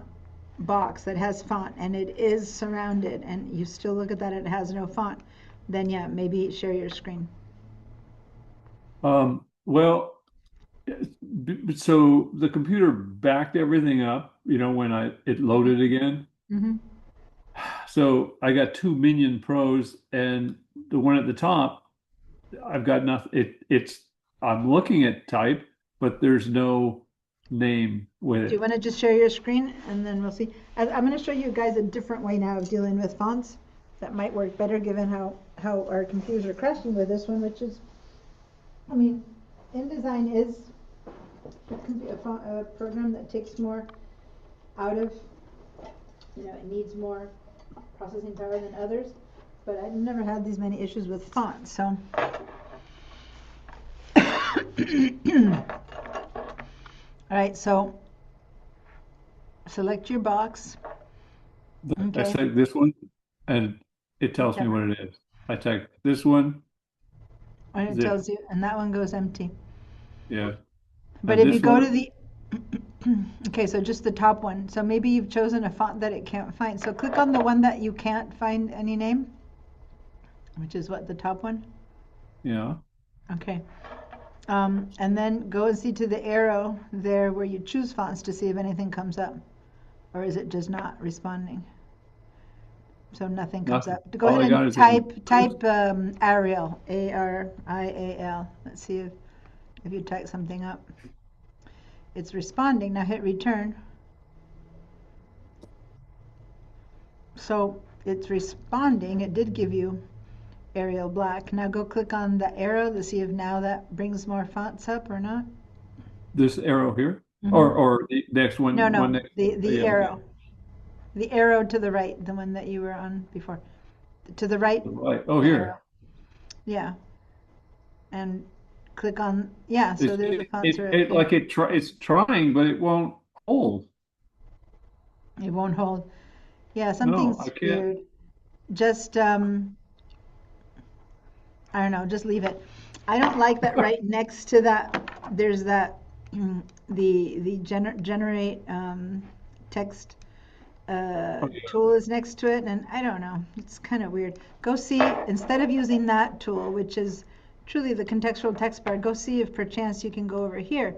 box that has font and it is surrounded and you still look at that and it has no font, then yeah, maybe share your screen. Well, so the computer backed everything up, when it loaded again. So I got 2 Minion Pros, and the one at the top, I've got nothing. I'm looking at type, but there's no name with it. Do you want to just share your screen and then we'll see? I'm going to show you guys a different way now of dealing with fonts that might work better given how our computers are crashing with this one, which is, InDesign is a program that takes more out of, it needs more processing power than others, but I've never had these many issues with fonts, so. All right, so select your box. I select this one, and it tells me what it is. I type this one. And it tells you, and that one goes empty. Yeah. But if you go to the, okay, so just the top one. So maybe you've chosen a font that it can't find. So click on the one that you can't find any name, which is what, the top one? Yeah. Okay. And then go and see to the arrow there where you choose fonts to see if anything comes up. Or is it just not responding? So nothing comes up. Go ahead and type Arial, A-R-I-A-L. Let's see if you type something up. It's responding. Now hit return. So it's responding. It did give you Arial Black. Now go click on the arrow to see if now that brings more fonts up or not. This arrow here? Or the next one? No, the arrow. The arrow to the right, the one that you were on before. To the right. Right. Oh, here. Arrow. Yeah. And click on, yeah, so there's the fonts right there. It's trying, but it won't hold. It won't hold. Yeah, something's weird. Just, I don't know, just leave it. I don't like that right next to that, there's that, the generate text tool is next to it, and I don't know, it's kind of weird. Go see, instead of using that tool, which is truly the contextual text bar, go see if perchance you can go over here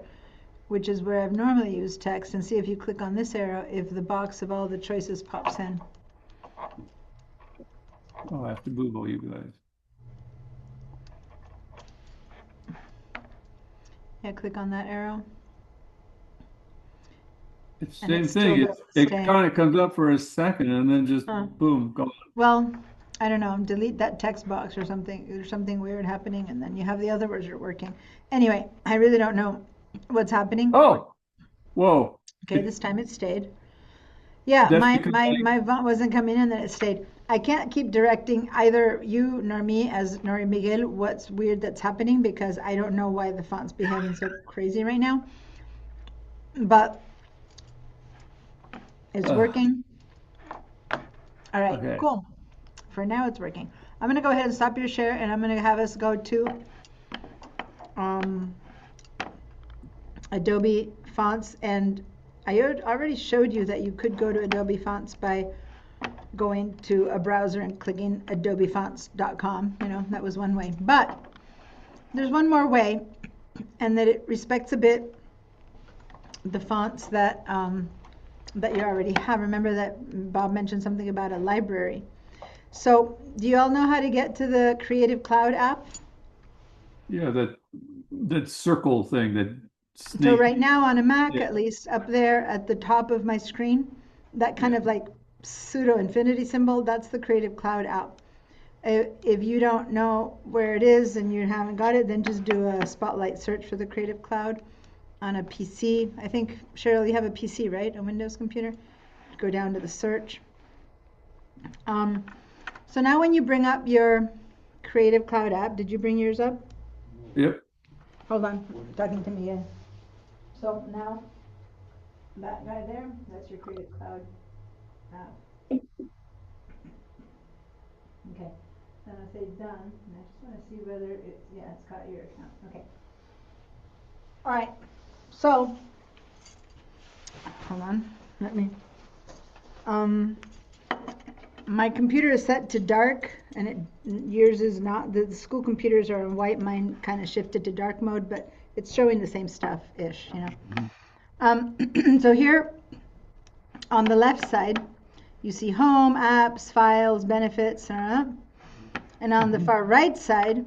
which is where I've normally used text, and see if you click on this arrow, if the box of all the choices pops in. Oh, I have to Google you guys. Yeah, click on that arrow. It's the And same it still thing. It doesn't stay. kind of comes up for a second and then just boom, gone. Well, I don't know, delete that text box or something. There's something weird happening, and then you have the other ones are working. Anyway, I really don't know what's happening. Oh, whoa. Okay, this time it stayed. Yeah, That's my because my font wasn't coming in, then it stayed. I can't keep directing either you nor me as Nori Miguel what's weird that's happening, because I don't know why the font's behaving so crazy right now. But it's working. All right, Okay. cool. For now, it's working. I'm gonna go ahead and stop your share, and I'm gonna have us go to Adobe Fonts, and I already showed you that you could go to Adobe Fonts by going to a browser and clicking adobefonts.com. You know, that was one way. But there's one more way, and that it respects a bit the fonts that that you already have. Remember that Bob mentioned something about a library. So do you all know how to get to the Creative Cloud app? Yeah, that circle thing, that So snake. right now on a Mac, Yeah. at least up there at the top of my screen, that kind of like pseudo infinity symbol, that's the Creative Cloud app. If you don't know where it is and you haven't got it, then just do a spotlight search for the Creative Cloud on a PC. I think, Cheryl, you have a PC, right? A Windows computer? Go down to the search. So now when you bring up your Creative Cloud app, did you bring yours up? Yep. Hold on, talking to me again. So now, that guy there, that's your Creative Cloud app. Okay, then I say done, and I just want to see whether it's, yeah, it's got your account. Okay. All right, so, hold on, let me, my computer is set to dark, and yours is not. The school computers are in white. Mine kind of shifted to dark mode, but it's showing the same stuff-ish, you know. So here on the left side, you see Home, Apps, Files, Benefits, and on the far right side,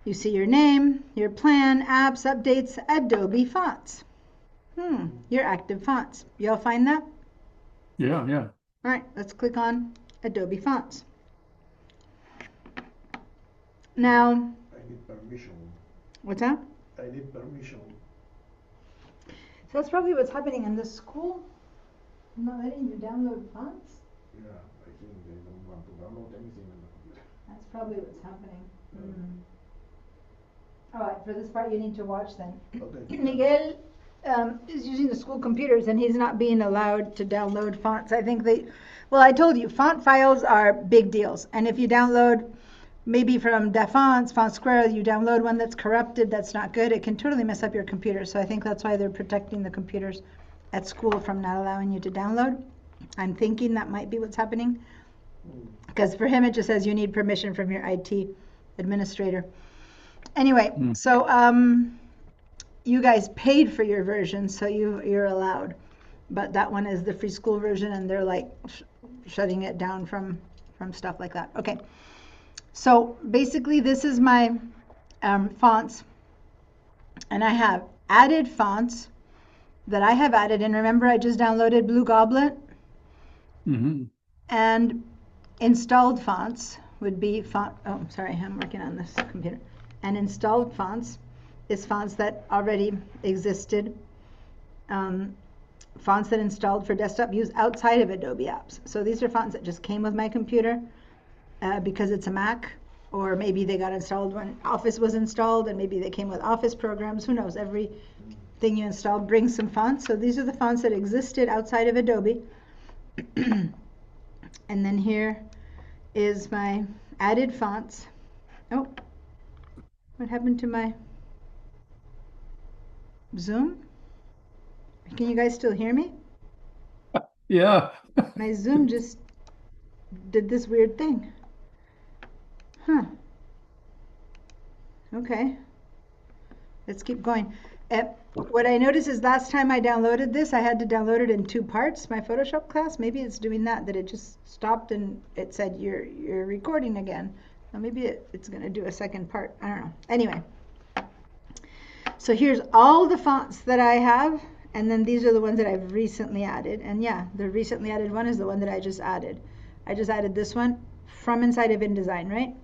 you see your name, your plan, Apps, Updates, Adobe Fonts. Your active fonts. You all find that? Yeah, yeah. All right, let's click on Adobe Fonts. Now, I need permission. what's that? I need permission. So that's probably what's happening in this school. I'm not letting you download fonts. Yeah, I think they don't want to download anything on the computer. That's probably what's happening. All right, for this part you need to watch then. Okay. Miguel is using the school computers, and he's not being allowed to download fonts. I think well, I told you, font files are big deals. And if you download, maybe from DaFonts, Font Square, you download one that's corrupted, that's not good, it can totally mess up your computer. So I think that's why they're protecting the computers at school from not allowing you to download. I'm thinking that might be what's happening. Because for him, it just says you need permission from your IT administrator. Anyway, so you guys paid for your version, so you're allowed. But that one is the free school version, and they're like shutting it down from stuff like that. Okay, so basically this is my fonts, and I have added fonts that I have added. And remember, I just downloaded Blue Goblet, and installed fonts would be I'm working on this computer. And installed fonts is fonts that already existed, fonts that installed for desktop use outside of Adobe Apps. So these are fonts that just came with my computer because it's a Mac, or maybe they got installed when Office was installed, and maybe they came with Office programs. Who knows? Everything you install brings some fonts. So these are the fonts that existed outside of Adobe. And then here is my added fonts. Oh, what happened to my Zoom? Can you guys still hear me? Yeah. My Zoom just did this weird thing. Huh. Okay. Let's keep going. What I noticed is last time I downloaded this, I had to download it in 2 parts, my Photoshop class. Maybe it's doing that it just stopped and it said you're recording again. Now maybe it's going to do a second part. I don't know. Anyway, so here's all the fonts that I have, and then these are the ones that I've recently added. And yeah, the recently added one is the one that I just added. I just added this one from inside of InDesign, right?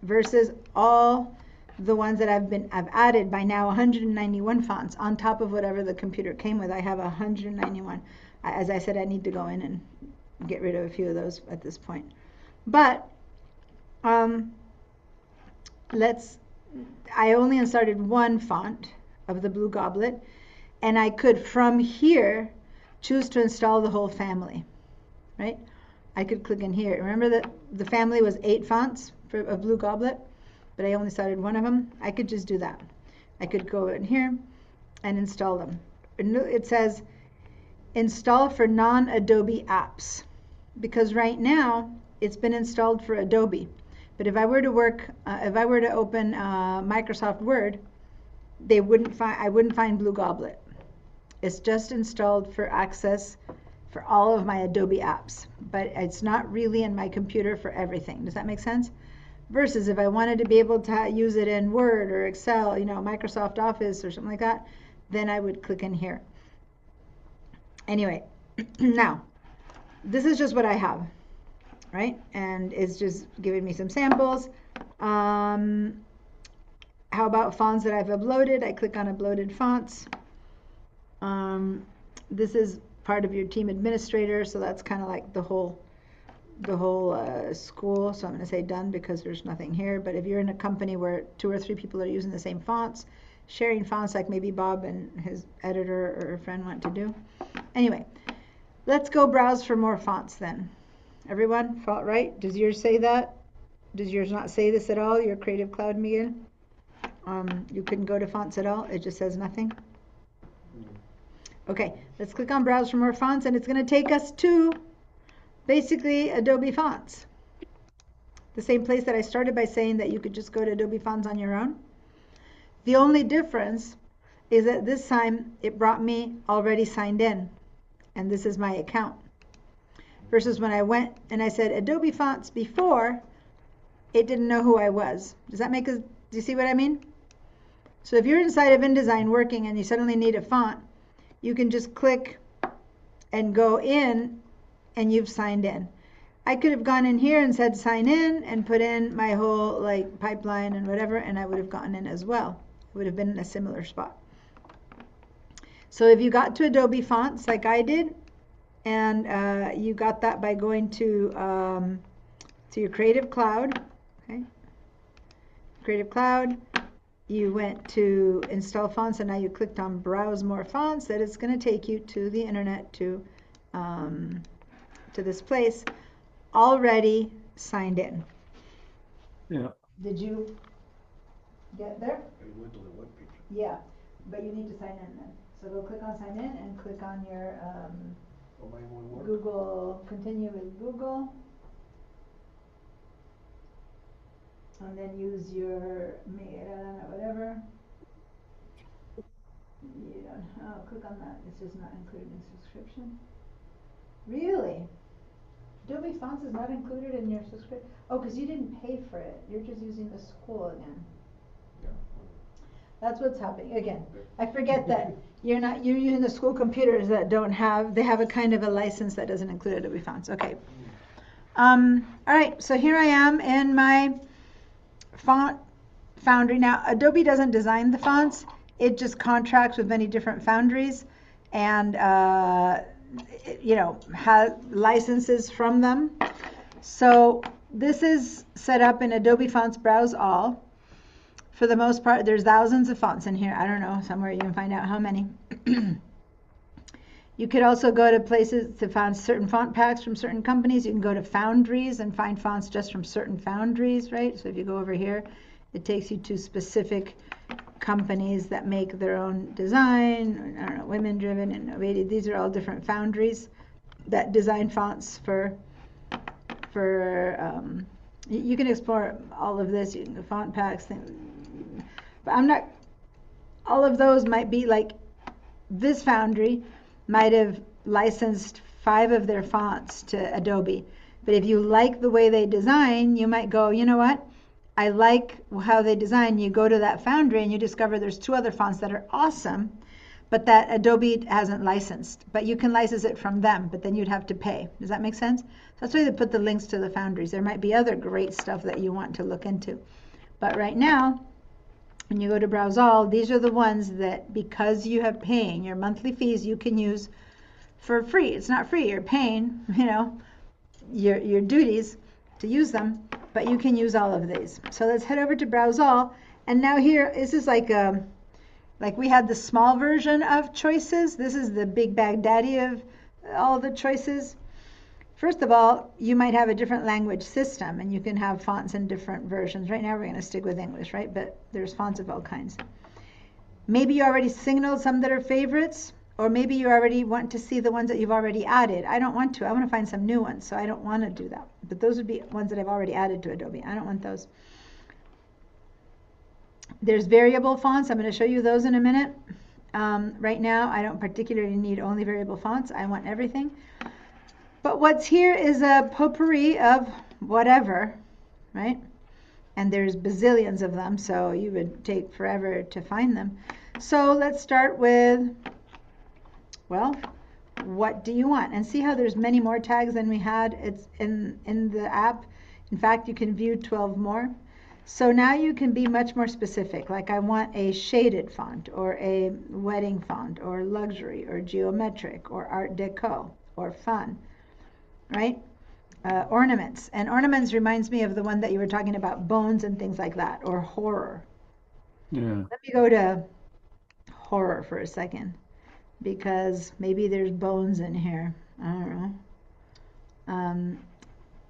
Versus all the ones that I've added by now 191 fonts on top of whatever the computer came with. I have 191. As I said, I need to go in and get rid of a few of those at this point. But I only inserted one font of the Blue Goblet, and I could from here choose to install the whole family, right? I could click in here. Remember that the family was 8 fonts of Blue Goblet, but I only started one of them. I could just do that. I could go in here and install them. It says install for non-Adobe apps, because right now it's been installed for Adobe. But if I were to open Microsoft Word, I wouldn't find Blue Goblet. It's just installed for access for all of my Adobe apps, but it's not really in my computer for everything. Does that make sense? Versus if I wanted to be able to use it in Word or Excel, Microsoft Office or something like that, then I would click in here. Anyway, now, this is just what I have, right? And it's just giving me some samples. How about fonts that I've uploaded? I click on uploaded fonts. This is part of your team administrator, so that's kind of like the whole school. So I'm going to say done because there's nothing here. But if you're in a company where 2 or 3 people are using the same fonts, sharing fonts like maybe Bob and his editor or friend want to do. Anyway, let's go browse for more fonts then. Everyone, font right? Does yours say that? Does yours not say this at all, your Creative Cloud, Miguel? You couldn't go to fonts at all? It just says nothing? Okay, let's click on browse for more fonts, and it's going to take us to basically Adobe Fonts. The same place that I started by saying that you could just go to Adobe Fonts on your own. The only difference is that this time it brought me already signed in, and this is my account. Versus when I went and I said Adobe Fonts before, it didn't know who I was. Does that make do you see what I mean? So if you're inside of InDesign working and you suddenly need a font, you can just click and go in and you've signed in. I could have gone in here and said sign in and put in my whole pipeline and whatever, and I would have gotten in as well. It would have been in a similar spot. So if you got to Adobe Fonts like I did, and you got that by going to your Creative Cloud, okay? Creative Cloud, you went to install fonts, and now you clicked on browse more fonts, that is going to take you to the internet to this place already signed in. Yeah. Did you get there? I went to the web page. Yeah, but you need to sign in then. So go click on sign in and click on your Google, continue with Google. And then use your whatever. You don't, click on that. It's just not included in subscription. Really? Adobe Fonts is not included in your subscription? Oh, because you didn't pay for it. You're just using the school again. Yeah. That's what's happening. Again, I forget that you're using the school computers that they have a kind of a license that doesn't include Adobe Fonts. Okay. All right, so here I am in my font foundry. Now, Adobe doesn't design the fonts. It just contracts with many different foundries and has licenses from them. So this is set up in Adobe Fonts Browse All. For the most part, there's thousands of fonts in here. I don't know, somewhere you can find out how many. You could also go to places to find certain font packs from certain companies. You can go to foundries and find fonts just from certain foundries, right? So if you go over here, it takes you to specific companies that make their own design. I don't know, women driven, innovative. These are all different foundries that design fonts for you can explore all of this. You can go font packs, but all of those might be like this Foundry might have licensed 5 of their fonts to Adobe. But if you like the way they design, you might go, you know what? I like how they design. You go to that Foundry and you discover there's 2 other fonts that are awesome, but that Adobe hasn't licensed. But you can license it from them, but then you'd have to pay. Does that make sense? So that's why they put the links to the Foundries. There might be other great stuff that you want to look into. But right now, when you go to Browse All, these are the ones that, because you have paying your monthly fees, you can use for free. It's not free. You're paying, your duties to use them, but you can use all of these. So let's head over to Browse All. And now here, this is like we had the small version of choices. This is the big bag daddy of all the choices. First of all, you might have a different language system and you can have fonts in different versions. Right now we're going to stick with English, right? But there's fonts of all kinds. Maybe you already signaled some that are favorites, or maybe you already want to see the ones that you've already added. I don't want to. I want to find some new ones, so I don't want to do that. But those would be ones that I've already added to Adobe. I don't want those. There's variable fonts. I'm going to show you those in a minute. Right now, I don't particularly need only variable fonts. I want everything. But what's here is a potpourri of whatever, right? And there's bazillions of them, so you would take forever to find them. So let's start with, well, what do you want? And see how there's many more tags than we had. It's in the app. In fact, you can view 12 more. So now you can be much more specific. Like I want a shaded font, or a wedding font, or luxury, or geometric, or art deco, or fun. Right? Ornaments. And ornaments reminds me of the one that you were talking about, bones and things like that, or horror. Yeah. Let me go to horror for a second, because maybe there's bones in here. I don't know.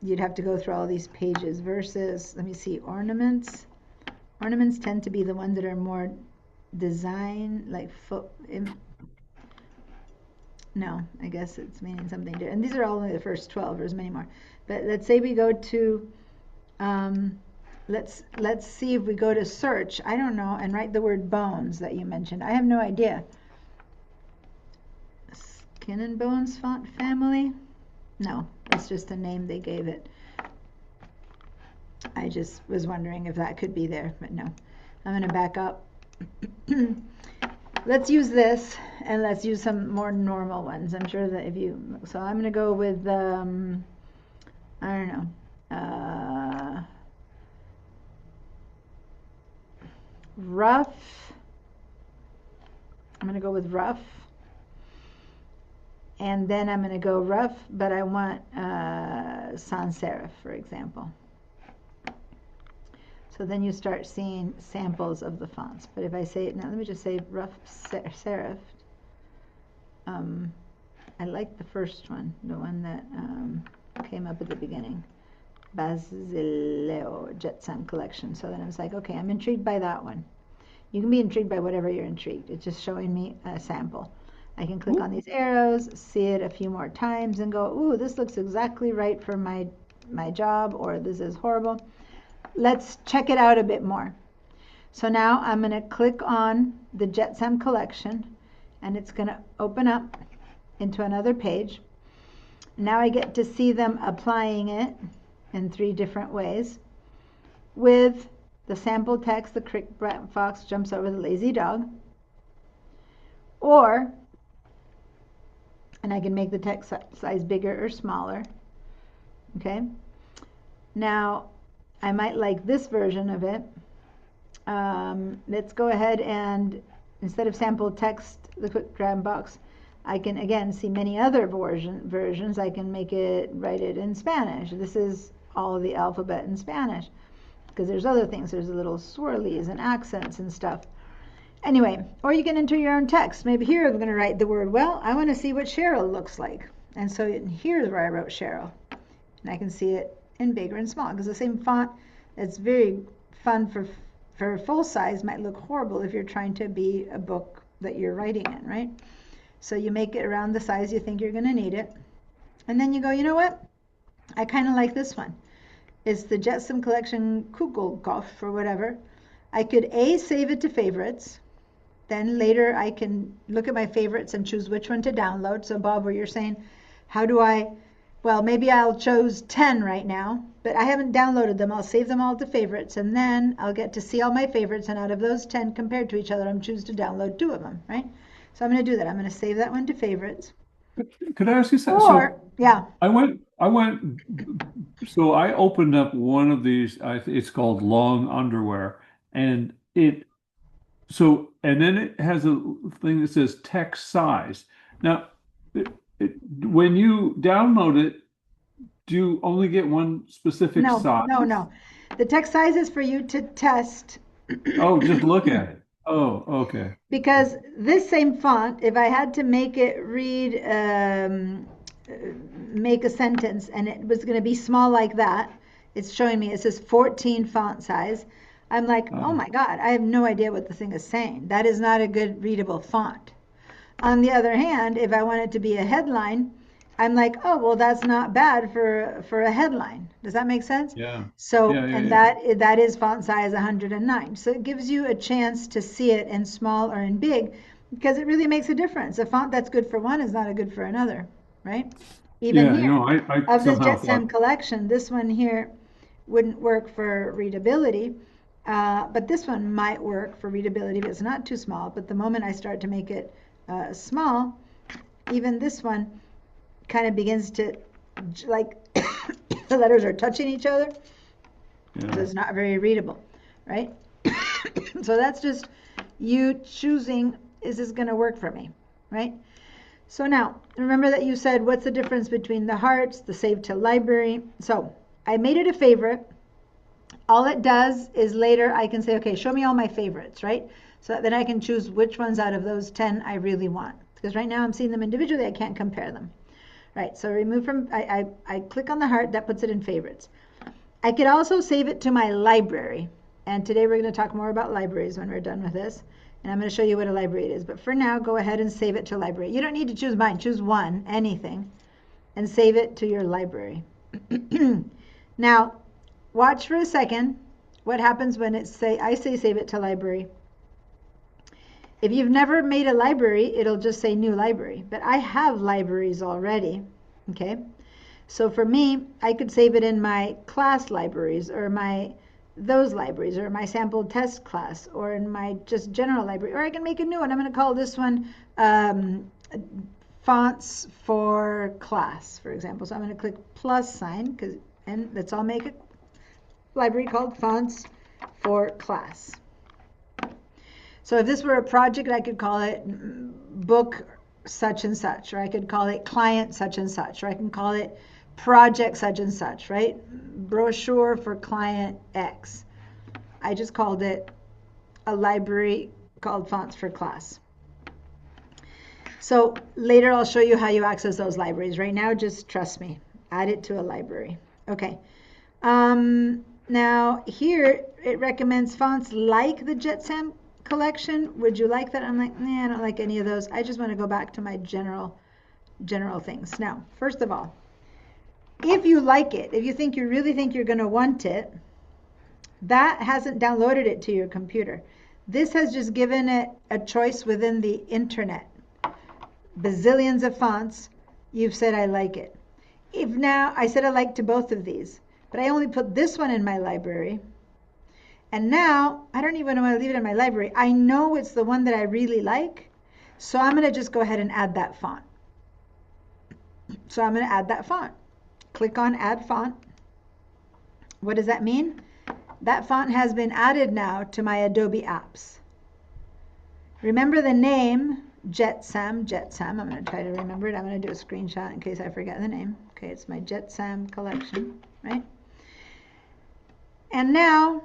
You'd have to go through all these pages versus, let me see, ornaments. Ornaments tend to be the ones that are more design, like no, I guess it's meaning something different. And these are all only the first 12. There's many more. But let's say we go to, let's see if we go to search, I don't know, and write the word bones that you mentioned. I have no idea. Skin and Bones font family? No, that's just a name they gave it. I just was wondering if that could be there, but no. I'm going to back up. Let's use this, and let's use some more normal ones. I'm sure that if you, so I'm going to go with, I don't know, rough. I'm going to go with rough. And then I'm going to go rough, but I want sans serif, for example. So then you start seeing samples of the fonts. But if I say, now let me just say rough serif. I like the first one, the one that came up at the beginning. Basileo Jetsam Collection. So then I was like, okay, I'm intrigued by that one. You can be intrigued by whatever you're intrigued. It's just showing me a sample. I can click on these arrows, see it a few more times, and go, ooh, this looks exactly right for my job, or this is horrible. Let's check it out a bit more. So now I'm going to click on the Jetsam collection, and it's going to open up into another page. Now I get to see them applying it in 3 different ways. With the sample text, the crick fox jumps over the lazy dog. Or, and I can make the text size bigger or smaller. Okay. Now, I might like this version of it. Let's go ahead and, instead of sample text, the quick grab box, I can again see many other versions. I can write it in Spanish. This is all of the alphabet in Spanish, because there's other things. There's little swirlies and accents and stuff. Anyway, or you can enter your own text. Maybe here I'm going to write the word, well, I want to see what Cheryl looks like. And so here's where I wrote Cheryl. And I can see it in bigger and small, because the same font that's very fun for full size might look horrible if you're trying to be a book that you're writing in, right? So you make it around the size you think you're going to need it. And then you go, you know what? I kind of like this one. It's the Jetsam Collection Kugelkopf or whatever. I could A, save it to favorites. then later I can look at my favorites and choose which one to download. So Bob, where you're saying, how do I, well, maybe I'll choose 10 right now, but I haven't downloaded them. I'll save them all to favorites, and then I'll get to see all my favorites, and out of those 10 compared to each other, I'm choose to download 2 of them, right? So I'm going to do that. I'm going to save that one to favorites. Could I ask you something? Or, yeah, So I opened up one of these, it's called Long Underwear, and and then it has a thing that says text size. Now, when you download it, do you only get one specific size? No. The text size is for you to test. Oh, just look at it. Oh, okay. Because this same font, if I had to make it read, make a sentence, and it was going to be small like that, it's showing me, it says 14 font size. I'm like, oh my God, I have no idea what the thing is saying. That is not a good readable font. On the other hand, if I want it to be a headline, I'm like, oh, well, that's not bad for a headline. Does that make sense? Yeah. So, Yeah, and yeah. that is font size 109. So it gives you a chance to see it in small or in big, because it really makes a difference. A font that's good for one is not a good for another, right? Even Yeah, here, no, I of this somehow JetSam thought, collection, this one here wouldn't work for readability, but this one might work for readability, but it's not too small. But the moment I start to make it small, even this one kind of begins to, like, the letters are touching each other, so yeah. it's not very readable, right? So that's just you choosing, is this going to work for me, right? So now, remember that you said, what's the difference between the hearts, the save to library? So I made it a favorite. All it does is later I can say, okay, show me all my favorites, right? So then I can choose which ones out of those 10 I really want. Because right now I'm seeing them individually, I can't compare them. Right, so remove from, I click on the heart, that puts it in favorites. I could also save it to my library. And today we're going to talk more about libraries when we're done with this. And I'm going to show you what a library is. But for now, go ahead and save it to library. You don't need to choose mine, choose one, anything, and save it to your library. Now, watch for a second what happens when I say save it to library. If you've never made a library, it'll just say new library, but I have libraries already, okay? So for me, I could save it in my class libraries or those libraries or my sample test class or in my just general library, or I can make a new one. I'm going to call this one fonts for class, for example. So I'm going to click plus sign, and let's all make a library called fonts for class. So if this were a project, I could call it book such and such, or I could call it client such and such, or I can call it project such and such, right? Brochure for client X. I just called it a library called fonts for class. So later I'll show you how you access those libraries. Right now, just trust me, add it to a library. Okay. Now here it recommends fonts like the JetSam collection. Would you like that? I'm like, nah, I don't like any of those. I just want to go back to my general things. Now, first of all, if you like it, if you really think you're going to want it, that hasn't downloaded it to your computer. This has just given it a choice within the internet. Bazillions of fonts. You've said I like it. If now I said I like to both of these, but I only put this one in my library, and now I don't even want to leave it in my library. I know it's the one that I really like, so I'm going to just go ahead and add that font. So I'm going to add that font. Click on Add Font. What does that mean? That font has been added now to my Adobe apps. Remember the name, JetSam. I'm going to try to remember it. I'm going to do a screenshot in case I forget the name. Okay, it's my JetSam collection, right? And now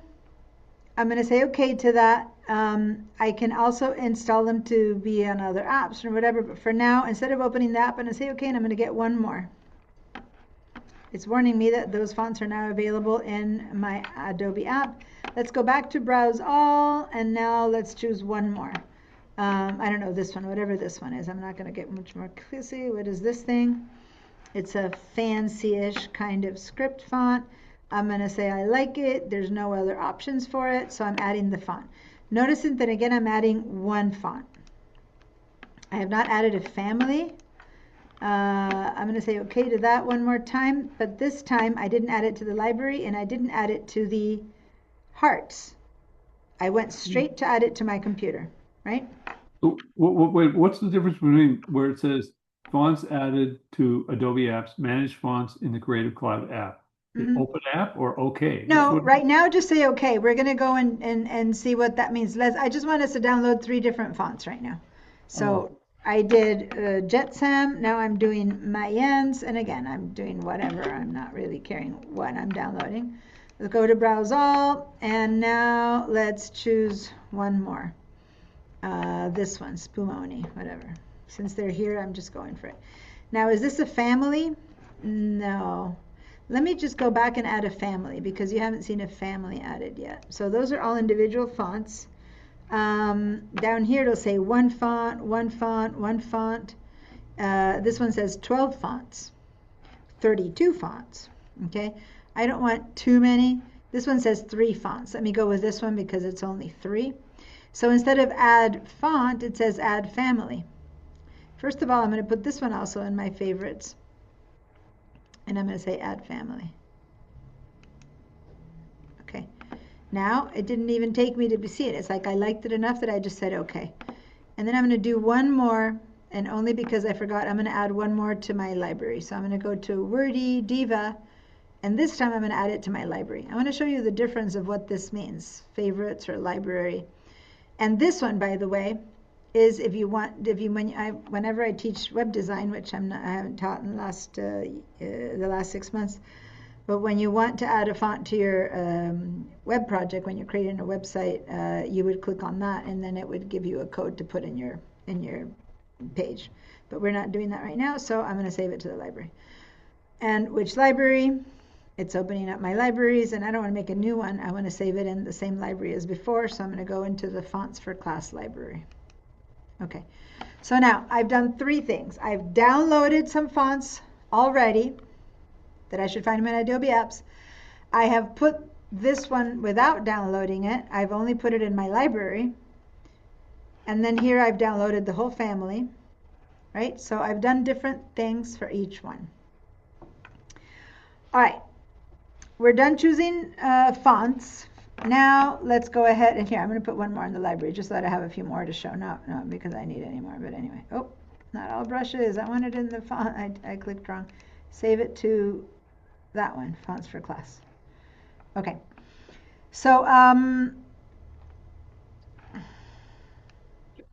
I'm going to say okay to that. I can also install them to be on other apps or whatever, but for now, instead of opening the app, I'm going to say okay, and I'm going to get one more. It's warning me that those fonts are now available in my Adobe app. Let's go back to Browse All, and now let's choose one more. I don't know, this one, whatever this one is. I'm not going to get much more crazy. What is this thing? It's a fancy-ish kind of script font. I'm going to say I like it. There's no other options for it, so I'm adding the font. Notice that again I'm adding one font. I have not added a family. I'm going to say okay to that one more time, but this time I didn't add it to the library and I didn't add it to the hearts. I went straight to add it to my computer, right? So, wait, what's the difference between where it says fonts added to Adobe Apps, manage fonts in the Creative Cloud app? The open app or okay? No, right now just say okay. We're going to go and see what that means. I just want us to download 3 different fonts right now. So I did Jetsam, now I'm doing Mayence, and again, I'm doing whatever. I'm not really caring what I'm downloading. Let's go to Browse All, and now let's choose one more. This one, Spumoni, whatever. Since they're here, I'm just going for it. Now, is this a family? No. Let me just go back and add a family because you haven't seen a family added yet. So those are all individual fonts. Down here it'll say one font, one font, one font. This one says 12 fonts, 32 fonts. Okay, I don't want too many. This one says 3 fonts. Let me go with this one because it's only 3. So instead of add font, it says add family. First of all, I'm going to put this one also in my favorites. And I'm going to say add family. Okay. Now, it didn't even take me to see it. It's like I liked it enough that I just said okay. And then I'm going to do one more, and only because I forgot, I'm going to add one more to my library. So I'm going to go to Wordy, Diva, and this time I'm going to add it to my library. I want to show you the difference of what this means, favorites or library. And this one, by the way, is whenever I teach web design, which I haven't taught in the last 6 months, but when you want to add a font to your web project, when you're creating a website, you would click on that, and then it would give you a code to put in your page. But we're not doing that right now, so I'm going to save it to the library. And which library? It's opening up my libraries, and I don't want to make a new one. I want to save it in the same library as before, so I'm going to go into the Fonts for Class library. Okay, so now I've done 3 things. I've downloaded some fonts already that I should find them in Adobe Apps. I have put this one without downloading it. I've only put it in my library. And then here I've downloaded the whole family, right? So I've done different things for each one. All right, we're done choosing fonts. Now let's go ahead and here, I'm going to put one more in the library just so that I have a few more to show. Not because I need any more, but anyway. Oh, not all brushes. I want it in the font. I clicked wrong. Save it to that one, Fonts for Class. Okay. So,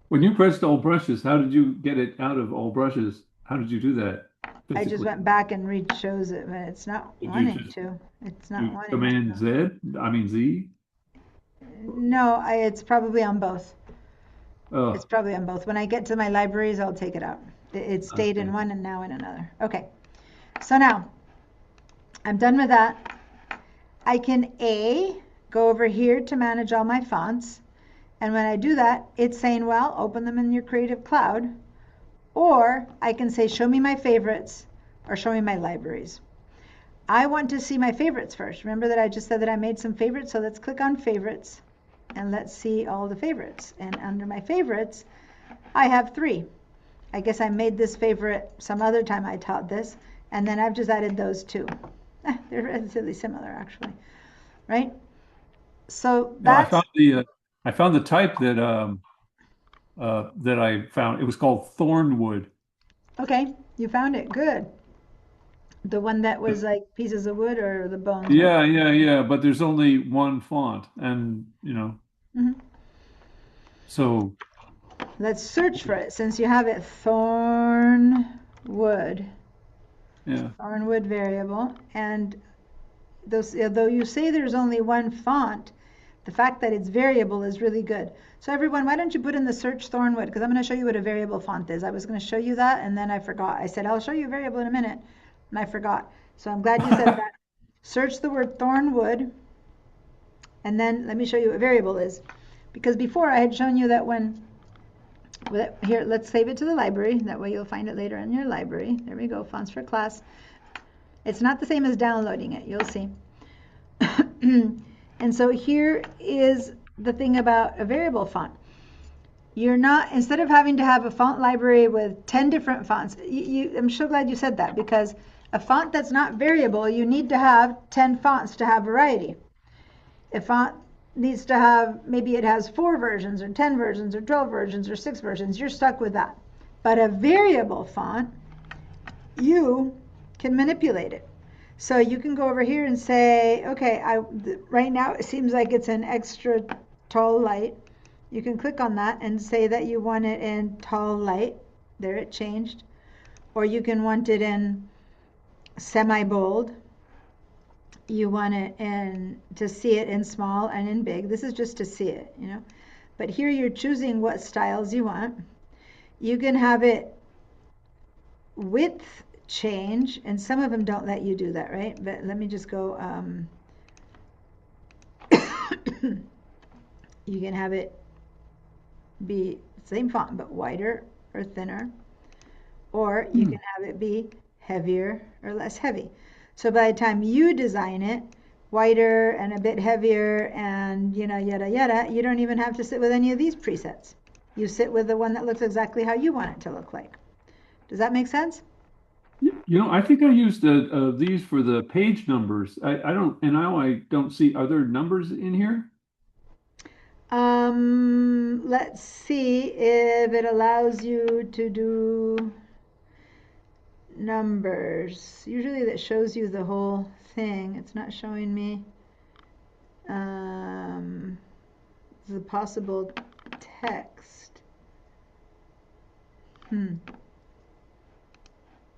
when you pressed all brushes, how did you get it out of all brushes? How did you do that? Physically? I just went back and re-chose it, but it's not wanting to. It's not wanting to. Command Z? No, it's probably on both. Oh. It's probably on both. When I get to my libraries, I'll take it out. It stayed in one and now in another. Okay. So now, I'm done with that. I can go over here to manage all my fonts. And when I do that, it's saying, well, open them in your Creative Cloud. Or I can say, show me my favorites or show me my libraries. I want to see my favorites first. Remember that I just said that I made some favorites. So let's click on favorites and let's see all the favorites. And under my favorites, I have 3. I guess I made this favorite some other time I taught this. And then I've just added those 2. They're relatively similar, actually, right? So that's. I found the type that I found. It was called Thornwood. Okay, you found it. Good. The one that was like pieces of wood or the bones? Yeah. But there's only one font, and so. Let's search for it since you have it. Thornwood. Yeah. Thornwood variable, and though you say there's only one font, the fact that it's variable is really good. So everyone, why don't you put in the search Thornwood, because I'm going to show you what a variable font is. I was going to show you that, and then I forgot. I said, I'll show you a variable in a minute, and I forgot. So I'm glad you said that. Search the word Thornwood, and then let me show you what variable is. Because before I had shown you that here, let's save it to the library. That way you'll find it later in your library. There we go, Fonts for Class. It's not the same as downloading it, you'll see. And so here is the thing about a variable font. You're not, instead of having to have a font library with 10 different fonts, I'm so glad you said that, because a font that's not variable, you need to have 10 fonts to have variety. A font needs to have, maybe it has 4 versions or 10 versions or 12 versions or 6 versions. You're stuck with that. But a variable font, you can manipulate it. So you can go over here and say, okay, right now it seems like it's an extra tall light. You can click on that and say that you want it in tall light. There, it changed. Or you can want it in semi-bold. You want it in, to see it in small and in big. This is just to see it, you know. But here you're choosing what styles you want. You can have it width change, and some of them don't let you do that, right? But let me just go, you can have it be same font but wider or thinner, or you can have it be heavier or less heavy. So by the time you design it, wider and a bit heavier and, you know, yada yada, you don't even have to sit with any of these presets. You sit with the one that looks exactly how you want it to look like. Does that make sense? You know, I think I used these for the page numbers. I don't, and now I don't see, are there numbers in here? Let's see if it allows you to do numbers. Usually that shows you the whole thing. It's not showing me the possible text.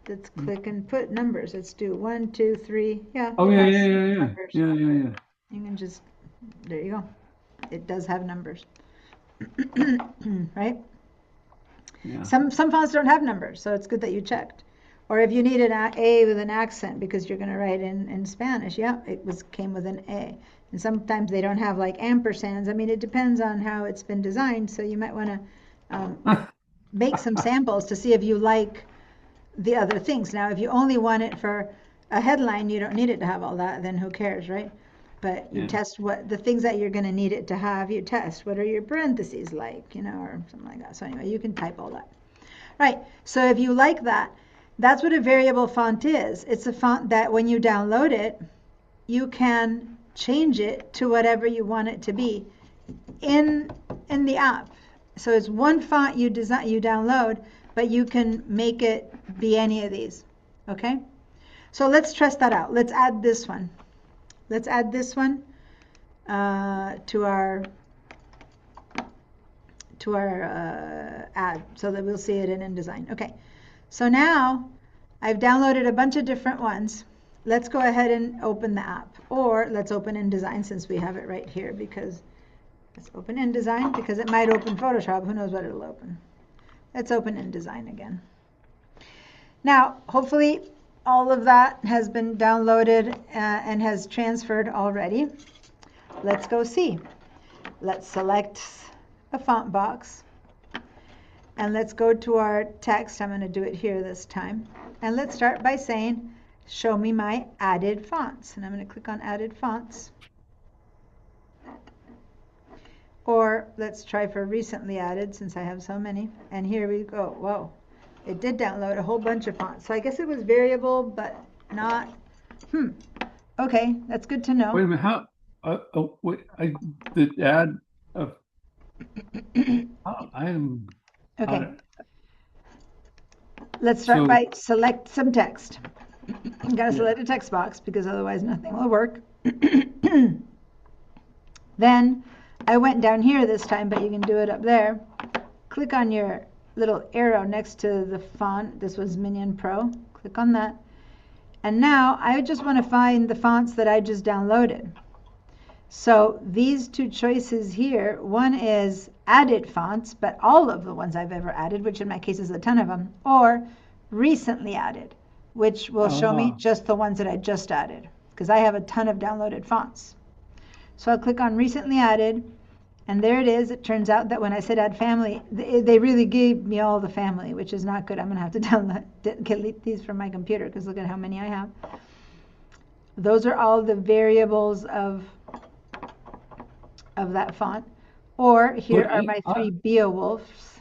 Let's click and put numbers. Let's do 1, 2, 3. Yeah. Oh, it yeah, has yeah, yeah, yeah. numbers. Yeah, yeah, yeah. You can just, there you go. It does have numbers. Right? Yeah. Some fonts don't have numbers, so it's good that you checked. Or if you need an A with an accent because you're going to write in Spanish, yeah, came with an A. And sometimes they don't have like ampersands. I mean, it depends on how it's been designed, so you might want to make some samples to see if you like the other things. Now, if you only want it for a headline, you don't need it to have all that, then who cares, right? But you test what the things that you're going to need it to have. You test what are your parentheses like, you know, or something like that. So anyway, you can type all that. Right. So if you like that, that's what a variable font is. It's a font that when you download it, you can change it to whatever you want it to be in the app. So it's one font you download, but you can make it be any of these. Okay? So let's test that out. Let's add this one. Let's add this one to our ad so that we'll see it in InDesign. Okay, so now I've downloaded a bunch of different ones. Let's go ahead and open the app, or let's open InDesign since we have it right here, because let's open InDesign because it might open Photoshop. Who knows what it'll open. Let's open InDesign again. Now, hopefully all of that has been downloaded and has transferred already. Let's go see. Let's select a font box and let's go to our text. I'm going to do it here this time. And let's start by saying, show me my added fonts. And I'm going to click on added fonts. Or let's try for recently added since I have so many. And here we go. Whoa. It did download a whole bunch of fonts. So I guess it was variable, but not. Okay, that's good to know. Wait a minute. How? Wait. I did add. I am. Okay. Let's start by select some text. You gotta select a text box because otherwise nothing will work. Then I went down here this time, but you can do it up there. Click on your little arrow next to the font. This was Minion Pro. Click on that. And now I just want to find the fonts that I just downloaded. So these two choices here, one is added fonts, but all of the ones I've ever added, which in my case is a ton of them, or recently added, which will show me just the ones that I just added, because I have a ton of downloaded fonts. So I'll click on recently added, and there it is. It turns out that when I said add family, they really gave me all the family, which is not good. I'm going to have to delete these from my computer because look at how many I have. Those are all the variables of of that font. Or here But are my 3 Beowulfs.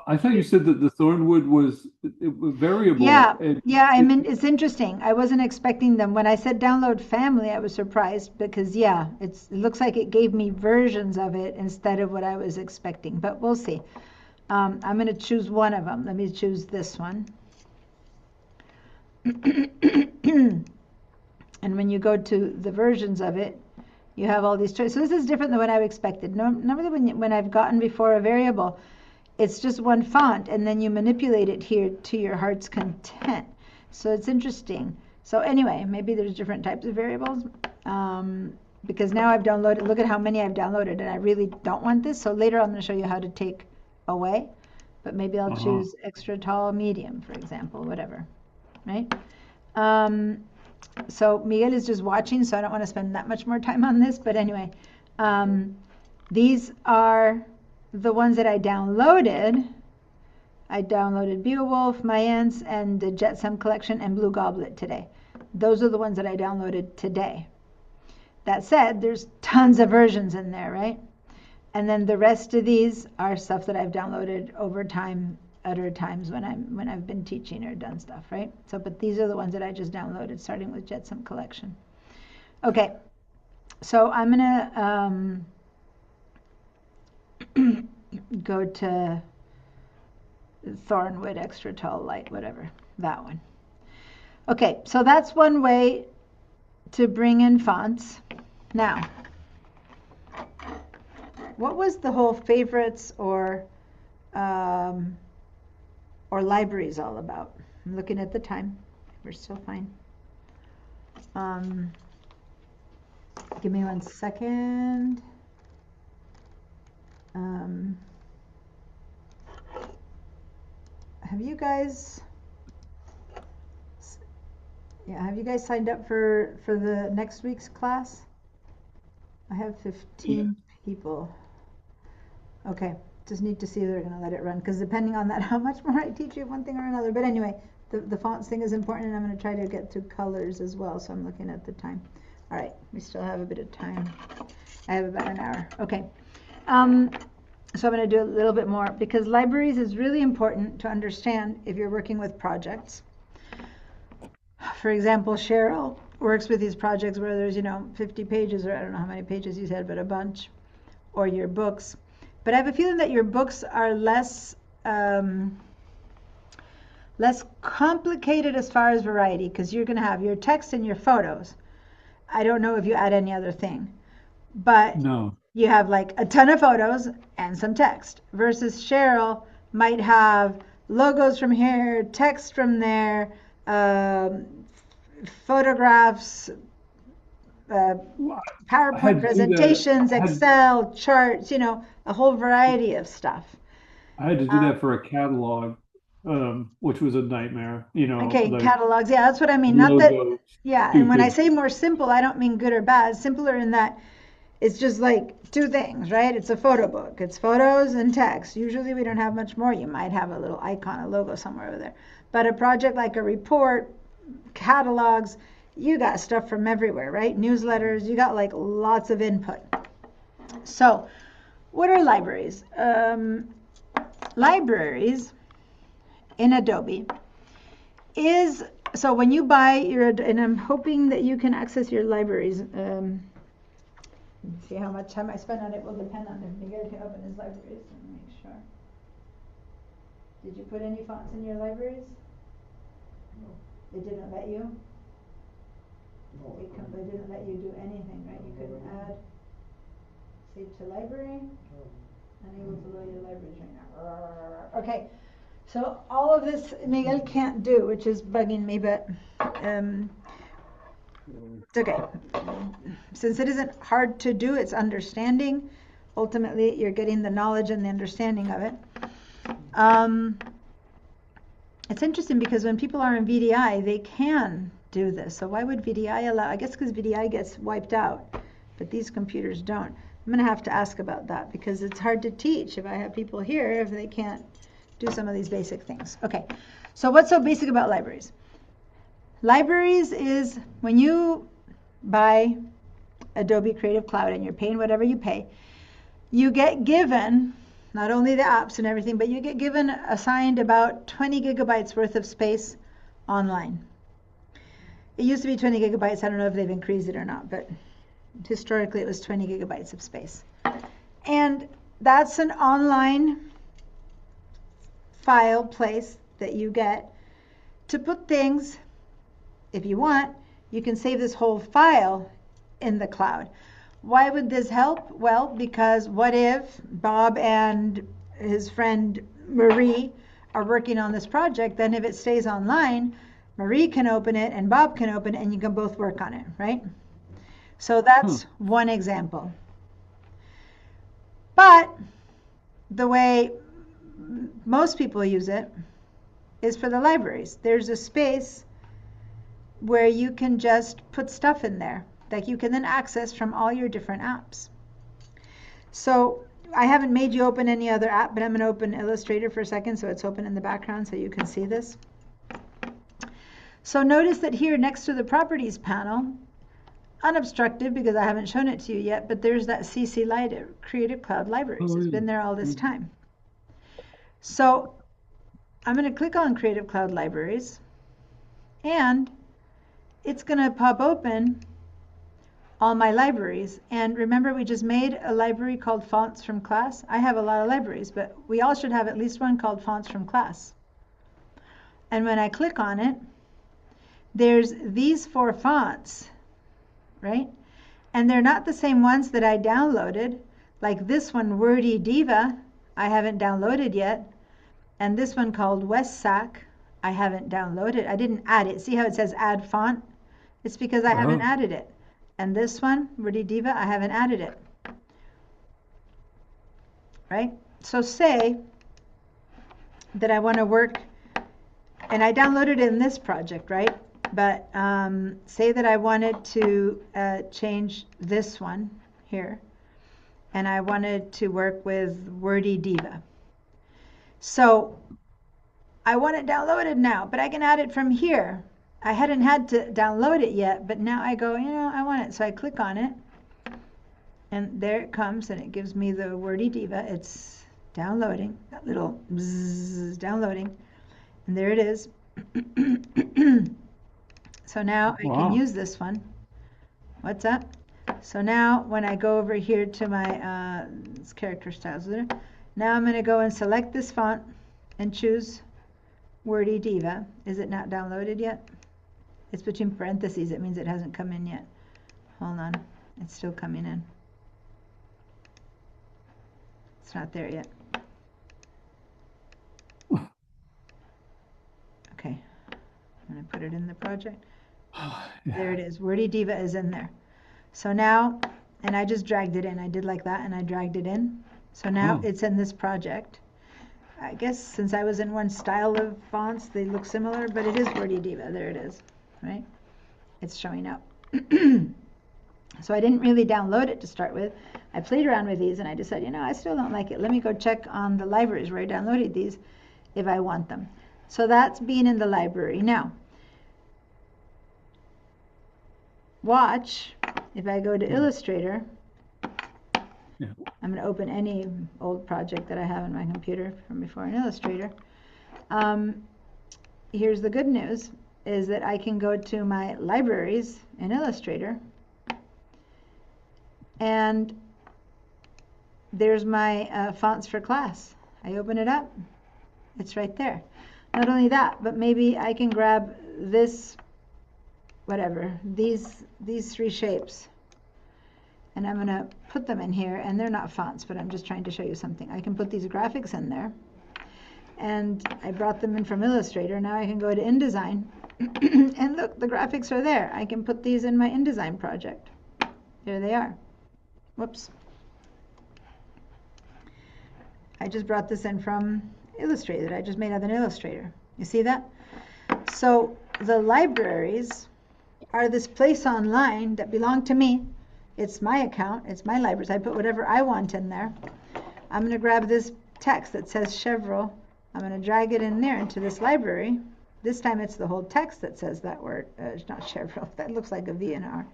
I thought you said that the Thornwood was variable. Yeah, And yeah, I mean, it's interesting. I wasn't expecting them. When I said download family, I was surprised because, yeah, it looks like it gave me versions of it instead of what I was expecting, but we'll see. I'm going to choose one of them. Let me choose this one. And when you go to the versions of it, you have all these choices. So this is different than what I expected. Normally when I've gotten before a variable, it's just one font, and then you manipulate it here to your heart's content. So it's interesting. So anyway, maybe there's different types of variables. Because now I've downloaded, look at how many I've downloaded, and I really don't want this. So later I'm going to show you how to take away. But maybe I'll choose extra tall, medium, for example, whatever. Right? So Miguel is just watching, so I don't want to spend that much more time on this. But anyway, these are the ones that I downloaded. I downloaded Beowulf, Mayence, and the Jetsam collection and Blue Goblet today. Those are the ones that I downloaded today. That said, there's tons of versions in there, right? And then the rest of these are stuff that I've downloaded over time, other times when I've been teaching or done stuff, right? So, but these are the ones that I just downloaded, starting with Jetsam collection. Okay, so I'm gonna go to Thornwood, extra tall, light, whatever, that one. Okay, so that's one way to bring in fonts. Now, what was the whole favorites or libraries all about? I'm looking at the time. We're still fine. Give me 1 second. Have you guys signed up for the next week's class? I have 15 people. Okay, just need to see if they're going to let it run, because depending on that, how much more I teach you, one thing or another. But anyway, the fonts thing is important, and I'm going to try to get through colors as well, so I'm looking at the time. All right, we still have a bit of time. I have about an hour. Okay. So I'm going to do a little bit more, because libraries is really important to understand if you're working with projects. For example, Cheryl works with these projects where there's, 50 pages, or I don't know how many pages you said, but a bunch, or your books. But I have a feeling that your books are less complicated as far as variety, because you're going to have your text and your photos. I don't know if you add any other thing, but no. You have like a ton of photos and some text, versus Cheryl might have logos from here, text from there, photographs, PowerPoint presentations, Excel charts, a whole variety of stuff. I had to do that for a catalog, which was a nightmare, Okay, like catalogs. Yeah, that's what I mean. Not that, yeah, and when I say more simple, I don't mean good or bad. Simpler in that it's just like 2 things, right? It's a photo book. It's photos and text. Usually we don't have much more. You might have a little icon, a logo somewhere over there. But a project like a report, catalogs, you got stuff from everywhere, right? Newsletters, you got like lots of input. So what are libraries? Libraries in Adobe is, so when you buy your, and I'm hoping that you can access your libraries. See how much time I spend on it will depend on if Miguel can open his libraries and make sure. Did you put any fonts in your libraries? No. It didn't let you? No. It didn't let you do anything, right? You couldn't add, save to library? Unable to load your libraries right now. Okay, so all of this Miguel can't do, which is bugging me, but it's okay. Since it isn't hard to do, it's understanding. Ultimately, you're getting the knowledge and the understanding of it. It's interesting because when people are in VDI, they can do this. So why would VDI allow? I guess because VDI gets wiped out, but these computers don't. I'm going to have to ask about that, because it's hard to teach if I have people here if they can't do some of these basic things. Okay, so what's so basic about libraries? Libraries is when you buy Adobe Creative Cloud and you're paying whatever you pay, you get given not only the apps and everything, but you get given assigned about 20 gigabytes worth of space online. It used to be 20 gigabytes. I don't know if they've increased it or not, but historically it was 20 gigabytes of space. And that's an online file place that you get to put things. If you want, you can save this whole file in the cloud. Why would this help? Well, because what if Bob and his friend Marie are working on this project, then if it stays online, Marie can open it and Bob can open it and you can both work on it, right? So that's one example. But the way most people use it is for the libraries. There's a space where you can just put stuff in there that you can then access from all your different apps. So I haven't made you open any other app, but I'm going to open Illustrator for a second so it's open in the background so you can see this. So notice that here next to the Properties panel, unobstructed because I haven't shown it to you yet, but there's that CC Creative Cloud Libraries. It's been there all this time. So I'm going to click on Creative Cloud Libraries and it's going to pop open all my libraries. And remember, we just made a library called Fonts from Class. I have a lot of libraries, but we all should have at least one called Fonts from Class. And when I click on it, there's these 4 fonts, right? And they're not the same ones that I downloaded. Like this one, Wordy Diva, I haven't downloaded yet. And this one called Westsac, I haven't downloaded. I didn't add it. See how it says add font? It's because I haven't added it. And this one, Wordy Diva, I haven't added it. Right? So say that I want to work, and I downloaded it in this project, right? But say that I wanted to change this one here, and I wanted to work with Wordy Diva. So I want it downloaded now, but I can add it from here. I hadn't had to download it yet, but now I go, I want it. So I click on it, and there it comes, and it gives me the Wordy Diva. It's downloading, that little bzzz, downloading, and there it is. So now I can use this one. What's up? So now when I go over here to my character styles, now I'm going to go and select this font and choose Wordy Diva. Is it not downloaded yet? It's between parentheses. It means it hasn't come in yet. Hold on. It's still coming in. It's not there yet. Okay. I'm going to put it in the project. There it is. Wordy Diva is in there. So now, and I just dragged it in. I did like that, and I dragged it in. So now it's in this project. I guess since I was in one style of fonts, they look similar, but it is Wordy Diva. There it is, right? It's showing up. So I didn't really download it to start with. I played around with these, and I decided, I still don't like it. Let me go check on the libraries where I downloaded these if I want them. So that's being in the library. Now, watch, if I go to Illustrator, I'm going to open any old project that I have in my computer from before in Illustrator. Here's the good news, is that I can go to my libraries in Illustrator, and there's my fonts for class. I open it up. It's right there. Not only that, but maybe I can grab this, whatever, these 3 shapes, and I'm going to put them in here, and they're not fonts, but I'm just trying to show you something. I can put these graphics in there, and I brought them in from Illustrator. Now I can go to InDesign, and look, the graphics are there. I can put these in my InDesign project. There they are. Whoops. I just brought this in from Illustrator that I just made out of an Illustrator. You see that? So the libraries are this place online that belong to me. It's my account. It's my libraries. I put whatever I want in there. I'm going to grab this text that says Chevrolet. I'm going to drag it in there into this library. This time it's the whole text that says that word. It's not Chevrolet. That looks like a V and R.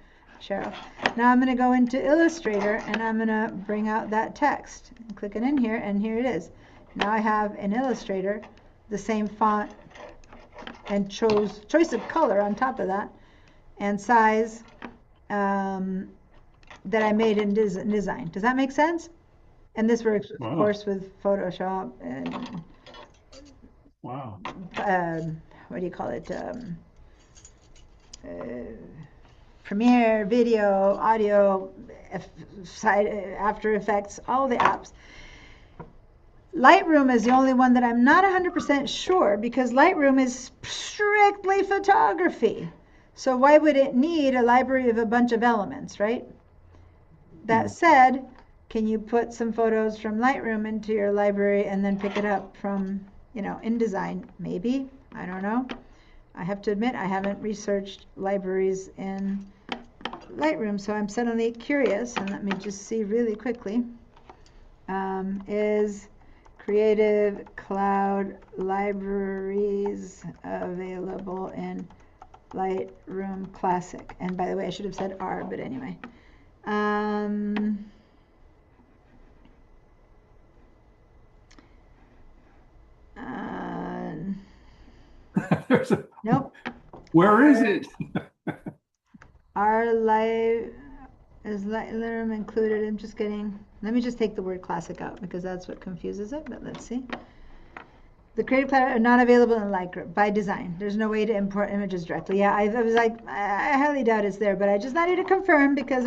Cheryl. Now I'm going to go into Illustrator and I'm going to bring out that text. Click it in here and here it is. Now I have in Illustrator the same font and choice of color on top of that and size that I made in design. Does that make sense? And this works, of Wow. course, with Photoshop and Wow. what do you call it? Premiere, video, audio, After Effects, all the apps. Lightroom is the only one that I'm not 100% sure because Lightroom is strictly photography. So why would it need a library of a bunch of elements, right? That said, can you put some photos from Lightroom into your library and then pick it up from, InDesign? Maybe. I don't know. I have to admit I haven't researched libraries in Lightroom, so I'm suddenly curious, and let me just see really quickly. Is Creative Cloud libraries available in Lightroom Classic? And by the way, I should have said R, but anyway. Nope. Where is it? Is Lightroom included? Let me just take the word classic out because that's what confuses it, but let's see. The Creative Cloud are not available in Lightroom by design. There's no way to import images directly. Yeah, I was like, I highly doubt it's there, but I just wanted to confirm because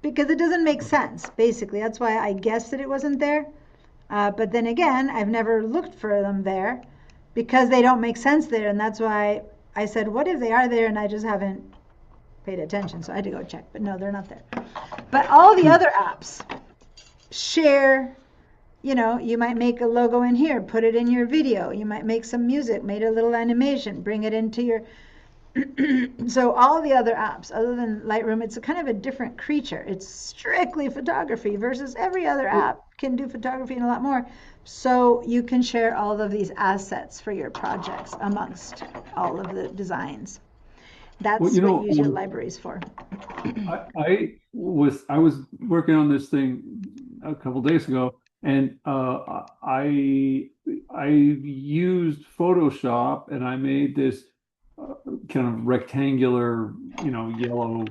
it doesn't make sense, basically. That's why I guessed that it wasn't there. But then again, I've never looked for them there because they don't make sense there, and that's why I said, what if they are there and I just haven't paid attention? So I had to go check, but no, they're not there. But all the other apps share, you might make a logo in here, put it in your video. You might make some music, made a little animation, bring it into your... So all the other apps, other than Lightroom, it's a kind of a different creature. It's strictly photography versus every other app can do photography and a lot more. So you can share all of these assets for your projects amongst all of the designs. That's what you use your libraries for. I was working on this thing a couple days ago, and I used Photoshop and I made this kind of rectangular, yellow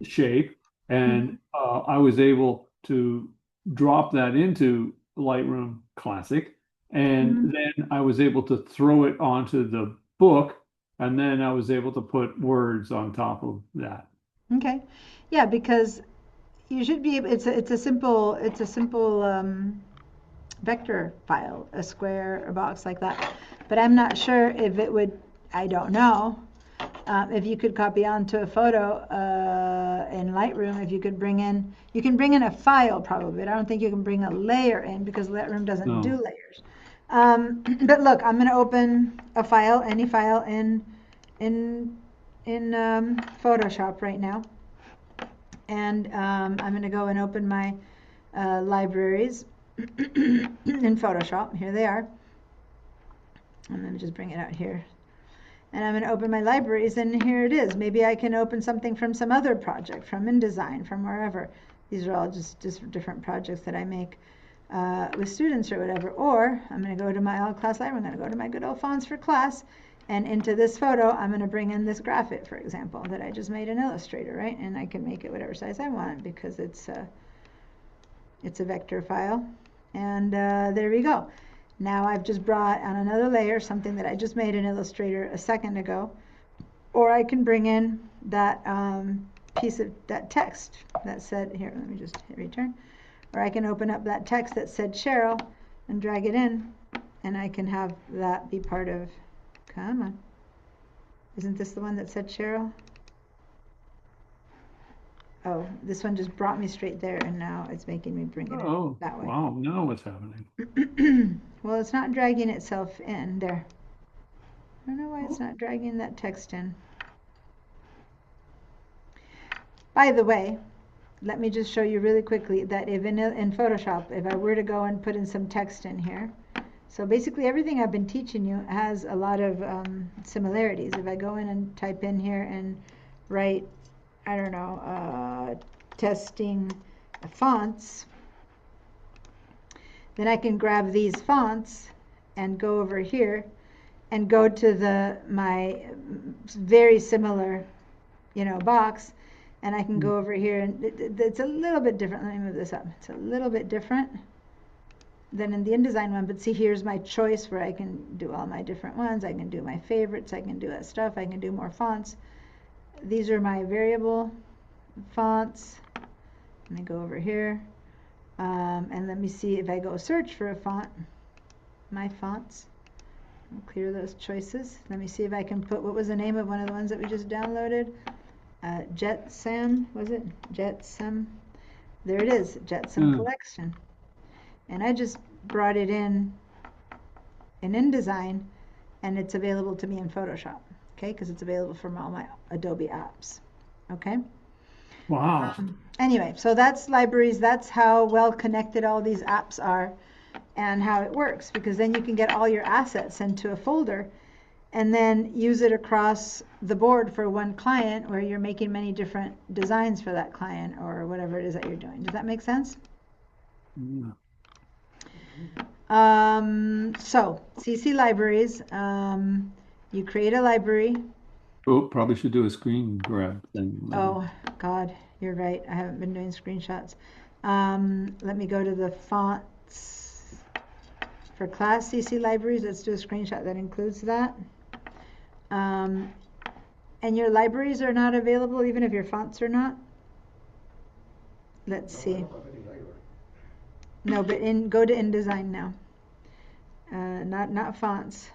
shape, and I was able to drop that into Lightroom Classic, and then I was able to throw it onto the book, and then I was able to put words on top of that. Okay, yeah, because you should be able. It's a simple vector file, a square, a box like that. But I'm not sure if it would. I don't know if you could copy onto a photo in Lightroom. If you could you can bring in a file probably, but I don't think you can bring a layer in because Lightroom doesn't do layers. But look, I'm going to open a file, any file in Photoshop right now, and I'm going to go and open my libraries in Photoshop. Here they are. And let me just bring it out here. And I'm going to open my libraries, and here it is. Maybe I can open something from some other project, from InDesign, from wherever. These are all just different projects that I make with students or whatever. Or I'm going to go to my all class library. I'm going to go to my good old fonts for class, and into this photo, I'm going to bring in this graphic, for example, that I just made in Illustrator, right? And I can make it whatever size I want because it's a vector file. And there we go. Now I've just brought on another layer something that I just made in Illustrator a second ago. Or I can bring in that piece of that text that said, here, let me just hit return. Or I can open up that text that said Cheryl and drag it in, and I can have that be part of, come on. Isn't this the one that said Cheryl? Oh, this one just brought me straight there, and now it's making me bring it in that way. Wow, now what's happening? Well, it's not dragging itself in there. I don't know why it's not dragging that text in. By the way, let me just show you really quickly that if in Photoshop, if I were to go and put in some text in here, so basically everything I've been teaching you has a lot of similarities. If I go in and type in here and write, I don't know, testing fonts, then I can grab these fonts and go over here and go to my very similar, box, and I can go over here, and it's a little bit different. Let me move this up. It's a little bit different than in the InDesign one, but see, here's my choice where I can do all my different ones. I can do my favorites. I can do that stuff. I can do more fonts. These are my variable fonts. Let me go over here, and let me see if I go search for a font, my fonts. I'll clear those choices. Let me see if I can put, what was the name of one of the ones that we just downloaded? Jetsam, was it? Jetsam. There it is, Jetsam Collection. And I just brought it in InDesign, and it's available to me in Photoshop, okay? Because it's available from all my Adobe apps, okay? Wow. Anyway, so that's libraries. That's how well connected all these apps are and how it works, because then you can get all your assets into a folder and then use it across the board for one client where you're making many different designs for that client or whatever it is that you're doing. Does that make sense? Yeah. So CC Libraries, you create a library. Oh, probably should do a screen grab thing. Maybe. Oh, God, you're right. I haven't been doing screenshots. Let me go to the fonts for class CC Libraries. Let's do a screenshot that includes that. And your libraries are not available even if your fonts are not? Let's see. No, but go to InDesign now. Not fonts.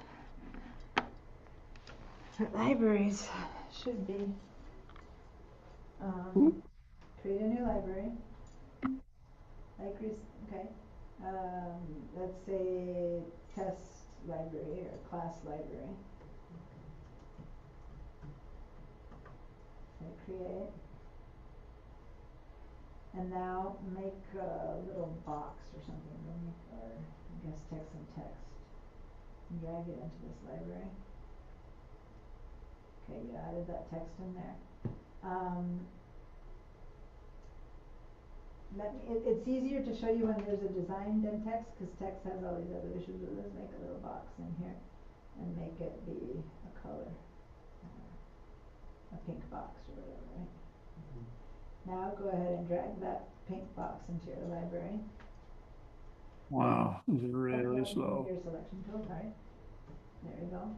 But libraries should be. Create a new library. Okay. Let's say test library or class library. So create. And now make a little box or something, or I guess text and text. And drag it into this library. Okay, you added that text in there. It's easier to show you when there's a design than text, because text has all these other issues. But let's make a little box in here and make it be a color, a pink box or whatever, right? Now go ahead and drag that pink box into your library. Wow, this is really slow. Your selection tool, right? There you go.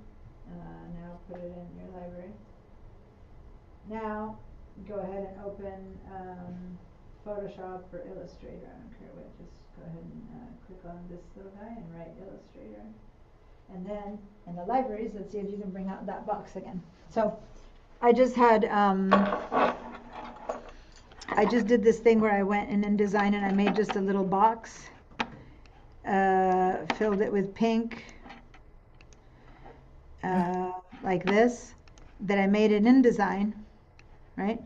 Now put it in your library. Now go ahead and open Photoshop or Illustrator. I don't care what. Just go ahead and click on this little guy and write Illustrator. And then in the libraries, let's see if you can bring out that box again. So I just had I just did this thing where I went in InDesign and I made just a little box, filled it with pink, like this, that I made in InDesign, right?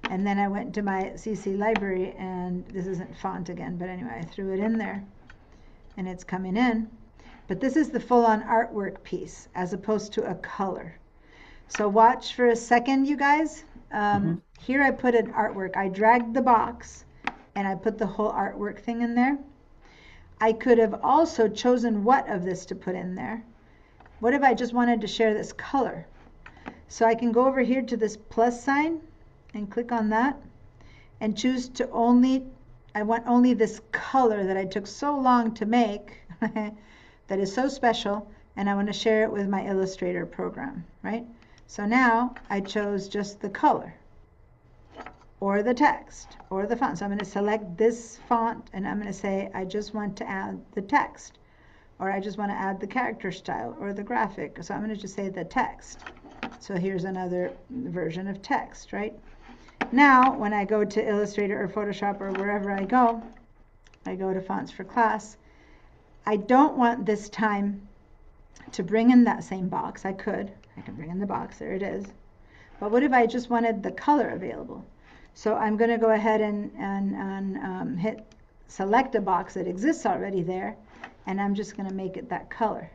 And then I went to my CC library, and this isn't font again, but anyway, I threw it in there, and it's coming in. But this is the full-on artwork piece, as opposed to a color. So watch for a second, you guys. Here I put an artwork. I dragged the box, and I put the whole artwork thing in there. I could have also chosen what of this to put in there. What if I just wanted to share this color? So I can go over here to this plus sign and click on that and choose to I want only this color that I took so long to make that is so special, and I want to share it with my Illustrator program, right? So now I chose just the color or the text or the font. So I'm going to select this font, and I'm going to say I just want to add the text, or I just want to add the character style or the graphic. So I'm going to just say the text. So here's another version of text, right? Now, when I go to Illustrator or Photoshop or wherever I go to Fonts for Class. I don't want this time to bring in that same box. I can bring in the box, there it is. But what if I just wanted the color available? So I'm going to go ahead and hit select a box that exists already there, and I'm just going to make it that color.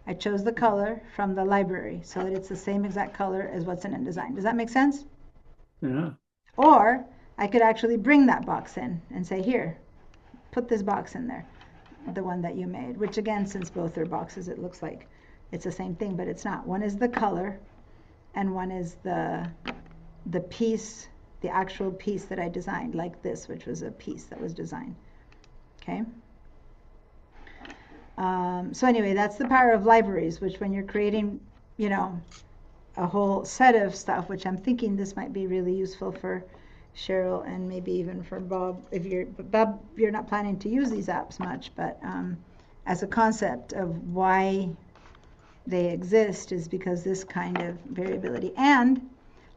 I chose the color from the library so that it's the same exact color as what's in InDesign. Does that make sense? Yeah. Or I could actually bring that box in and say, here, put this box in there, the one that you made, which again, since both are boxes, it looks like it's the same thing, but it's not. One is the color and one is the piece, the actual piece that I designed, like this, which was a piece that was designed. Okay. So anyway, that's the power of libraries, which when you're creating, you know, a whole set of stuff, which I'm thinking this might be really useful for Cheryl and maybe even for Bob, Bob, you're not planning to use these apps much, but as a concept of why they exist is because this kind of variability. And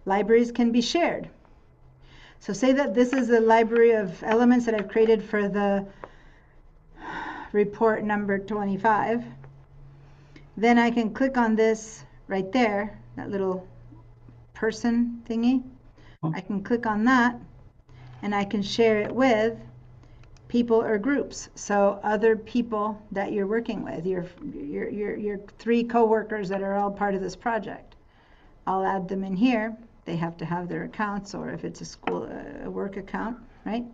libraries can be shared. So say that this is a library of elements that I've created for the report number 25. Then I can click on this right there, that little person thingy. I can click on that and I can share it with people or groups. So other people that you're working with, your 3 coworkers that are all part of this project. I'll add them in here. They have to have their accounts, or if it's a work account, right?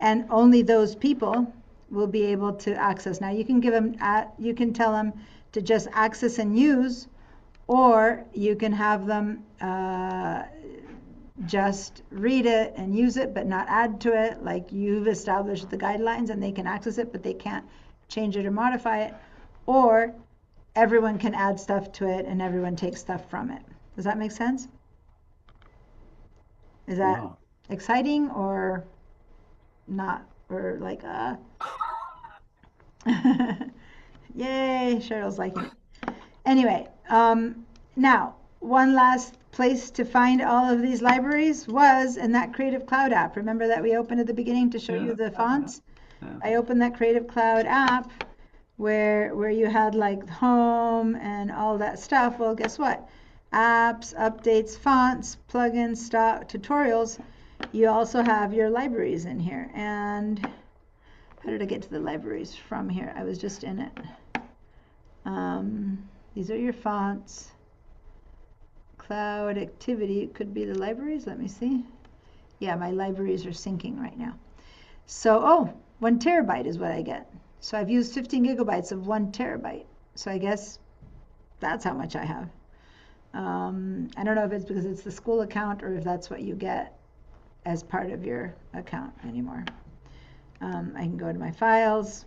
And only those people will be able to access. Now you can give them, you can tell them to just access and use, or you can have them just read it and use it, but not add to it. Like you've established the guidelines and they can access it, but they can't change it or modify it. Or everyone can add stuff to it and everyone takes stuff from it. Does that make sense? Is that exciting or not? Or like, yay, Cheryl's liking it. Anyway, now, one last place to find all of these libraries was in that Creative Cloud app. Remember that we opened at the beginning to show you the fonts? I opened that Creative Cloud app where you had like home and all that stuff. Well, guess what? Apps, updates, fonts, plugins, stock, tutorials. You also have your libraries in here. And how did I get to the libraries from here? I was just in it. These are your fonts. Cloud activity, it could be the libraries. Let me see. Yeah, my libraries are syncing right now. So, 1 terabyte is what I get. So I've used 15 gigabytes of 1 terabyte. So I guess that's how much I have. I don't know if it's because it's the school account or if that's what you get as part of your account anymore. I can go to my files,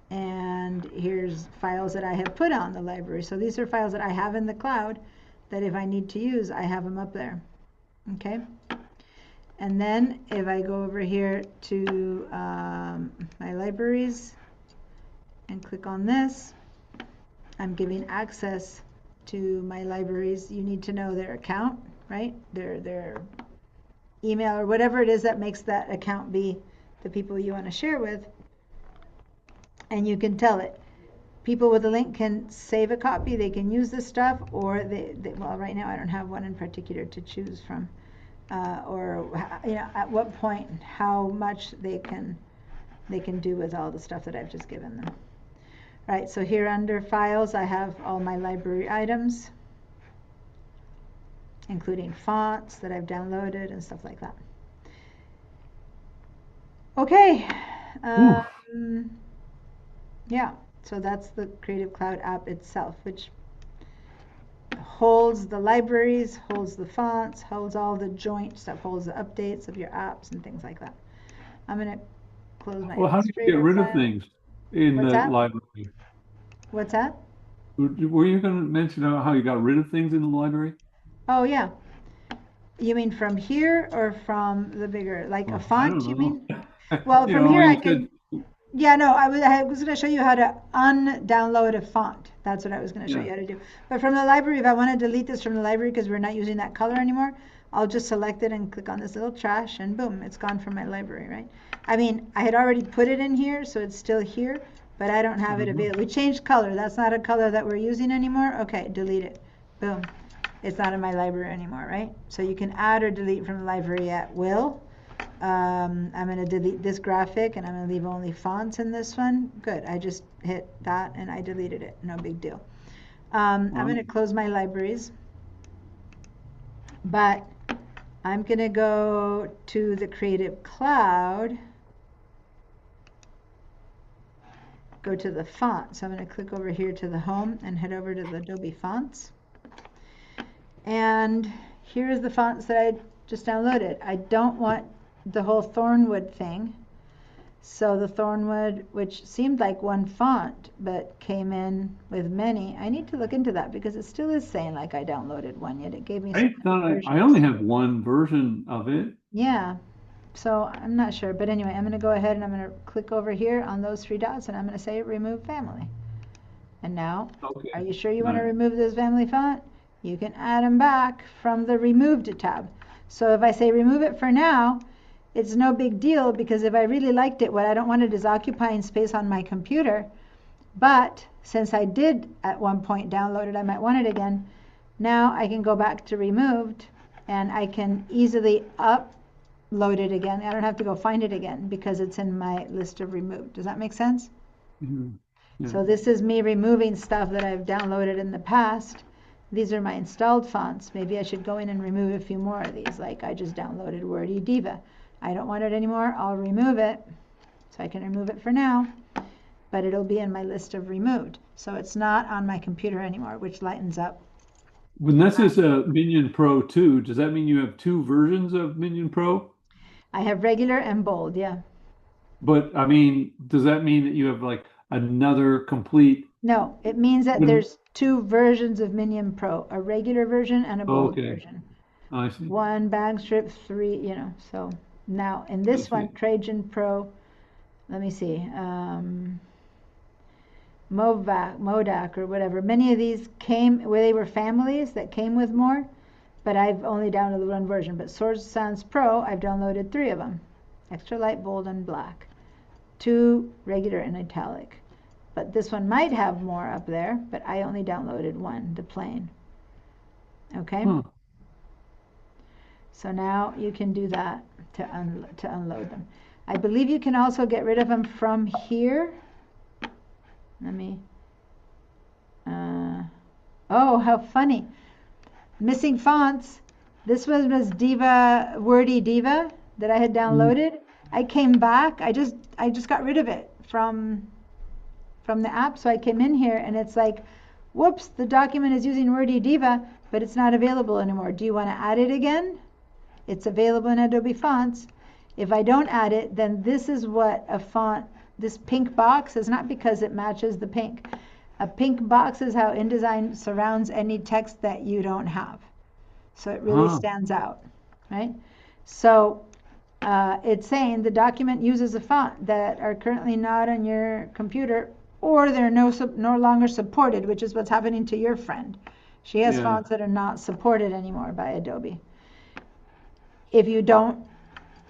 and here's files that I have put on the library. So these are files that I have in the cloud that if I need to use, I have them up there. Okay. And then if I go over here to my libraries and click on this, I'm giving access to my libraries. You need to know their account, right? Their email or whatever it is that makes that account be the people you want to share with. And you can tell it. People with a link can save a copy, they can use this stuff, or well, right now I don't have one in particular to choose from, or you know, at what point, how much they can do with all the stuff that I've just given them. Right, so here under files, I have all my library items, including fonts that I've downloaded and stuff like that. Okay, yeah. So that's the Creative Cloud app itself, which holds the libraries, holds the fonts, holds all the joint stuff, holds the updates of your apps and things like that. I'm going to close my. Well, how do you get rid of things in the library? What's that? Were you going to mention how you got rid of things in the library? Oh, yeah. You mean from here or from the bigger, like a font, you mean? Well, from here I can. Yeah, no, I was going to show you how to undownload a font. That's what I was going to show you how to do. But from the library, if I want to delete this from the library because we're not using that color anymore, I'll just select it and click on this little trash and boom, it's gone from my library, right? I mean, I had already put it in here, so it's still here, but I don't have it available. We changed color. That's not a color that we're using anymore. Okay, delete it. Boom. It's not in my library anymore, right? So you can add or delete from the library at will. I'm going to delete this graphic and I'm going to leave only fonts in this one. Good. I just hit that and I deleted it. No big deal. I'm going to close my libraries, but I'm going to go to the Creative Cloud, go to the font. So I'm going to click over here to the home and head over to the Adobe Fonts. And here's the fonts that I just downloaded. I don't want the whole Thornwood thing. So the Thornwood, which seemed like one font, but came in with many. I need to look into that because it still is saying like I downloaded one, yet it gave me I thought I only have one version of it. Yeah, so I'm not sure. But anyway, I'm going to go ahead and I'm going to click over here on those three dots and I'm going to say remove family. And now, are you sure you want to remove this family font? You can add them back from the removed tab. So if I say remove it for now, it's no big deal because if I really liked it, what I don't want it is occupying space on my computer. But since I did at one point download it, I might want it again. Now I can go back to removed and I can easily upload it again. I don't have to go find it again because it's in my list of removed. Does that make sense? Mm-hmm. Yeah. So this is me removing stuff that I've downloaded in the past. These are my installed fonts. Maybe I should go in and remove a few more of these, like I just downloaded Wordy Diva. I don't want it anymore. I'll remove it. So I can remove it for now, but it'll be in my list of removed. So it's not on my computer anymore, which lightens up. When this is a Minion Pro 2, does that mean you have two versions of Minion Pro? I have regular and bold, yeah. But I mean, does that mean that you have like another complete? No, it means that there's two versions of Minion Pro, a regular version and a bold version. I see. One bag strip, three, you know, so now in this one, Trajan Pro, let me see, Modac or whatever, many of these came where they were families that came with more, but I've only downloaded one version. But Source Sans Pro, I've downloaded three of them, extra light, bold, and black, two regular and italic. But this one might have more up there, but I only downloaded one, the plain. Okay? So now you can do that to unload them. I believe you can also get rid of them from here. Let me, oh, how funny. Missing fonts. This was Diva, Wordy Diva that I had downloaded. I came back, I just got rid of it from the app. So I came in here and it's like, whoops, the document is using Wordy Diva, but it's not available anymore. Do you want to add it again? It's available in Adobe Fonts. If I don't add it, then this is what a font, this pink box is, not because it matches the pink. A pink box is how InDesign surrounds any text that you don't have. So it really stands out, right? So it's saying the document uses a font that are currently not on your computer, or they're no longer supported, which is what's happening to your friend. She has fonts that are not supported anymore by Adobe. If you don't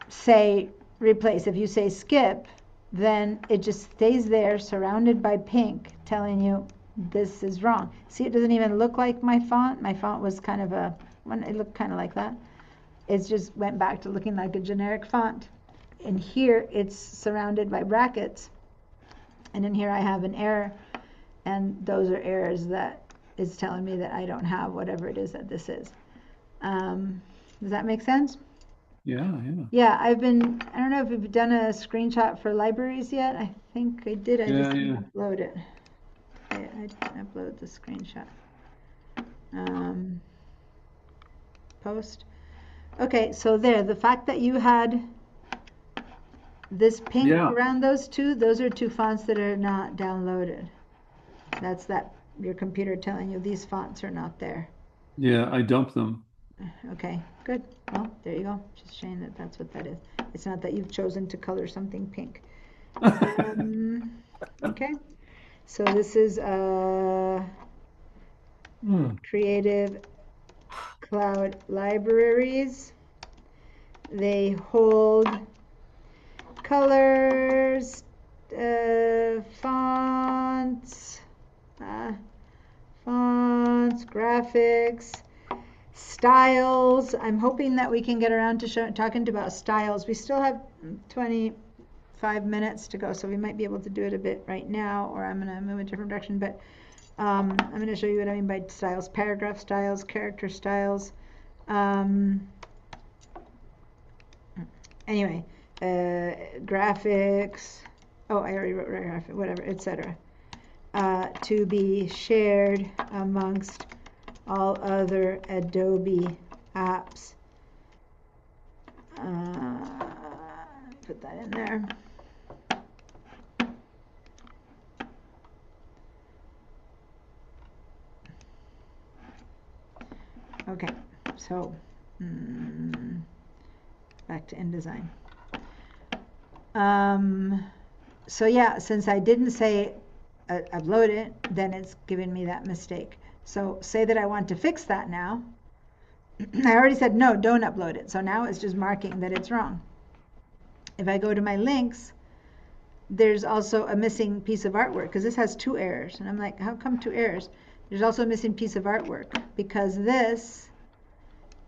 say replace, if you say skip, then it just stays there surrounded by pink telling you this is wrong. See, it doesn't even look like my font. My font was kind of it looked kind of like that. It just went back to looking like a generic font. And here it's surrounded by brackets. And in here I have an error. And those are errors that is telling me that I don't have whatever it is that this is. Does that make sense? Yeah. Yeah, I don't know if you've done a screenshot for libraries yet. I think I did. I just didn't upload it. I didn't upload the screenshot. Post. Okay, so there, the fact that you had this pink around those are two fonts that are not downloaded. That's your computer telling you these fonts are not there. Yeah, I dumped them. Okay, good. Well, there you go. Just showing that that's what that is. It's not that you've chosen to color something pink. Okay, so this is Creative Cloud Libraries. They hold colors, fonts, graphics, styles. I'm hoping that we can get around to talking about styles. We still have 25 minutes to go, so we might be able to do it a bit right now, or I'm going to move a different direction. But I'm going to show you what I mean by styles: paragraph styles, character styles. Anyway, graphics. Oh, I already wrote graphic, whatever, etc. To be shared amongst all other Adobe apps. Put that in there. Okay, so back to InDesign. So yeah, since I didn't say upload it, then it's giving me that mistake. So say that I want to fix that now. I already said no, don't upload it. So now it's just marking that it's wrong. If I go to my links, there's also a missing piece of artwork because this has 2 errors. And I'm like, how come 2 errors? There's also a missing piece of artwork because this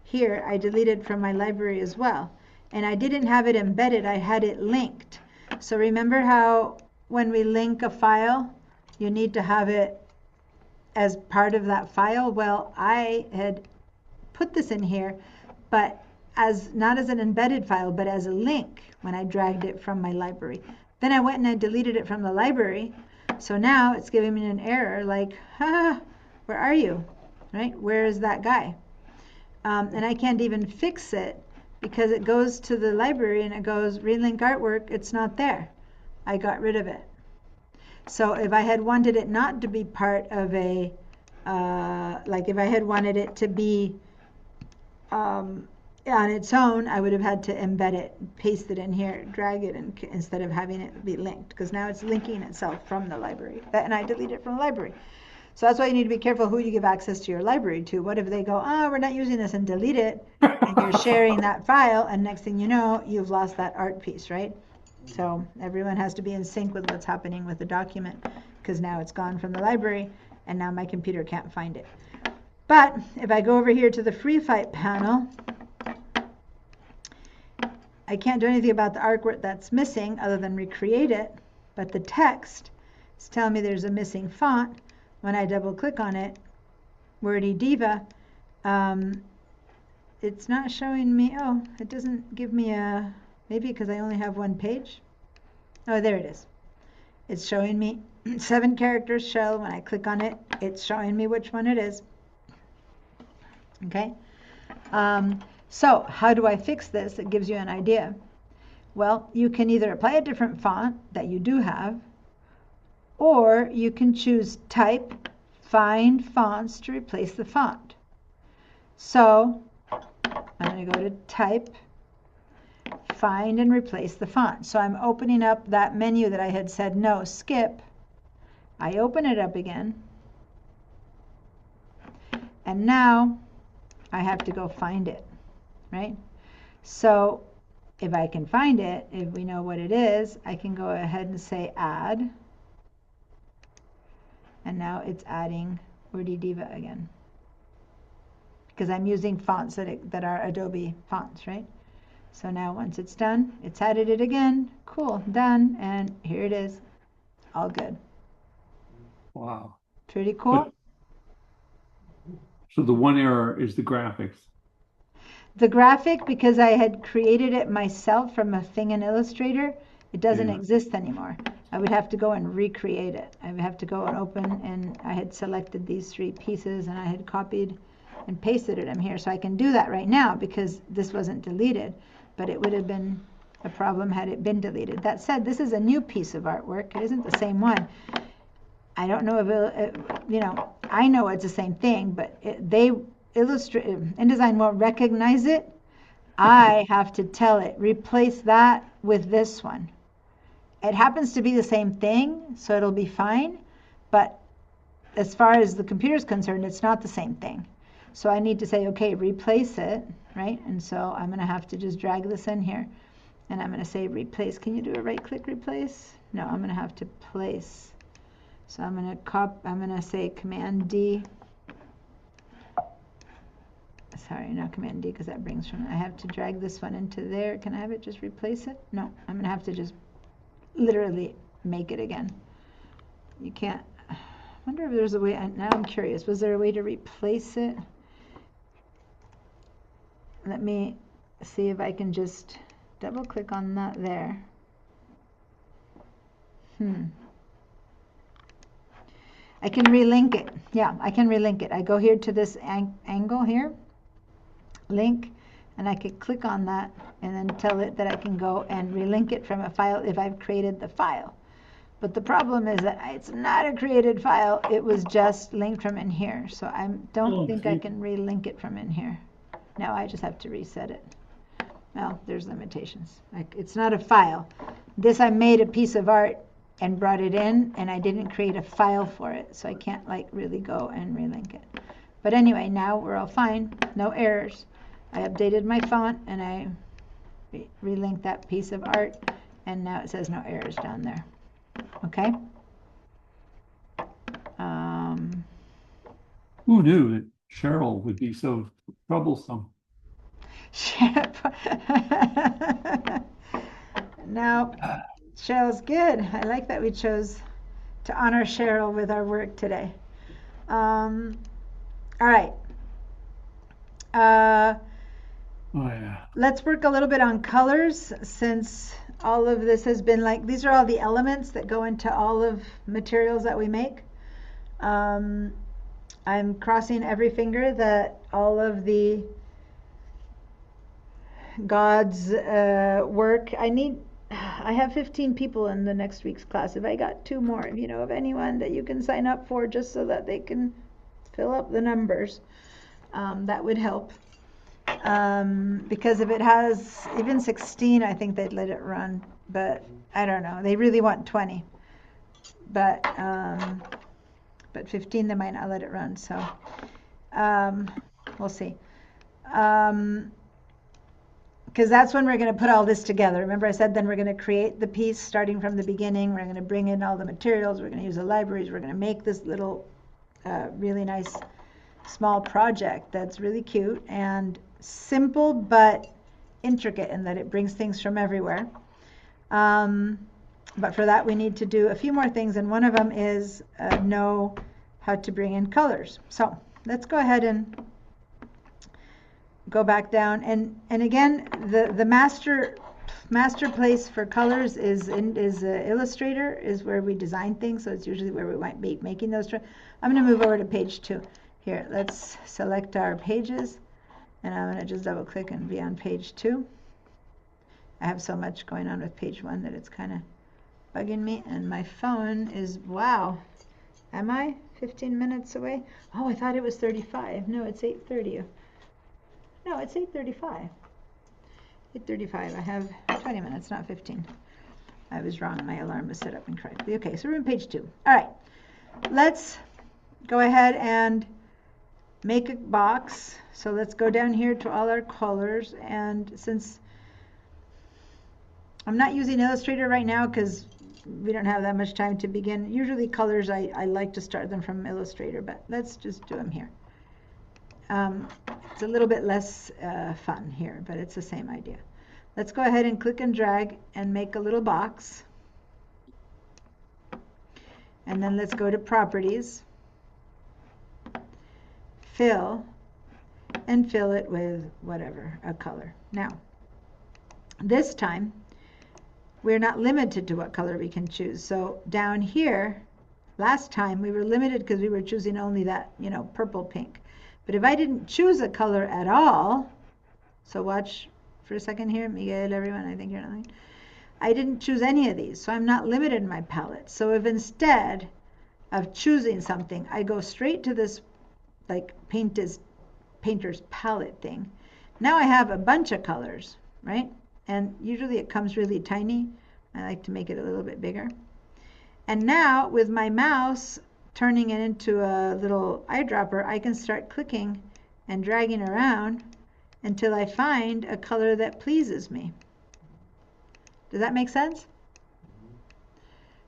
here I deleted from my library as well. And I didn't have it embedded, I had it linked. So remember how when we link a file, you need to have it as part of that file? Well, I had put this in here, but as not as an embedded file, but as a link when I dragged it from my library. Then I went and I deleted it from the library. So now it's giving me an error like, where are you? Right? Where is that guy? And I can't even fix it because it goes to the library and it goes relink artwork. It's not there. I got rid of it. So if I had wanted it not to be part of a, like if I had wanted it to be on its own, I would have had to embed it, paste it in here, drag it, instead of having it be linked, because now it's linking itself from the library, and I delete it from the library. So that's why you need to be careful who you give access to your library to. What if they go, we're not using this, and delete it, and you're sharing that file, and next thing you know, you've lost that art piece, right? So everyone has to be in sync with what's happening with the document, because now it's gone from the library, and now my computer can't find it. But if I go over here to the FreeFight panel, I can't do anything about the artwork that's missing other than recreate it, but the text is telling me there's a missing font. When I double click on it, Wordy Diva, it's not showing me, it doesn't give me a, maybe because I only have 1 page. Oh, there it is. It's showing me 7 characters shell. When I click on it, it's showing me which one it is. Okay. So how do I fix this? It gives you an idea. Well, you can either apply a different font that you do have, or you can choose type, find fonts to replace the font. So I'm going to go to type, find and replace the font. So I'm opening up that menu that I had said no, skip. I open it up again. And now I have to go find it, right? So if I can find it, if we know what it is, I can go ahead and say add. And now it's adding Wordy Diva again, because I'm using fonts that are Adobe fonts, right? So now once it's done, it's added it again. Cool, done, and here it is, all good. Wow. Pretty cool. So the one error is the graphics. The graphic, because I had created it myself from a thing in Illustrator, it doesn't exist anymore. I would have to go and recreate it. I would have to go and open, and I had selected these 3 pieces and I had copied and pasted it in here. So I can do that right now because this wasn't deleted, but it would have been a problem had it been deleted. That said, this is a new piece of artwork. It isn't the same one. I don't know if I know it's the same thing, but InDesign won't recognize it. I have to tell it, replace that with this one. It happens to be the same thing, so it'll be fine, but as far as the computer is concerned, it's not the same thing. So I need to say, okay, replace it, right? And so I'm going to have to just drag this in here, and I'm going to say replace. Can you do a right-click replace? No, I'm going to have to place. So I'm going to say Command D. Sorry, not Command D, because that brings from, I have to drag this one into there. Can I have it just replace it? No, I'm going to have to just literally make it again. You can't wonder if there's a way, now I'm curious, was there a way to replace it? Let me see if I can just double click on that there. I can relink it. Yeah, I can relink it. I go here to this angle here, link, and I could click on that and then tell it that I can go and relink it from a file if I've created the file. But the problem is that it's not a created file. It was just linked from in here. So I don't think I can relink it from in here. Now I just have to reset it. Well, there's limitations. It's not a file. This, I made a piece of art and brought it in, and I didn't create a file for it. So I can't like really go and relink it. But anyway, now we're all fine. No errors. I updated my font and I relinked that piece of art, and now it says no errors down there. Okay. Who knew that Cheryl would be so troublesome? No, Cheryl's good. I like that we chose to honor Cheryl with our work today. All right. Oh yeah. Let's work a little bit on colors, since all of this has been like, these are all the elements that go into all of materials that we make. I'm crossing every finger that all of the God's work. I have 15 people in the next week's class. If I got 2 more, if you know of anyone that you can sign up for just so that they can fill up the numbers, that would help. Because if it has even 16, I think they'd let it run. But I don't know. They really want 20. But 15, they might not let it run. So we'll see. Because that's when we're going to put all this together. Remember I said then we're going to create the piece starting from the beginning. We're going to bring in all the materials. We're going to use the libraries. We're going to make this little really nice small project that's really cute and simple but intricate in that it brings things from everywhere. But for that we need to do a few more things, and one of them is know how to bring in colors. So let's go ahead and go back down, and again the master place for colors is Illustrator, is where we design things, so it's usually where we might be making those. I'm going to move over to page 2. Here, let's select our pages, and I'm going to just double click and be on page 2. I have so much going on with page 1 that it's kind of bugging me, and my phone is, wow, am I 15 minutes away? Oh, I thought it was 35. No, it's 8:30. No, it's 8:35. 8:35. I have 20 minutes, not 15. I was wrong. My alarm was set up incorrectly. Okay, so we're on page 2. All right. Let's go ahead and make a box. So let's go down here to all our colors. And since I'm not using Illustrator right now because we don't have that much time to begin. Usually colors, I like to start them from Illustrator, but let's just do them here. It's a little bit less fun here, but it's the same idea. Let's go ahead and click and drag and make a little box. And then let's go to Properties, Fill, and fill it with whatever, a color. Now, this time, we're not limited to what color we can choose. So down here, last time we were limited because we were choosing only that, purple pink. But if I didn't choose a color at all, so watch for a second here, Miguel, everyone, I think you're not. I didn't choose any of these, so I'm not limited in my palette. So if instead of choosing something, I go straight to this like painter's palette thing, now I have a bunch of colors, right? And usually it comes really tiny. I like to make it a little bit bigger. And now with my mouse turning it into a little eyedropper, I can start clicking and dragging around until I find a color that pleases me. Does that make sense?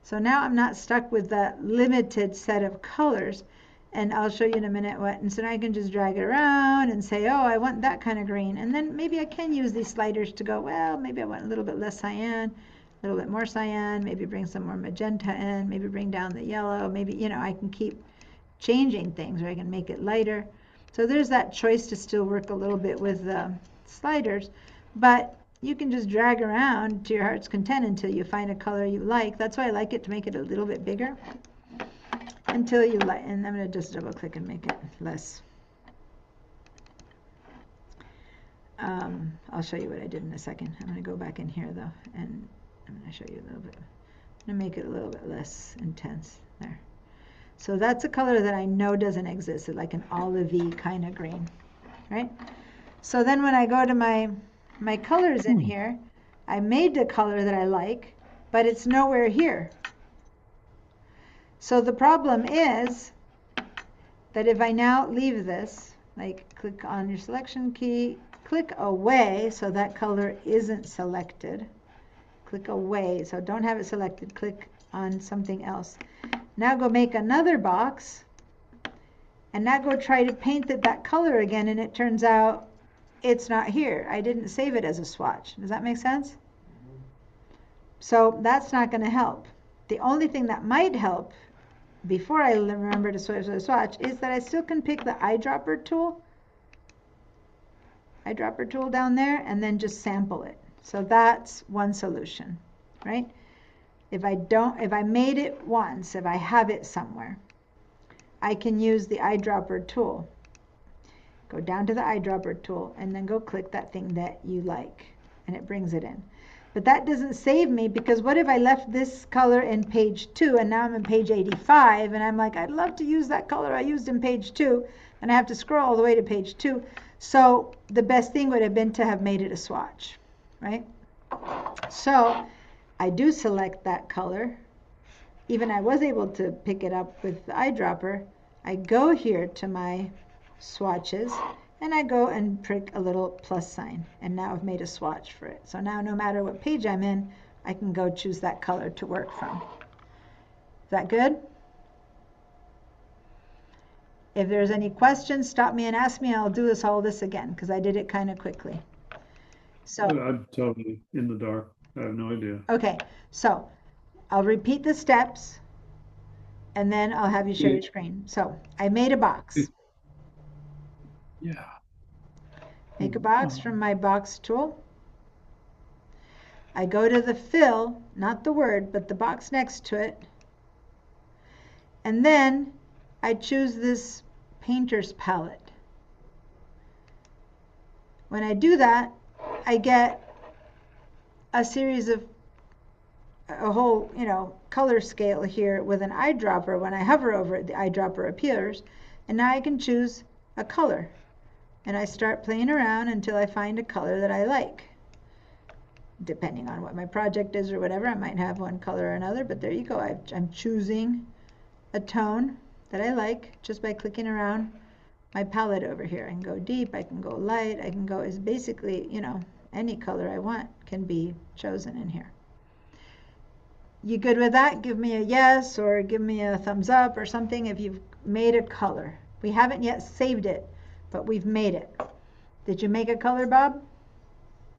So now I'm not stuck with that limited set of colors, and I'll show you in a minute what. And so now I can just drag it around and say, oh, I want that kind of green. And then maybe I can use these sliders to go, well, maybe I want a little bit less cyan, a little bit more cyan, maybe bring some more magenta in, maybe bring down the yellow, maybe, you know, I can keep changing things, or I can make it lighter. So there's that choice to still work a little bit with the sliders, but you can just drag around to your heart's content until you find a color you like. That's why I like it to make it a little bit bigger until you like, and I'm going to just double click and make it less. I'll show you what I did in a second. I'm going to go back in here though, and I'm going to show you a little bit. I'm going to make it a little bit less intense there. So that's a color that I know doesn't exist. It's like an olivey kind of green, right? So then when I go to my colors in here, I made the color that I like, but it's nowhere here. So the problem is that if I now leave this, like click on your selection key, click away so that color isn't selected. Click away, so don't have it selected, click on something else. Now go make another box, and now go try to paint that color again, and it turns out it's not here. I didn't save it as a swatch. Does that make sense? So that's not going to help. The only thing that might help before I remember to swatch is that I still can pick the eyedropper tool down there, and then just sample it. So that's one solution, right? If I made it once, if I have it somewhere, I can use the eyedropper tool. Go down to the eyedropper tool and then go click that thing that you like, and it brings it in. But that doesn't save me, because what if I left this color in page 2 and now I'm in page 85 and I'm like, I'd love to use that color I used in page 2, and I have to scroll all the way to page 2. So the best thing would have been to have made it a swatch, right? So I do select that color. Even I was able to pick it up with the eyedropper. I go here to my swatches, and I go and prick a little plus sign, and now I've made a swatch for it. So now no matter what page I'm in, I can go choose that color to work from. Is that good? If there's any questions, stop me and ask me, and I'll do all this again, because I did it kind of quickly. So I'm totally in the dark. I have no idea. okay, so I'll repeat the steps, and then I'll have you share your screen. So I made a box. Yeah. Make a box from my box tool. I go to the fill, not the word, but the box next to it. And then I choose this painter's palette. When I do that, I get a series of a whole, color scale here with an eyedropper. When I hover over it, the eyedropper appears, and now I can choose a color. And I start playing around until I find a color that I like. Depending on what my project is or whatever, I might have one color or another, but there you go. I'm choosing a tone that I like just by clicking around my palette over here. I can go deep, I can go light, I can go, is basically, any color I want can be chosen in here. You good with that? Give me a yes, or give me a thumbs up or something if you've made a color. We haven't yet saved it, but we've made it. Did you make a color, Bob?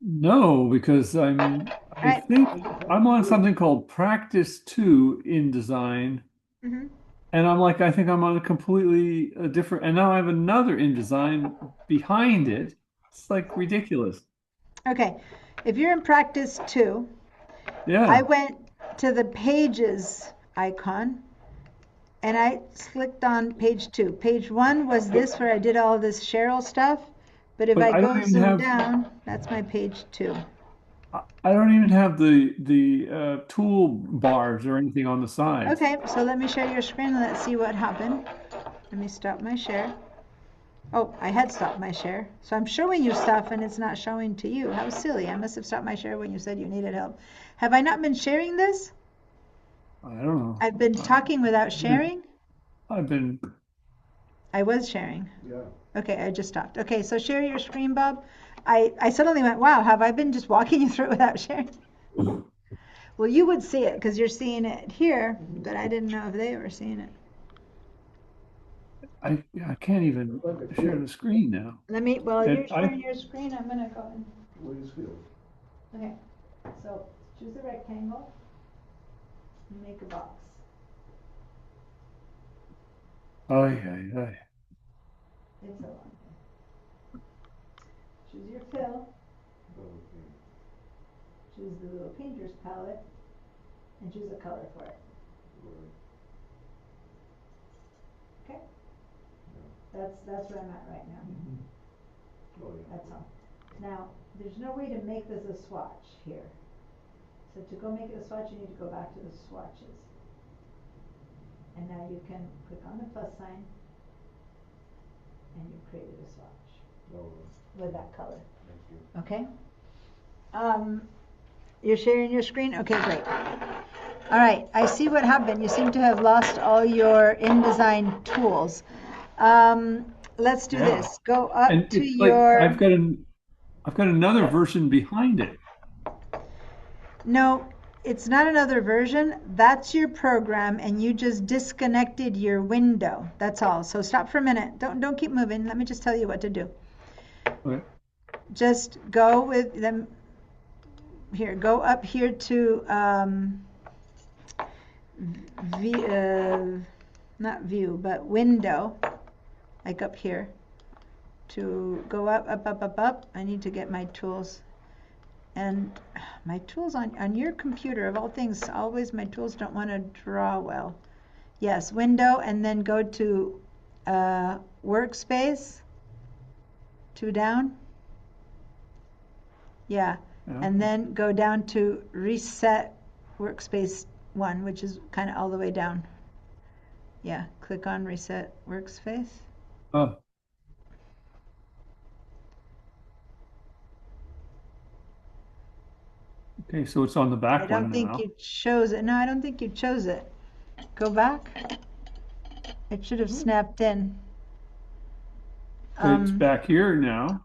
No, because I think I'm on something called Practice 2 InDesign. Mm-hmm. And I think I'm on a completely different, and now I have another InDesign behind it. It's like ridiculous. Okay, if you're in Practice 2, Yeah. I went to the Pages icon, and I clicked on page 2. Page 1 was this, where I did all this Cheryl stuff. But if I go zoom down, that's my page 2. I don't even have the tool bars or anything on the side. Okay, so let me share your screen and let's see what happened. Let me stop my share. Oh, I had stopped my share. So I'm showing you stuff and it's not showing to you. How silly. I must have stopped my share when you said you needed help. Have I not been sharing this? I don't know. I've been talking without sharing? I was sharing. Yeah. Okay, I just stopped. Okay, so share your screen, Bob. I suddenly went, wow, have I been just walking you through it without sharing? Well, you would see it because you're seeing it here, but I didn't know if they were seeing it. I can't even share the screen now. While you're sharing your screen, I'm going to go in. Where is Phil? Okay, so choose a rectangle and make a box. Ay, ay, ay. It's a long thing. Choose your fill, choose the little painter's palette, and choose a color for it. Okay? That's where I'm at right now. Oh, yeah. That's all. Now, there's no way to make this a swatch here. So to go make it a swatch, you need to go back to the swatches. And now you can click on the plus sign, and you've created a swatch Oh, with that color. thank you. Okay? You're sharing your screen? Okay, great. All right, I see what happened. You seem to have lost all your InDesign tools. Let's do Yeah. this. Go up And to it's like your... I've got another version behind it. No, it's not another version. That's your program, and you just disconnected your window. That's all. So stop for a minute. Don't keep moving. Let me just tell you what to do. Okay. Just go with them. Here, go up here to not view, but window, like up here. To go up. I need to get my tools. And my tools on your computer, of all things, always my tools don't want to draw well. Yes, window, and then go to workspace, 2 down. Yeah, Yeah. and then go down to reset workspace 1, which is kind of all the way down. Yeah, click on reset workspace. Oh. Okay, so it's on the back I don't one think now. you chose it. No, I don't think you chose it. Go back. It should have snapped in. It's back here now.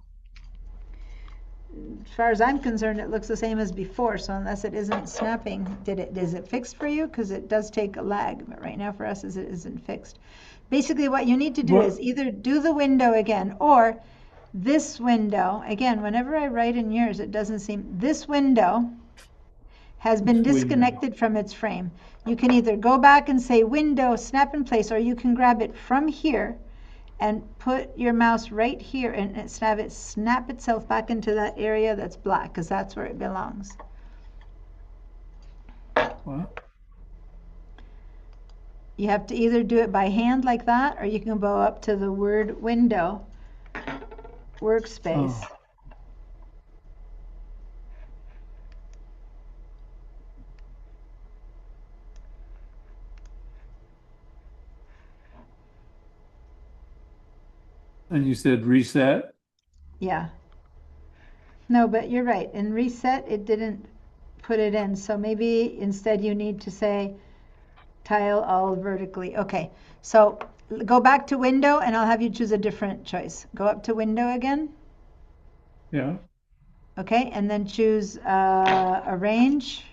As far as I'm concerned, it looks the same as before, so unless it isn't snapping, is it fixed for you? Because it does take a lag, but right now for us it isn't fixed. Basically what you need to do is either do the window again, or this window, again, whenever I write in yours, it doesn't seem, this window has been This window. disconnected from its frame. You can either go back and say window, snap in place, or you can grab it from here and put your mouse right here and snap itself back into that area that's black, because that's where it belongs. What? You have to either do it by hand like that, or you can go up to the word window, workspace. Oh. And you said reset? Yeah. No, but you're right. In reset, it didn't put it in. So maybe instead you need to say tile all vertically. Okay. So go back to window and I'll have you choose a different choice. Go up to window again. Yeah. Okay. And then choose arrange.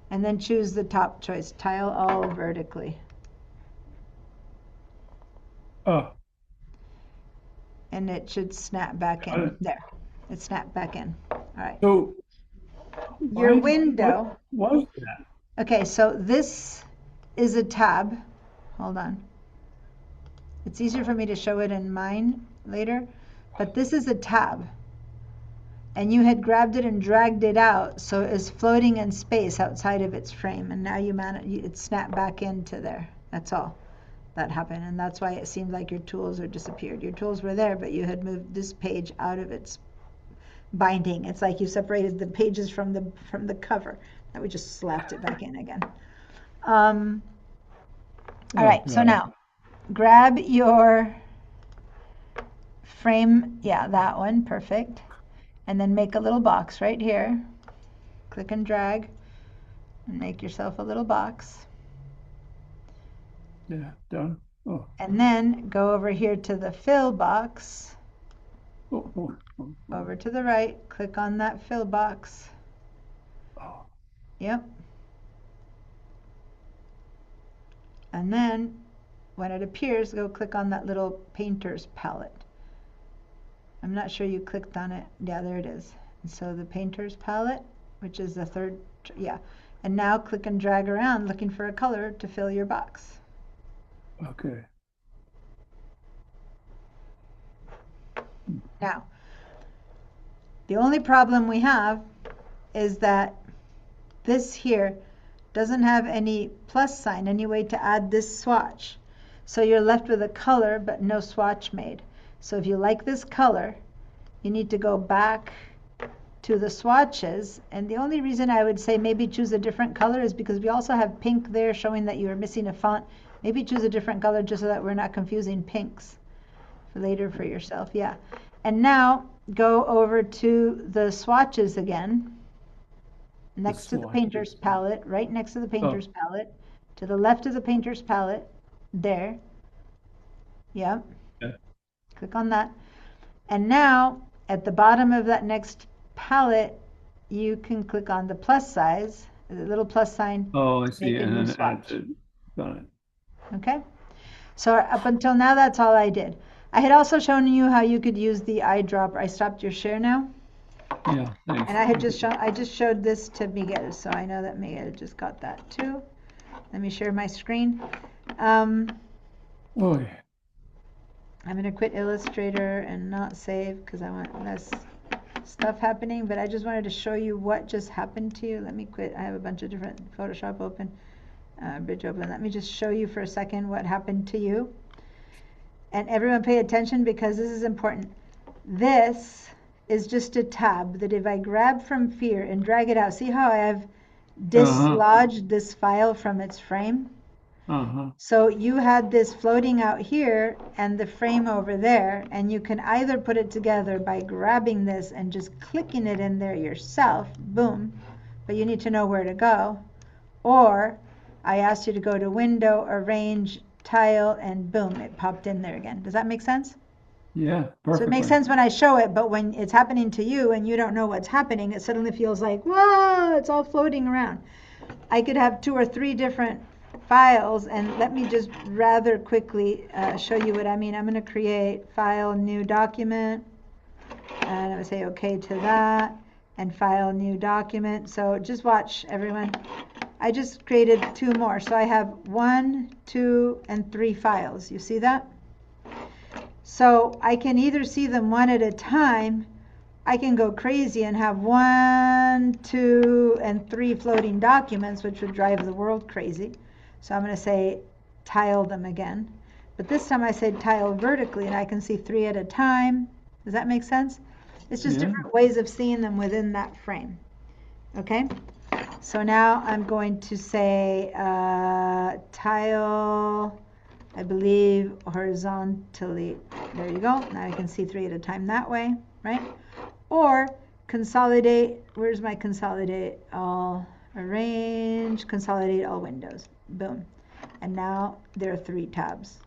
And then choose the top choice, tile all vertically. Oh. And it should snap back in. There. It snapped back in. All right. So Your window. What was that? Okay, so this is a tab. Hold on. It's easier for me to show it in mine later, but this is a tab. And you had grabbed it and dragged it out, so it's floating in space outside of its frame, and now it snapped back into there. That's all that happened, and that's why it seemed like your tools are disappeared. Your tools were there, but you had moved this page out of its binding. It's like you separated the pages from the cover. Now we just slapped it back in again. All right, so now grab your frame, yeah, that one, perfect. And then make a little box right here. Click and drag and make yourself a little box. Yeah, done. Oh. And then go over here to the fill box. Oh. Over to the right, click on that fill box. Oh. Yep. And then when it appears, go click on that little painter's palette. I'm not sure you clicked on it. Yeah, there it is. So the painter's palette, which is the third, yeah. And now click and drag around looking for a color to fill your box. Okay. Now, the only problem we have is that this here doesn't have any plus sign, any way to add this swatch. So you're left with a color but no swatch made. So if you like this color, you need to go back to the swatches. And the only reason I would say maybe choose a different color is because we also have pink there showing that you are missing a font. Maybe choose a different color just so that we're not confusing pinks for later for yourself. Yeah. And now go over to the swatches again, next to the painter's palette, right next to the painter's palette, to the left of the painter's palette, there. Yeah. Click on that. And now at the bottom of that next palette, you can click on the plus size, the little plus sign. Oh, I see. Make a And new then swatch. got it. Okay. So up until now, that's all I did. I had also shown you how you could use the eyedropper. I stopped your share now. Yeah, thanks. And I just showed this to Miguel, so I know that Miguel just got that too. Let me share my screen. Oh, yeah. I'm going to quit Illustrator and not save because I want less stuff happening, but I just wanted to show you what just happened to you. Let me quit. I have a bunch of different Photoshop open, Bridge open. Let me just show you for a second what happened to you. And everyone pay attention because this is important. This is just a tab that if I grab from Fear and drag it out, see how I have dislodged this file from its frame? So you had this floating out here and the frame over there, and you can either put it together by grabbing this and just clicking it in there yourself, boom, but you need to know where to go, or I asked you to go to Window, Arrange, Tile, and boom, it popped in there again. Does that make sense? Yeah, perfectly. So it makes sense when I show it, but when it's happening to you and you don't know what's happening, it suddenly feels like, whoa, it's all floating around. I could have 2 or 3 different files, and let me just rather quickly show you what I mean. I'm going to create File, New Document, and I'm going to say OK to that, and File, New Document. So just watch, everyone. I just created 2 more. So I have 1, 2, and 3 files. You see that? So I can either see them one at a time. I can go crazy and have 1, 2, and 3 floating documents, which would drive the world crazy. So I'm going to say tile them again. But this time I said tile vertically, and I can see 3 at a time. Does that make sense? It's just different ways of seeing them within that frame. Okay? So now I'm going to say tile, I believe, horizontally. There you go. Now I can see 3 at a time that way, right? Or consolidate. Where's my consolidate? All arrange, consolidate all windows. Boom. And now there are 3 tabs.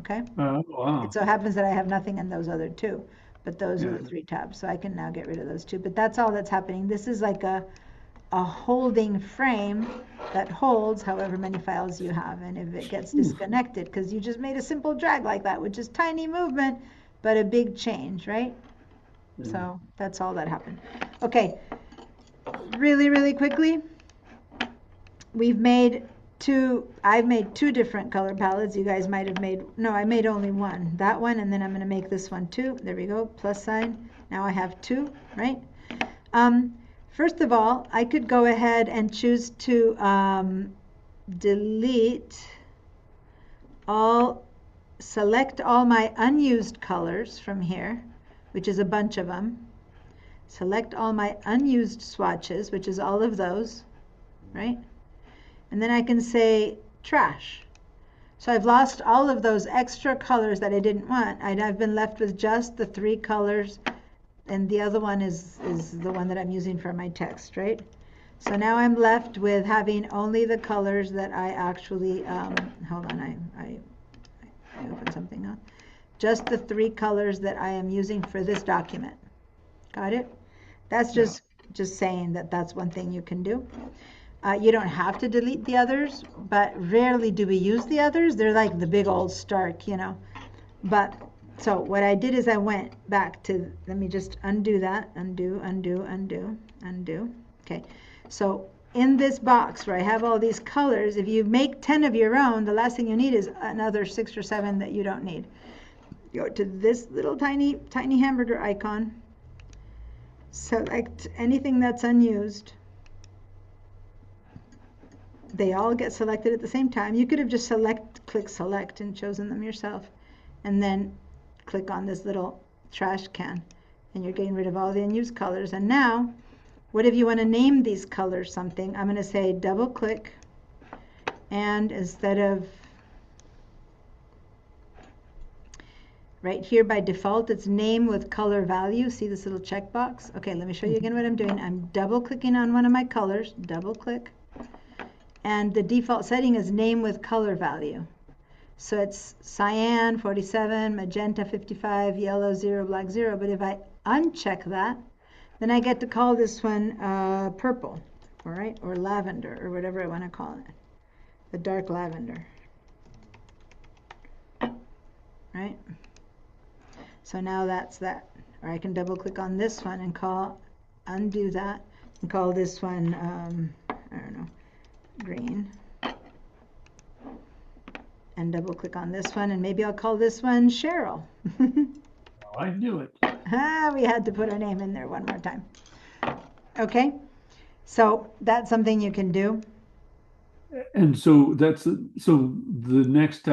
Okay? Wow. It so happens that I have nothing in those other 2, but those are the 3 tabs. So I can now get rid of those 2. But that's all that's happening. This is like a holding frame that holds however many files you have. And if it gets disconnected, because you just made a simple drag like that, which is tiny movement, but a big change, right? So that's all that happened. Okay, really, really quickly, I've made 2 different color palettes. You guys might have made, no, I made only one. That one, and then I'm going to make this one too. There we go, plus sign. Now I have 2, right? First of all, I could go ahead and choose to select all my unused colors from here, which is a bunch of them. Select all my unused swatches, which is all of those, right? And then I can say trash. So I've lost all of those extra colors that I didn't want. I've been left with just the 3 colors, and the other one is the one that I'm using for my text, right? So now I'm left with having only the colors that I actually, hold on, I opened something up. Just the 3 colors that I am using for this document. Got it? That's just saying that that's one thing you can do. You don't have to delete the others, but rarely do we use the others. They're like the big old Stark, you know. But So what I did is I went back to, let me just undo that, undo, undo, undo, undo. Okay, so in this box where I have all these colors, if you make 10 of your own, the last thing you need is another 6 or 7 that you don't need. Go to this little tiny hamburger icon, select anything that's unused. They all get selected at the same time. You could have just click select and chosen them yourself, and then click on this little trash can, and you're getting rid of all the unused colors. And now, what if you want to name these colors something? I'm going to say double click, and instead of right here by default, it's name with color value. See this little checkbox? Okay, let me show you again what I'm doing. I'm double clicking on one of my colors, double click, and the default setting is name with color value. So it's cyan 47, magenta 55, yellow 0, black 0. But if I uncheck that, then I get to call this one purple, all right, or lavender, or whatever I want to call it, the dark lavender, right? So now that's that. Or I can double click on this one and undo that, and call this one, I don't know, green. And double click on this one, and maybe I'll call this one Cheryl. I knew it. We had to put her name in there one more time. Okay, so that's something you can do. And so so the next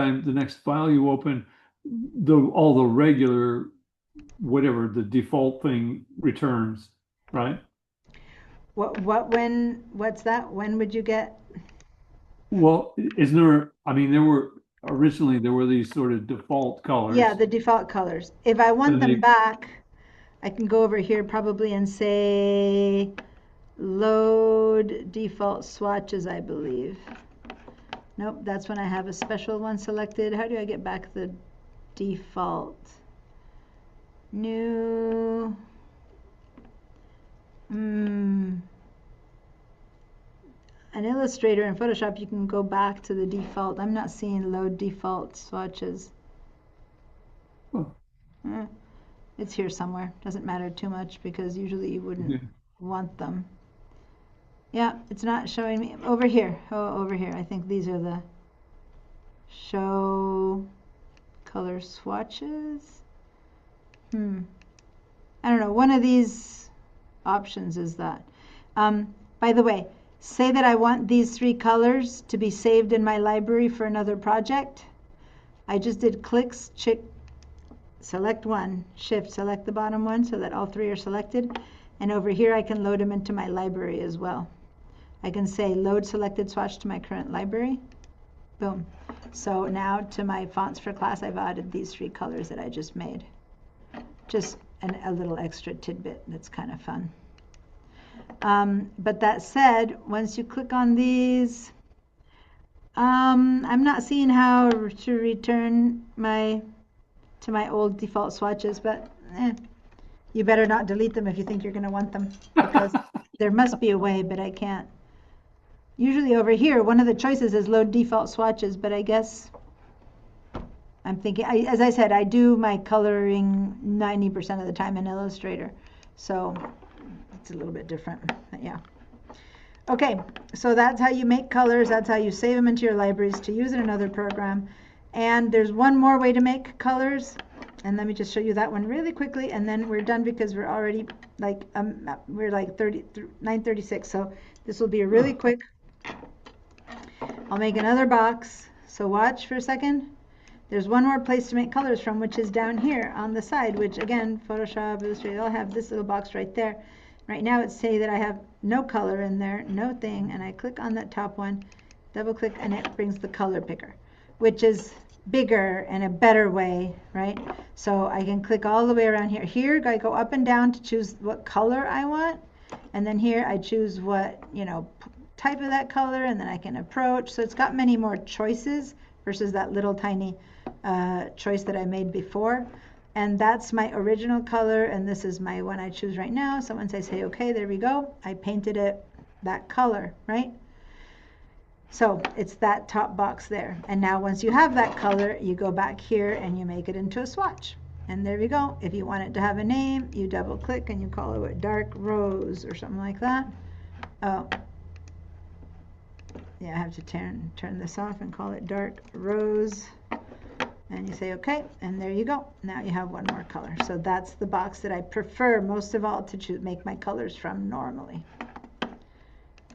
file you open, all the regular, whatever the default thing returns, right? What's that? When would you get? Well, isn't there, I mean, originally there were these sort of default colors. Yeah, the default colors. If I want them back, I can go over here probably and say load default swatches, I believe. Nope, that's when I have a special one selected. How do I get back the default? New. An Illustrator in Photoshop, you can go back to the default. I'm not seeing load default swatches. Oh. It's here somewhere. Doesn't matter too much because usually you wouldn't want them. Yeah, it's not showing me. Over here. Oh, over here. I think these are the show color swatches. I don't know. One of these options is that. By the way, say that I want these 3 colors to be saved in my library for another project. I just did clicks, select one, shift, select the bottom one so that all 3 are selected. And over here I can load them into my library as well. I can say load selected swatch to my current library. Boom. So now to my fonts for class, I've added these 3 colors that I just made. Just a little extra tidbit that's kind of fun. But that said, once you click on these, I'm not seeing how to return to my old default swatches, but you better not delete them if you think you're going to want them, because there must be a way, but I can't. Usually over here, one of the choices is load default swatches, but I guess I'm thinking, as I said, I do my coloring 90% of the time in Illustrator, so it's a little bit different, but yeah. Okay, so that's how you make colors. That's how you save them into your libraries to use in another program. And there's one more way to make colors, and let me just show you that one really quickly, and then we're done because we're already like we're like 9:36. So this will be a really quick. I'll make another box. So watch for a second. There's one more place to make colors from, which is down here on the side, which again, Photoshop, Illustrator, they'll have this little box right there. Right now it's saying that I have no color in there, no thing, and I click on that top one, double click, and it brings the color picker, which is bigger and a better way, right? So I can click all the way around here. Here I go up and down to choose what color I want, and then here I choose what, type of that color, and then I can approach. So it's got many more choices versus that little tiny choice that I made before. And that's my original color, and this is my one I choose right now. So once I say okay, there we go, I painted it that color, right? So it's that top box there. And now once you have that color, you go back here and you make it into a swatch. And there we go. If you want it to have a name, you double click and you call it what, dark rose or something like that. Oh, yeah, I have to turn this off and call it dark rose. And you say okay, and there you go. Now you have one more color. So that's the box that I prefer most of all to make my colors from normally.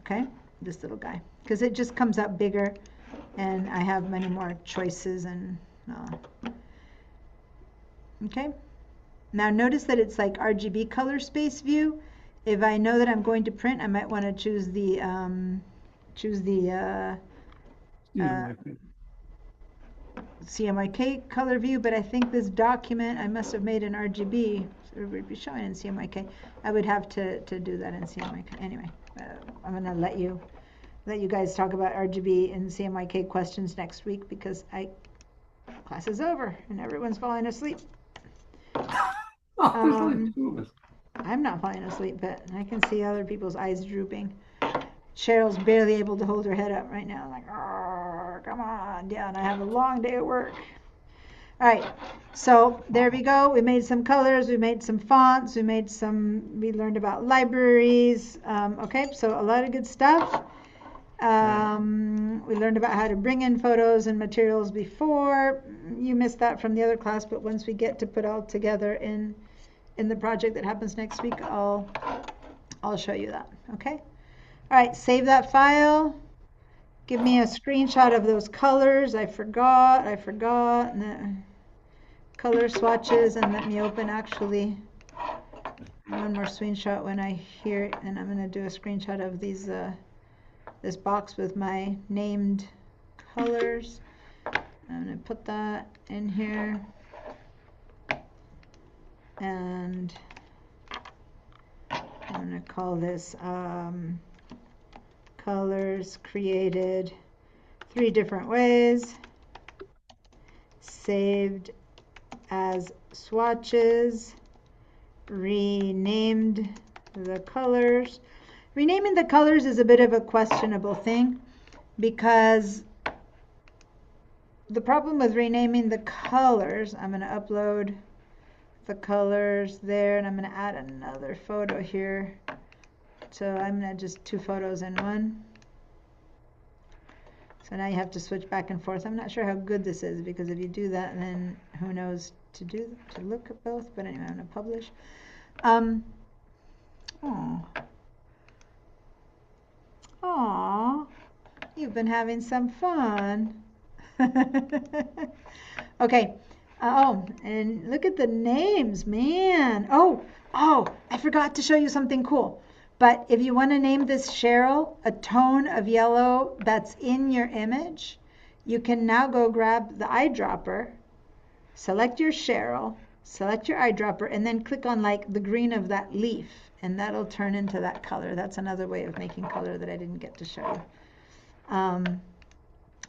Okay, this little guy, because it just comes out bigger and I have many more choices and okay. Now notice that it's like RGB color space view. If I know that I'm going to print, I might want to choose the CMYK color view, but I think this document I must have made in RGB, so it would be showing in CMYK. I would have to do that in CMYK. Anyway, I'm going to let you guys talk about RGB and CMYK questions next week because class is over and everyone's falling asleep. I'm not falling asleep, but I can see other people's eyes drooping. Cheryl's barely able to hold her head up right now, like, come on down, I have a long day at work. All right, so there we go. We made some colors, we made some fonts, we learned about libraries. Okay, so a lot of good stuff. We learned about how to bring in photos and materials before. You missed that from the other class, but once we get to put all together in the project that happens next week, I'll show you that, okay? All right, save that file. Give me a screenshot of those colors. I forgot. And the color swatches, and let me open actually one more screenshot when I hear it, and I'm going to do a screenshot of these this box with my named colors. I'm going to put that in here. And I'm going to call this colors created 3 different ways, saved as swatches, renamed the colors. Renaming the colors is a bit of a questionable thing because the problem with renaming the colors, I'm going to upload the colors there and I'm going to add another photo here. So I'm going to just 2 photos in one. So now you have to switch back and forth. I'm not sure how good this is because if you do that, then who knows to look at both. But anyway, I'm going to publish. Aw, you've been having some fun. Okay. And look at the names, man. Oh, I forgot to show you something cool. But if you want to name this Cheryl, a tone of yellow that's in your image, you can now go grab the eyedropper, select your Cheryl, select your eyedropper, and then click on like the green of that leaf, and that'll turn into that color. That's another way of making color that I didn't get to show you.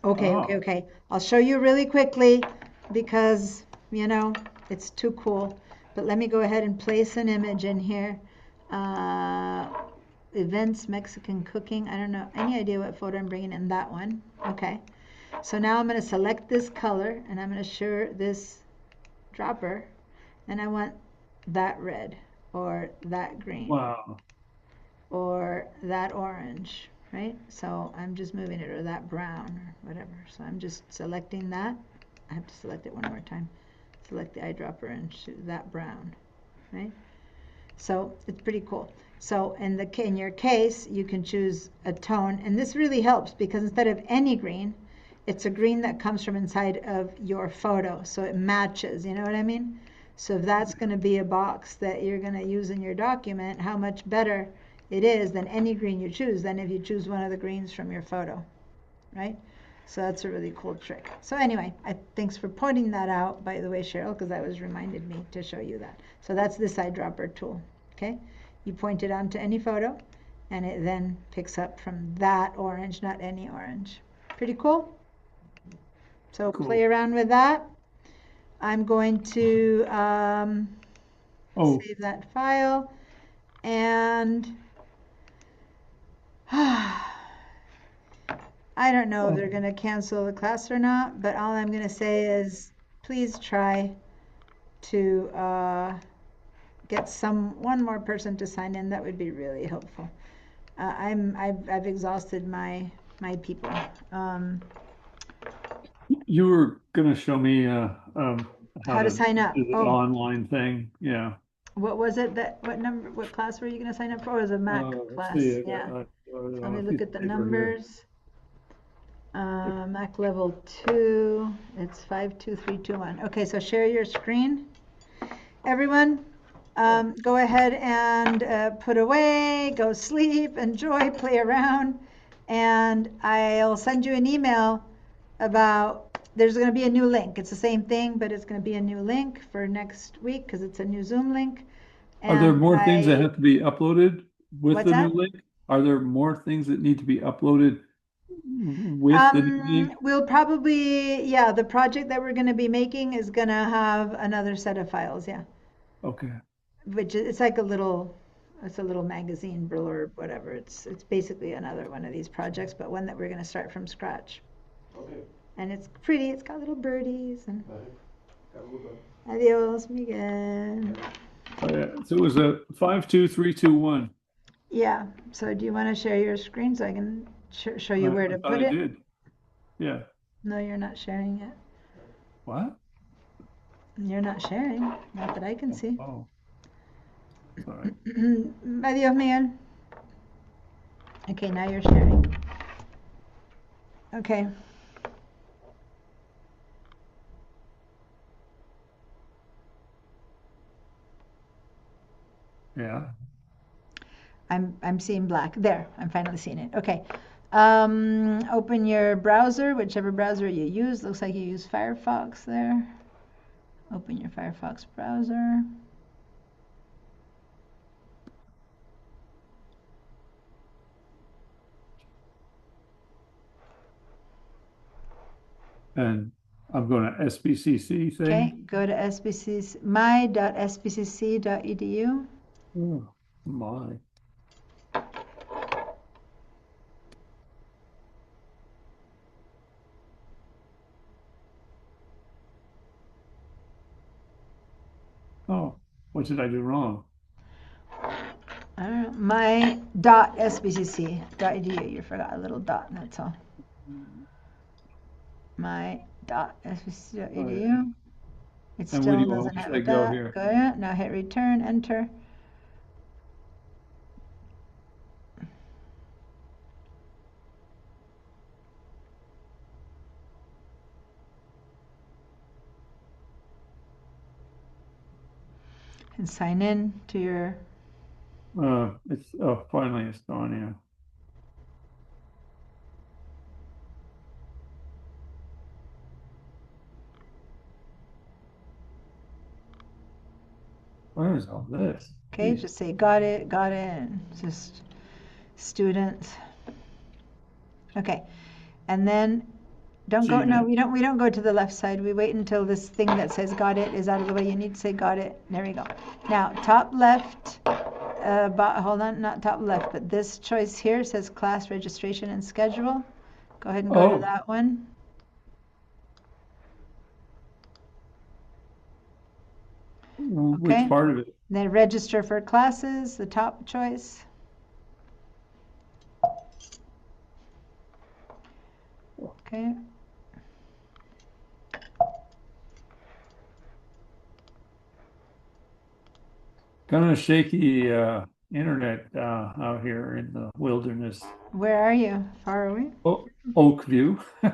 Okay. I'll show you really quickly because, you know, it's too cool. But let me go ahead and place an image in here. Events, Mexican cooking. I don't know any idea what photo I'm bringing in. That one. Okay. So now I'm going to select this color and I'm going to show this dropper, and I want that red or that green. Wow. Or that orange, right? So I'm just moving it, or that brown or whatever. So I'm just selecting that. I have to select it one more time. Select the eyedropper and choose that brown, right? So it's pretty cool. So in your case, you can choose a tone, and this really helps because instead of any green, it's a green that comes from inside of your photo, so it matches, you know what I mean? So if that's going to be a box that you're going to use in your document, how much better it is than any green you choose than if you choose one of the greens from your photo, right? So that's a really cool trick. So anyway, thanks for pointing that out, by the way, Cheryl, because that was reminded me to show you that. So that's this eyedropper tool, okay? You point it onto any photo, and it then picks up from that orange, not any orange. Pretty cool? So cool. Play around with that. I'm going to save that file, and I don't know if they're going to cancel the class or not, but all I'm going to say is please try to get one more person to sign in. That would be really helpful. I've exhausted my people. You were gonna show me How to sign up. do the Oh, online thing. Yeah. what was it what class were you going to sign up for? It was a Mac Let's class. see. Yeah. I So let on me a look piece at of the paper here. numbers. Mac level 2. It's 52321. Okay, so share your screen. Everyone, go ahead and put away, go sleep, enjoy, play around, and I'll send you an email about there's going to be a new link. It's the same thing, but it's going to be a new link for next week because it's a new Zoom link. Are there And more things that have to be uploaded with what's the new that? link? Are there more things that need to be uploaded with the new link? We'll probably, yeah, the project that we're going to be making is going to have another set of files, yeah. Okay. Which it's like it's a little magazine blurb, whatever. It's basically another one of these projects, but one that we're going to start from scratch. Okay. And it's pretty. It's got little birdies and Have a good one. adios, Miguel. Oh, yeah. So it was a 52321. Yeah. So do you want to share your screen so I can show you where I to thought put I it? did. Yeah. No, you're not sharing it. What? You're not sharing. Not that I can see. Oh, sorry. Adios, Miguel. Okay, now you're sharing. Okay. Yeah. I'm seeing black. There, I'm finally seeing it. Okay. Open your browser, whichever browser you use. Looks like you use Firefox there. Open your Firefox browser. And I'm going to SBCC thing. Okay, go to SBCC, my.sbcc.edu. Oh, my. Oh, what did I do wrong? I don't know, my.sbcc.edu. You forgot a little dot, that's all. My.sbcc.edu. It And where still do you doesn't want have me a to go dot. here? Go ahead. Now hit return, enter. And sign in to your. It's finally it's gone. Yeah. Where is all this? Okay, Jeez. just say got it, and just students. Okay, and then don't go. No, Gmail. we don't go to the left side. We wait until this thing that says got it is out of the way. You need to say got it. There we go. Now top left. Hold on, not top left, but this choice here says class registration and schedule. Go ahead and go to that one. Okay. Which part of it? Then register for classes, the top choice. Okay. Kind of shaky internet out here in the wilderness. Where are you? Far away? Oh, Oakview. I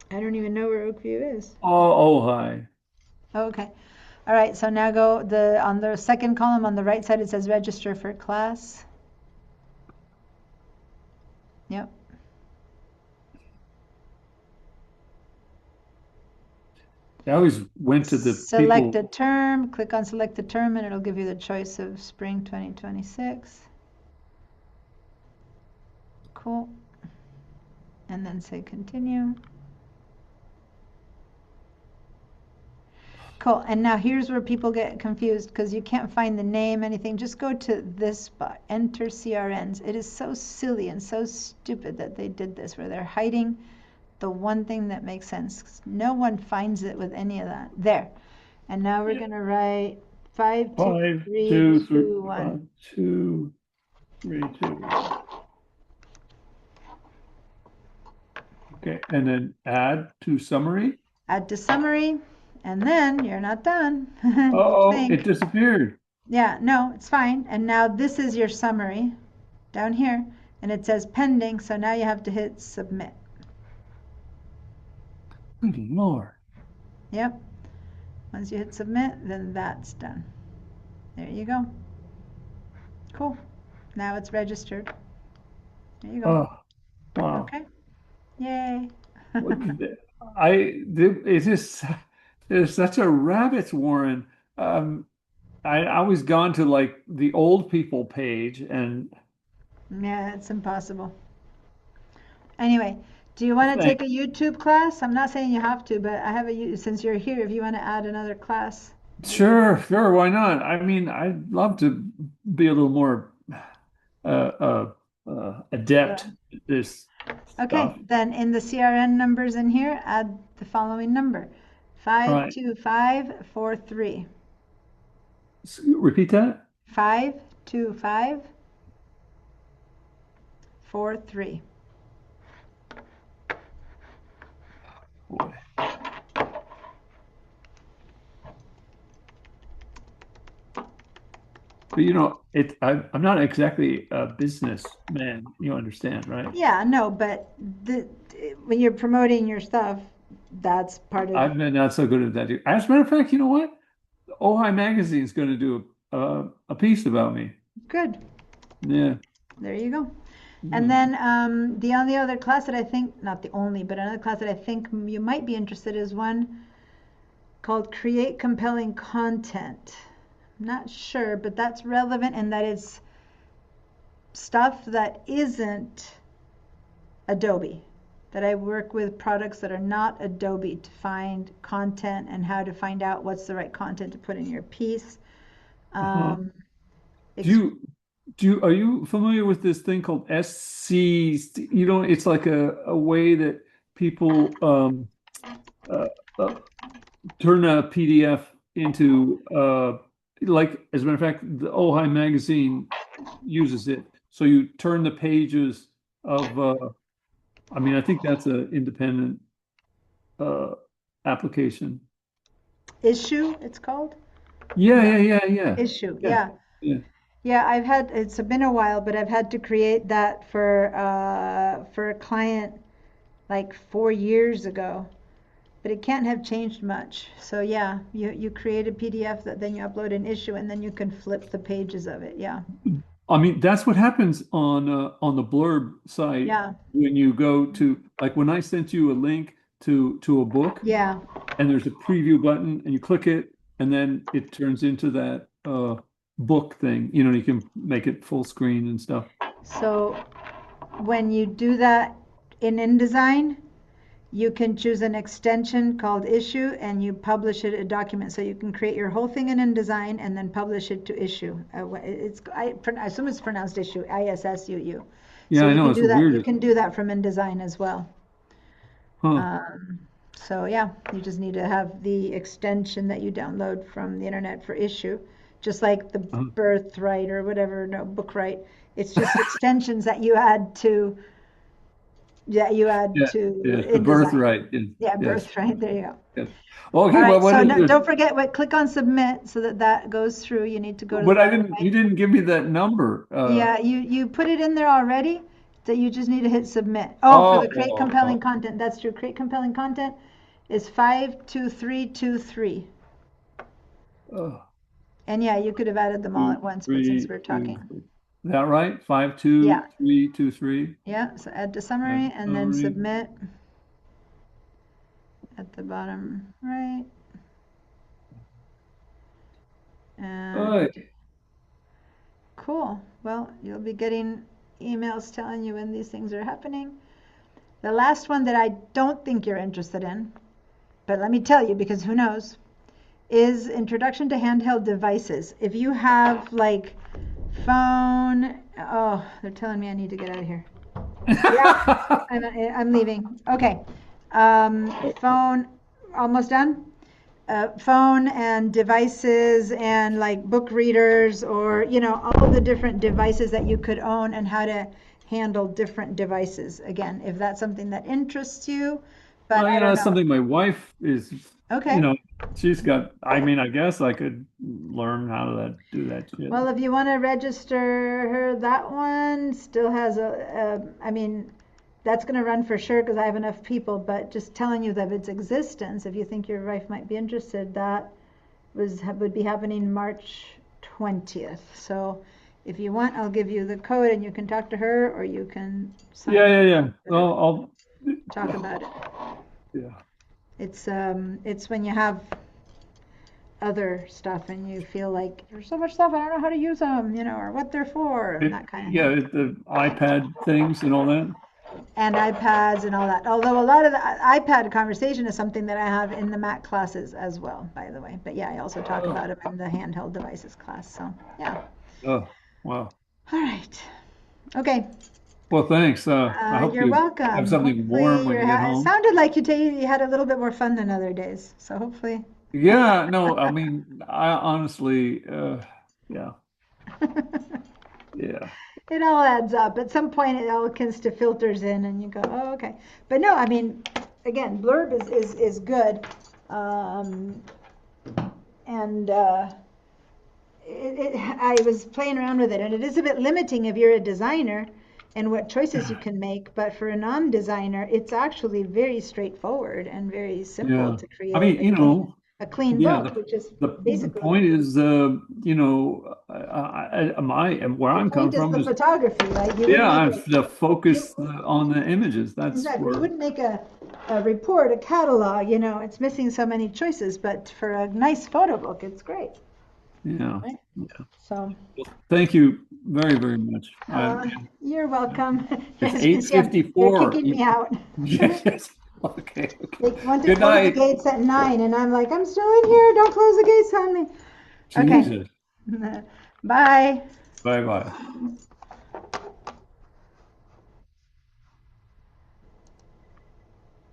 don't even know where Oakview is. Oh, hi. Okay. All right, so now go on the second column on the right side, it says register for class. Yep. I always went to the Select people. a term, click on select a term, and it'll give you the choice of spring 2026. Cool. And then say continue. Cool. And now here's where people get confused because you can't find the name, anything. Just go to this spot, enter CRNs. It is so silly and so stupid that they did this, where they're hiding the one thing that makes sense. No one finds it with any of that. There. And now we're Yeah. going to write 5, 2, 5, 3, 2, 3, 2, 1. 5, 2, 3, 2. Okay, and then add to summary. Add to summary, and then you're not done. You Oh, it think. disappeared. Yeah, no, it's fine. And now this is your summary down here, and it says pending, so now you have to hit submit. Good Lord. Yep. Once you hit submit, then that's done. There you go. Cool. Now it's registered. There you go. Oh, wow. Okay. Yay. It's just, there's such a rabbit's warren. I was gone to like the old people page and Yeah, it's impossible. Anyway, do you want to thank, take a YouTube class? I'm not saying you have to, but I have since you're here, if you want to add another class. sure, why not? I mean, I'd love to be a little more uh, uh, adept at this Okay, stuff. then in the CRN numbers in here, add the following number, All right, 52543. repeat that. 52543. Boy. But I'm not exactly a businessman, you understand, right? Yeah, no, but when you're promoting your stuff, that's part of I've been not so good at that. As a matter of fact, you know what? Ojai Magazine is going to do a piece about me. good. Yeah. There you go. And then the only other class that I think, not the only, but another class that I think you might be interested is one called Create Compelling Content. I'm not sure, but that's relevant and that is stuff that isn't Adobe. That I work with products that are not Adobe to find content and how to find out what's the right content to put in your piece. Uh-huh. Um, Are you familiar with this thing called SC? It's like a way that people uh, uh, turn a PDF into like as a matter of fact, the Ojai Magazine uses it. So you turn the pages of I mean, I think that's an independent uh application. Issue, it's called? Yeah, No, yeah, yeah, yeah. Issue, Yeah, yeah. yeah. Yeah, it's been a while, but I've had to create that for a client like 4 years ago. But it can't have changed much. So yeah, you create a PDF that then you upload an issue and then you can flip the pages of it. Yeah. I mean, that's what happens on the Blurb site Yeah. when you go to like when I sent you a link to a book Yeah. and there's a preview button and you click it and then it turns into that book thing. You can make it full screen and stuff. So when you do that in InDesign, you can choose an extension called issue and you publish it a document. So you can create your whole thing in InDesign and then publish it to issue. I assume it's pronounced issue, ISSUU. Yeah, So I you know can it's do the that. You weirdest. can do that from InDesign as well. Huh. So yeah, you just need to have the extension that you download from the internet for issue, just like the Uh, birthright or whatever, no, bookright. It's just extensions that you add to yeah, yeah, the InDesign. birthright. Yeah, Yes, birthright. There you go. yes. All Okay, well, right. So no, don't forget click on submit so that that goes through. You need to go to the but bottom you right. didn't give me that number. Yeah, you put it in there already. That you just need to hit submit. Oh, for the create compelling Oh, content. That's true. Create compelling content is 52323. oh. And yeah, you could have added them all Two, at once, but since three, we're two, talking. three. Is that right? 5, 2, Yeah, 3, 2, 3. yeah. So add to summary and then Summary. submit at the bottom right. All And right. cool. Well, you'll be getting emails telling you when these things are happening. The last one that I don't think you're interested in, but let me tell you because who knows, is Introduction to Handheld Devices. If you have like phone, oh, they're telling me I need to get out of here. Yeah, I'm leaving. Okay. Phone, almost done. phone and devices and like book readers or, all the different devices that you could own and how to handle different devices. Again, if that's something that interests you, but Well, I don't that's know. something my wife is, Okay. she's got, I mean, I guess I could learn how to do that shit. Well, if you want to register her, that one still has I mean, that's going to run for sure because I have enough people, but just telling you of its existence, if you think your wife might be interested, that would be happening March 20th. So if you want, I'll give you the code and you can talk to her or you can sign Yeah, up, yeah, yeah. Well, I'll, talk about it. yeah. It's when you have other stuff and you feel like there's so much stuff I don't know how to use them, or what they're for and that kind of Yeah, thing. the iPad things and all that. And iPads and all that. Although a lot of the iPad conversation is something that I have in the Mac classes as well, by the way. But yeah, I also talk about them in the handheld devices class. So yeah. Oh, wow. All right. Okay. Well, thanks. I hope You're you have welcome. something warm Hopefully when you get it home. sounded like you had a little bit more fun than other days. So hopefully. Yeah, no, I mean, I honestly, yeah, yeah. It all adds up. At some point, it all kind of filters in, and you go, "Oh, okay." But no, I mean, again, Blurb is good, um, and I was playing around with it, and it is a bit limiting if you're a designer and what choices you can make. But for a non-designer, it's actually very straightforward and very simple Yeah. to I create mean, a clean yeah, book, which is the basically point is, where the I'm coming point is from the is, photography, right? You wouldn't yeah, make I'm it. the You, focus on the images. That's Exactly. You where, wouldn't make a report, a catalog, it's missing so many choices, but for a nice photo book, it's great, yeah. right? Yeah. So, Thank you very, very much. you're welcome. It's As you can see, they're 8:54. kicking me out. Yes. Okay. Okay. They want to Good close the night. gates at 9, and I'm like, I'm still in here. Don't close the gates on me. Jesus. Okay. Bye. Bye bye.